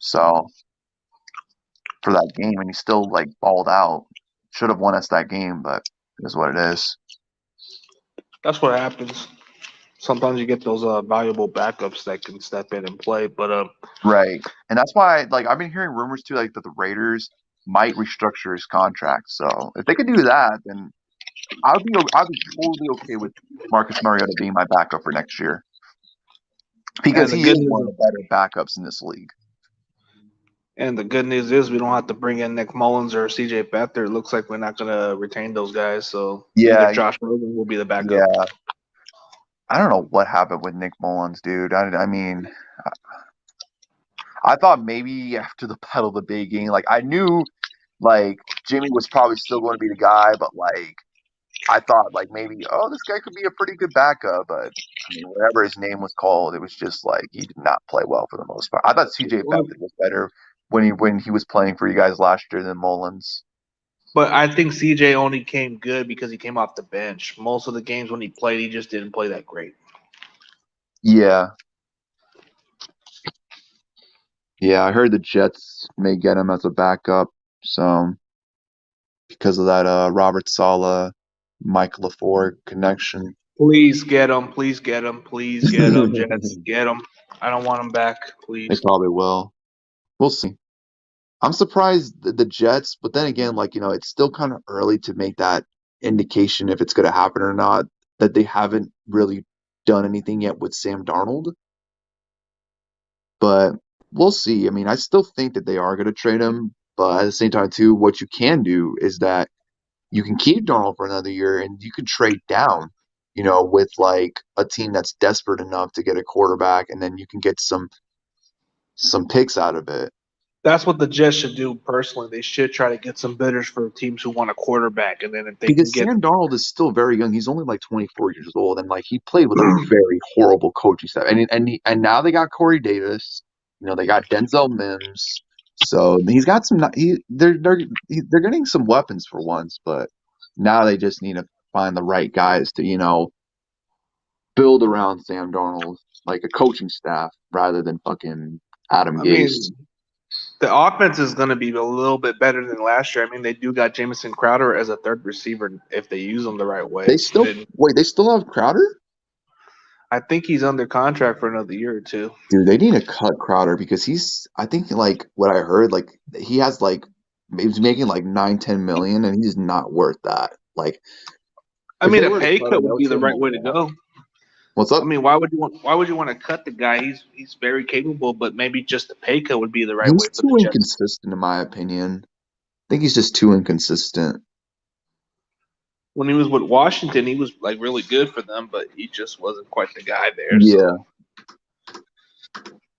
So for that game, and he still like balled out. Should have won us that game, but it is what it is. That's what happens. Sometimes you get those valuable backups that can step in and play, but right, and that's why like I've been hearing rumors too, like that the Raiders might restructure his contract. So if they could do that, then I'd be totally okay with Marcus Mariota being my backup for next year because he is one of the better backups in this league. And the good news is we don't have to bring in Nick Mullins or CJ Beathard. It looks like we're not going to retain those guys. So yeah, Josh Rosen will be the backup. Yeah. I don't know what happened with Nick Mullins, dude. I mean, I thought maybe after the Battle of the Big Game, like I knew like Jimmy was probably still going to be the guy, but like I thought like maybe, this guy could be a pretty good backup, but I mean, whatever his name was called, it was just like he did not play well for the most part. I thought CJ Beathard was better when he was playing for you guys last year than Mullins. But I think CJ only came good because he came off the bench. Most of the games when he played, he just didn't play that great. Yeah. Yeah, I heard the Jets may get him as a backup, so because of that Robert Saleh, Mike LaFleur connection. Please get him. Please get him. Please get him, Jets. Get him. I don't want him back, please. They probably will. We'll see. I'm surprised the Jets, but then again, like, it's still kind of early to make that indication if it's going to happen or not, that they haven't really done anything yet with Sam Darnold. But we'll see. I mean, I still think that they are going to trade him, but at the same time, too, what you can do is that you can keep Darnold for another year and you can trade down, with like a team that's desperate enough to get a quarterback, and then you can get some picks out of it. That's what the Jets should do personally. They should try to get some bidders for teams who want a quarterback, and then if they because can get Sam Darnold is still very young. He's only like 24 years old, and like he played with a very horrible coaching staff. And now they got Corey Davis. They got Denzel Mims. So he's got some. They're getting some weapons for once, but now they just need to find the right guys to build around Sam Darnold, like a coaching staff rather than fucking Adam Gase. The offense is going to be a little bit better than last year. I mean, they do got Jamison Crowder as a third receiver if they use him the right way. They still have Crowder? I think he's under contract for another year or two. Dude, they need to cut Crowder because I think like what I heard, like he has like he's making like 9-10 million, and he's not worth that. Like I if mean, they a were to pay cut cut him, would they'll be the take him right a way to lot. go. What's up? I mean, why would you want to cut the guy? He's very capable, but maybe just a pay cut would be the right He's way for the too Jets. inconsistent, in my opinion. I think he's just too inconsistent. When he was with Washington, he was like really good for them, but he just wasn't quite the guy there. Yeah. So,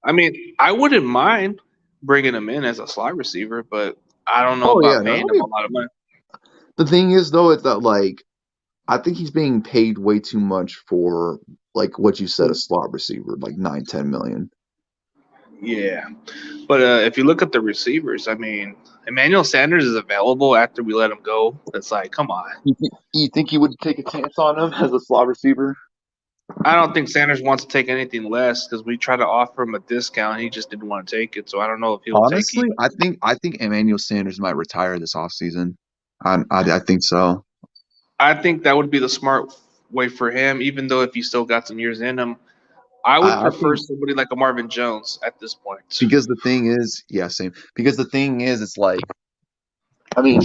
I mean, I wouldn't mind bringing him in as a slot receiver, but I don't know Oh yeah, about no, paying him a lot of money. the thing is though, is that like I think he's being paid way too much for like what you said, a slot receiver, like 9-10 million. Yeah, but if you look at the receivers, I mean, Emmanuel Sanders is available after we let him go. It's like, come on. You think he would take a chance on him as a slot receiver? I don't think Sanders wants to take anything less because we tried to offer him a discount. He just didn't want to take it. So I don't know if he'll take Honestly, it. I think Emmanuel Sanders might retire this offseason. I think so. I think that would be the smart way for him, even though if he still got some years in him. I would I prefer think somebody like a Marvin Jones at this point. because the thing is, yeah, same. Because the thing is, it's like, I mean,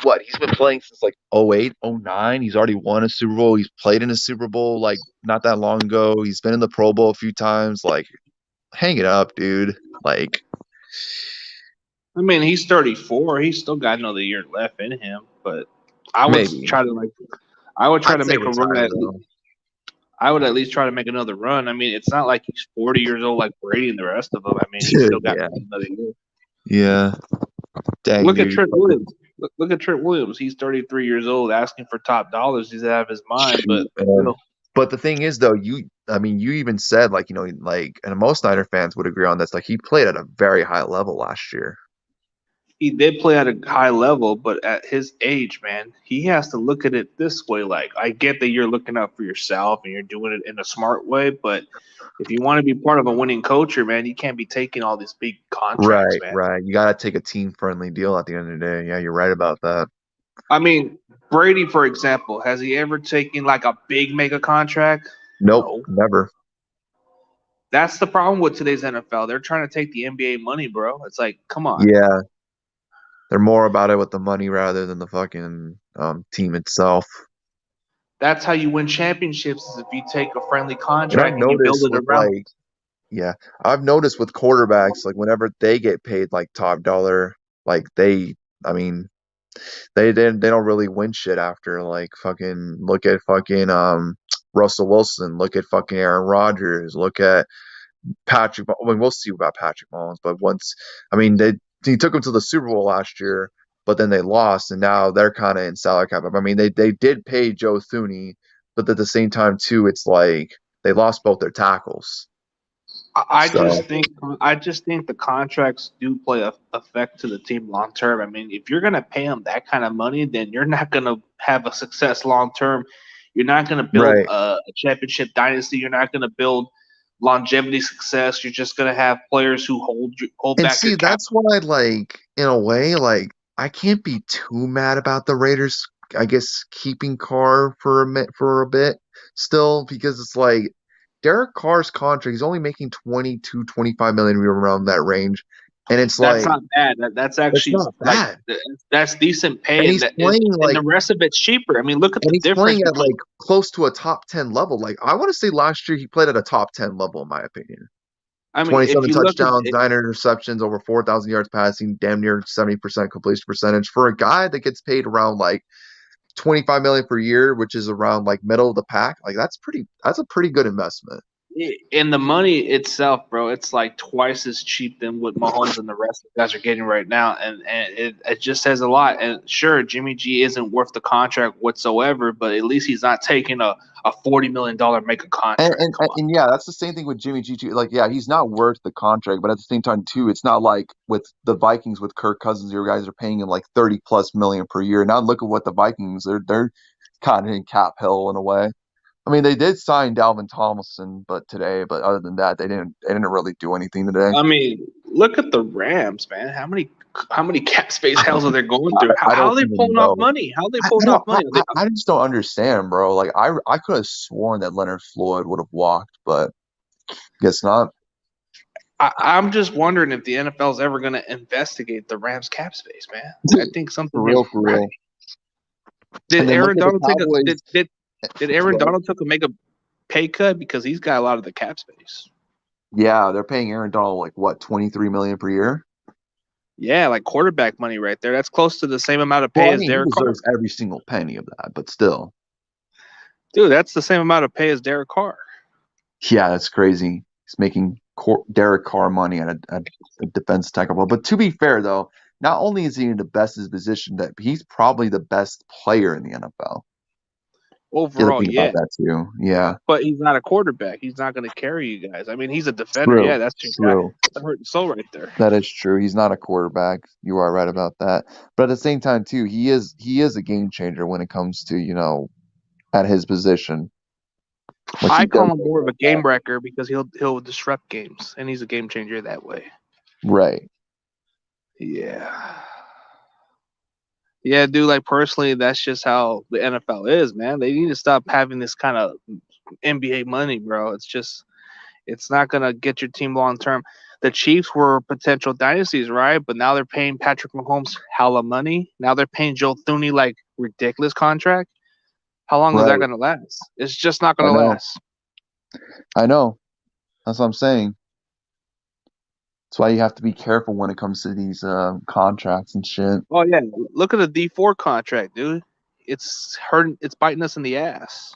what? He's been playing since like 08, 09. He's already won a Super Bowl. He's played in a Super Bowl like not that long ago. He's been in the Pro Bowl a few times. Like, hang it up, dude. Like, I mean, he's 34. He's still got another year left in him, but I would maybe. try to I would try I'd to say make a run retire at though. I would at least try to make another run. I mean, it's not like he's 40 years old like Brady and the rest of them. I mean, he's still got Yeah. another year. Yeah. Dang, Look at dude. Trent Williams. Look at Trent Williams. He's 33 years old, asking for top dollars. He's out of his mind, but Shoot, man. still. But the thing is, though, I mean, you even said, like, like, and most Niner fans would agree on this, like, he played at a very high level last year. He did play at a high level, but at his age, man, he has to look at it this way. Like, I get that you're looking out for yourself and you're doing it in a smart way, but if you want to be part of a winning culture, man, you can't be taking all these big contracts, man. Right. You got to take a team-friendly deal at the end of the day. Yeah, you're right about that. I mean, Brady, for example, has he ever taken like a big mega contract? Nope, No. never. That's the problem with today's NFL. They're trying to take the NBA money, bro. It's like, come on. Yeah. They're more about it with the money rather than the fucking team itself. That's how you win championships is if you take a friendly And contract I've and you build noticed it with, around. like, yeah, I've noticed with quarterbacks, like, whenever they get paid, like, top dollar, like, I mean, they don't really win shit after. Like, fucking look at fucking Russell Wilson, look at fucking Aaron Rodgers, look at Patrick. I mean, we'll see about Patrick Mahomes, but he took him to the Super Bowl last year, but then they lost, and now they're kind of in salary cap. I mean, they did pay Joe Thuney, but at the same time too, it's like they lost both their tackles. I So just think the contracts do play a effect to the team long term. I mean, if you're gonna pay them that kind of money, then you're not gonna have a success long term. You're not gonna build right. a championship dynasty. You're not gonna build longevity success. You're just gonna have players who hold And back your see, cap. that's why, like, in a way, like, I can't be too mad about the Raiders, I guess, keeping Carr for a bit still, because it's like Derek Carr's contract, he's only making 22, 25 million around that range. And it's That's like, not bad. That's it's actually not like bad. that's decent pay, And and he's playing and like, the rest of it's cheaper. I mean, look at and the he's difference playing at between. like close to a top 10 level. Like, I want to say last year he played at a top 10 level, in my opinion. I mean, if 27 you look at touchdowns, it, 9 interceptions, over 4,000 yards passing, damn near 70% completion percentage for a guy that gets paid around like 25 million per year, which is around like middle of the pack. Like, that's a pretty good investment. in the money itself, bro, it's like twice as cheap than what Mahomes and the rest of the guys are getting right now, and it just says a lot. And sure, Jimmy G isn't worth the contract whatsoever, but at least he's not taking a $40 million mega And, contract. and Come on. and yeah, that's the same thing with Jimmy G too. Like, yeah, he's not worth the contract, but at the same time too, it's not like with the Vikings with Kirk Cousins, your guys are paying him like 30 plus million per year. Now look at what the Vikings they're kind of in cap hell in a way. I mean, they did sign Dalvin Tomlinson, but other than that, they didn't really do anything today. I mean, look at the Rams, man. How many cap space hells are they going through? I How don't are they even pulling know. off money? How are they I pulling don't. off money? I just don't understand, bro. Like I could have sworn that Leonard Floyd would have walked, but guess not. I'm just wondering if the NFL is ever going to investigate the Rams cap space, man. I think something For real, is for real. right. Did And then Aaron look at the Donald Cowboys. did Aaron Donald make a pay cut because he's got a lot of the cap space? Yeah, they're paying Aaron Donald like what, $23 million per year? Yeah, like quarterback money right there. That's close to the same amount of pay Well, I as mean, he Derek Carr. deserves every single penny of that, but still. Dude, that's the same amount of pay as Derek Carr. Yeah, that's crazy. He's making Derek Carr money at a defense tackle. But to be fair, though, not only is he in the best position, that he's probably the best player in the NFL. Overall, think yeah. about that too. Yeah. But he's not a quarterback. He's not going to carry you guys. I mean, he's a defender. True. Yeah, that's your True. guy. That's the hurt soul right there. That is true. He's not a quarterback. You are right about that. But at the same time, too, he is a game changer when it comes to, at his position. Like, I call him more of a game wrecker because he'll disrupt games, and he's a game changer that way. Right. Yeah. Yeah, dude, like personally, that's just how the NFL is, man. They need to stop having this kind of NBA money, bro. It's not going to get your team long term. The Chiefs were potential dynasties, right? But now they're paying Patrick Mahomes hella money. Now they're paying Joe Thuney like ridiculous contract. How long is that going to last? It's just not going to last. I know. That's what I'm saying. That's why you have to be careful when it comes to these contracts and shit. Oh yeah, look at the D4 contract, dude. It's hurting. It's biting us in the ass.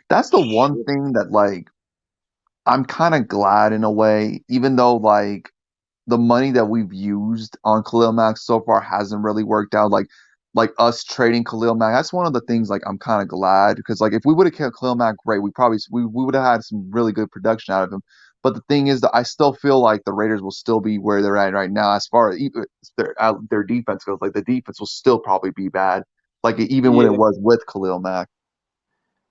That's the one thing that, like, I'm kind of glad in a way, even though, like, the money that we've used on Khalil Mack so far hasn't really worked out. Like us trading Khalil Mack, that's one of the things, like, I'm kind of glad, because, like, if we would have kept Khalil Mack, right, we would have had some really good production out of him. But the thing is that I still feel like the Raiders will still be where they're at right now as far as their defense goes. Like, the defense will still probably be bad, like, even when it was with Khalil Mack.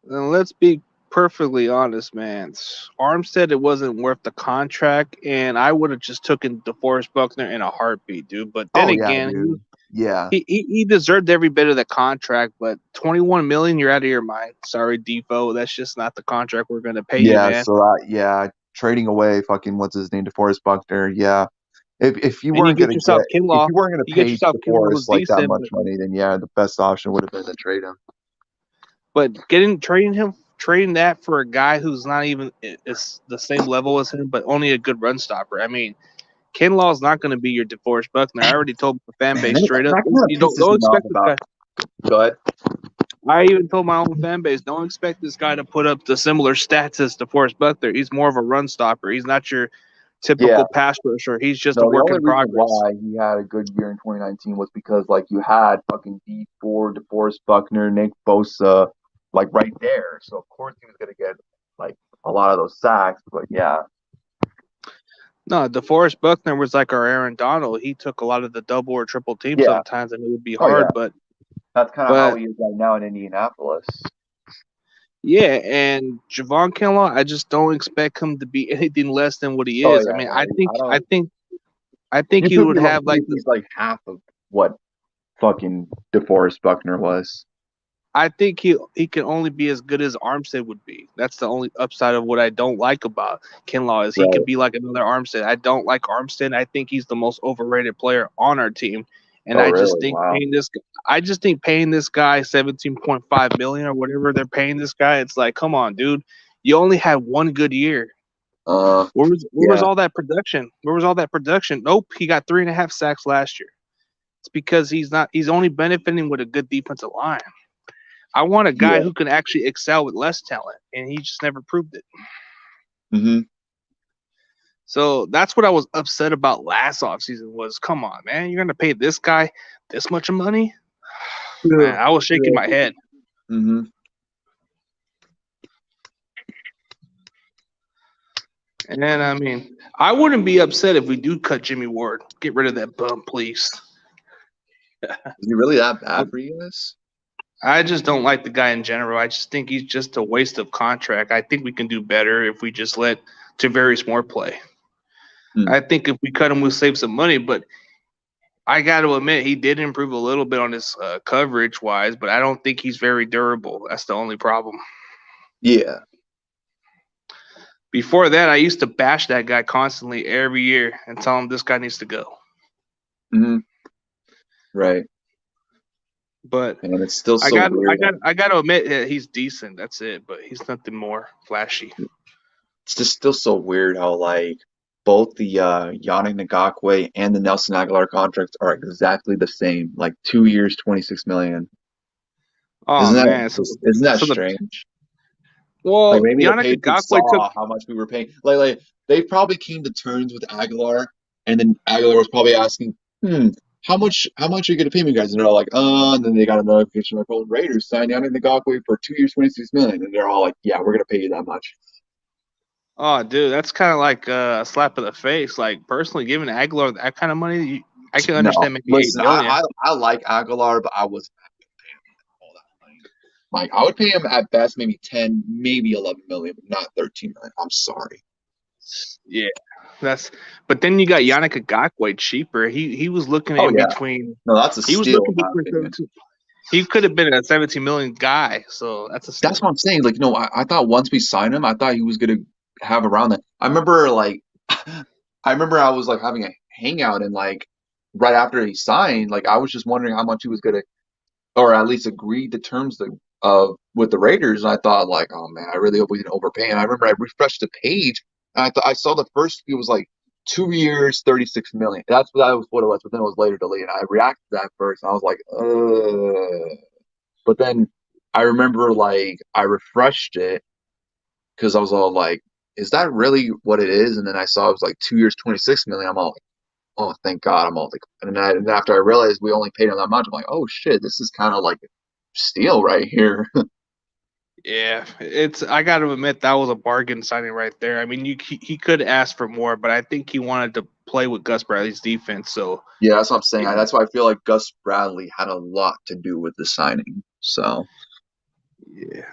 And let's be perfectly honest, man. Armstead, it wasn't worth the contract, and I would have just taken DeForest Buckner in a heartbeat, dude. But then again, he deserved every bit of the contract. But $21 million, you're out of your mind. Sorry, Defo, that's just not the contract we're gonna pay you, man. So trading away fucking what's his name, DeForest Buckner, yeah. If you weren't gonna pay DeForest like that much money, then yeah, the best option would have been to trade him. But trading that for a guy who's not even is the same level as him, but only a good run stopper. I mean, Kinlaw is not going to be your DeForest Buckner. I already told the fan base straight up. You don't expect this guy. Go ahead. I even told my own fan base, don't expect this guy to put up the similar stats as DeForest Buckner. He's more of a run stopper. He's not your typical pass rusher. He's just a work in progress. Why he had a good year in 2019 was because, like, you had fucking D4, DeForest Buckner, Nick Bosa, like, right there. So of course he was gonna get, like, a lot of those sacks. But yeah. No, DeForest Buckner was like our Aaron Donald. He took a lot of the double or triple teams sometimes, and it would be hard. But that's kind of how he is right now in Indianapolis. Yeah, and Javon Kinlaw, I just don't expect him to be anything less than what he is. I think he would have he's like half of what fucking DeForest Buckner was. I think he can only be as good as Armstead would be. That's the only upside of what I don't like about Kinlaw is he could be like another Armstead. I don't like Armstead. I think he's the most overrated player on our team. And I just think paying this guy $17.5 million or whatever they're paying this guy, it's like, come on, dude. You only had one good year. Where was all that production? Where was all that production? Nope, he got 3.5 sacks last year. It's because he's only benefiting with a good defensive line. I want a guy who can actually excel with less talent, and he just never proved it. Mm-hmm. So that's what I was upset about last offseason was, come on, man, you're going to pay this guy this much money? Man, I was shaking my head. Mm-hmm. And then, I mean, I wouldn't be upset if we do cut Jimmy Ward. Get rid of that bum, please. Is he really that bad for you guys? I just don't like the guy in general. I just think he's just a waste of contract. I think we can do better if we just let Tavares Moore play. I think if we cut him, we'll save some money. But I got to admit, he did improve a little bit on his coverage wise, but I don't think he's very durable. That's the only problem. Yeah. Before that, I used to bash that guy constantly every year and tell him this guy needs to go. Mm-hmm. Right. But and it's still so weird. I got to admit that he's decent. That's it. But he's nothing more flashy. It's just still so weird how like both the Yannick Ngakoue and the Nelson Aguilar contracts are exactly the same, like 2 years, $26 million. Oh isn't man, that strange? Well, like maybe Yannick the Patriots saw how much we were paying. Like they probably came to terms with Aguilar, and then Aguilar was probably asking, how much are you going to pay me, guys? And they're all like, and then they got a notification like, oh, Raiders signed Yannick Ngakoue for 2 years, $26 million, and they're all like, yeah, we're going to pay you that much. Oh, dude, that's kind of like a slap in the face. Like personally, giving Aguilar that kind of money, I can understand maybe listen, $8 million. I like Aguilar, but I wasn't paying him all that money. Like I would pay him at best maybe 10, maybe 11 million, but not 13 million. I'm sorry. Yeah, but then you got Yannick Ngakoue cheaper. He was looking in between. No, that's a steal. He was looking between. He could have been a 17 million guy, so that's a steal. That's what I'm saying. Like, no, I thought once we signed him, I thought he was gonna have around that. I remember I was like having a hangout and like right after he signed, like I was just wondering how much he was gonna, or at least agreed to terms of with the Raiders. And I thought like, oh man, I really hope we didn't overpay him. I remember I refreshed the page and I saw the first it was like 2 years, 36 million. That was what it was, but then it was later deleted. I reacted to that first and I was like, but then I remember like I refreshed it because I was all like, is that really what it is? And then I saw it was like 2 years, 26 million. I'm all like, oh, thank God. I'm all like, and after I realized we only paid him that much, I'm like, oh shit, this is kind of like a steal right here. Yeah, I got to admit that was a bargain signing right there. I mean, he could ask for more, but I think he wanted to play with Gus Bradley's defense. So yeah, that's what I'm saying. That's why I feel like Gus Bradley had a lot to do with the signing. So yeah.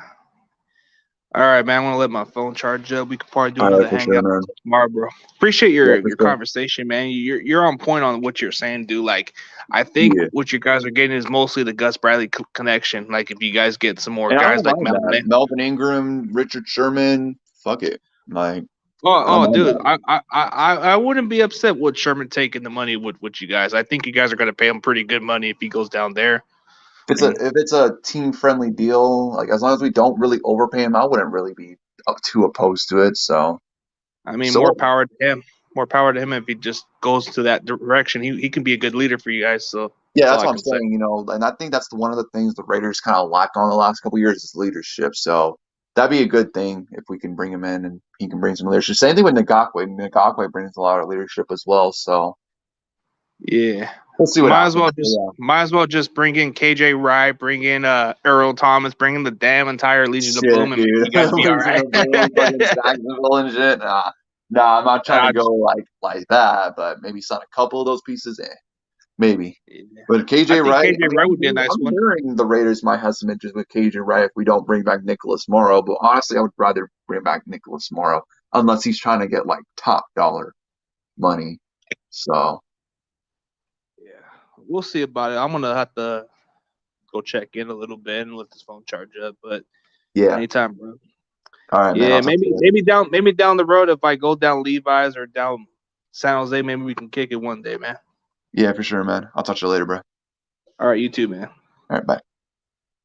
All right, man. I want to let my phone charge up. We could probably do another hangout tomorrow, bro. Appreciate your conversation, man. You're on point on what you're saying, dude. Like, I think what you guys are getting is mostly the Gus Bradley connection. Like, if you guys get some more guys like Melvin Ingram, Richard Sherman, fuck it. Like, dude, I wouldn't be upset with Sherman taking the money with you guys. I think you guys are going to pay him pretty good money if he goes down there. If it's a team friendly deal, like as long as we don't really overpay him, I wouldn't really be too opposed to it. So, I mean, more power to him. More power to him if he just goes to that direction. He can be a good leader for you guys. So yeah, that's what I'm saying. You know, and I think that's one of the things the Raiders kind of lacked on the last couple of years is leadership. So that'd be a good thing if we can bring him in and he can bring some leadership. Same thing with Ngakoue. Ngakoue brings a lot of leadership as well. So yeah. We'll see what might as well just bring in KJ Wright, bring in Earl Thomas, bring in the damn entire Legion of Boom, and you guys be all right. And shit. Nah, I'm not trying to go like that, but maybe sign a couple of those pieces in. Maybe. Yeah. But KJ Wright would be a nice one. I'm hearing the Raiders might have some interest with KJ Wright if we don't bring back Nicholas Morrow, but honestly I would rather bring back Nicholas Morrow unless he's trying to get like top dollar money. So we'll see about it. I'm gonna have to go check in a little bit and let this phone charge up. But anytime, bro. All right, man. Yeah, maybe down the road if I go down Levi's or down San Jose, maybe we can kick it one day, man. Yeah, for sure, man. I'll talk to you later, bro. All right, you too, man. All right, bye.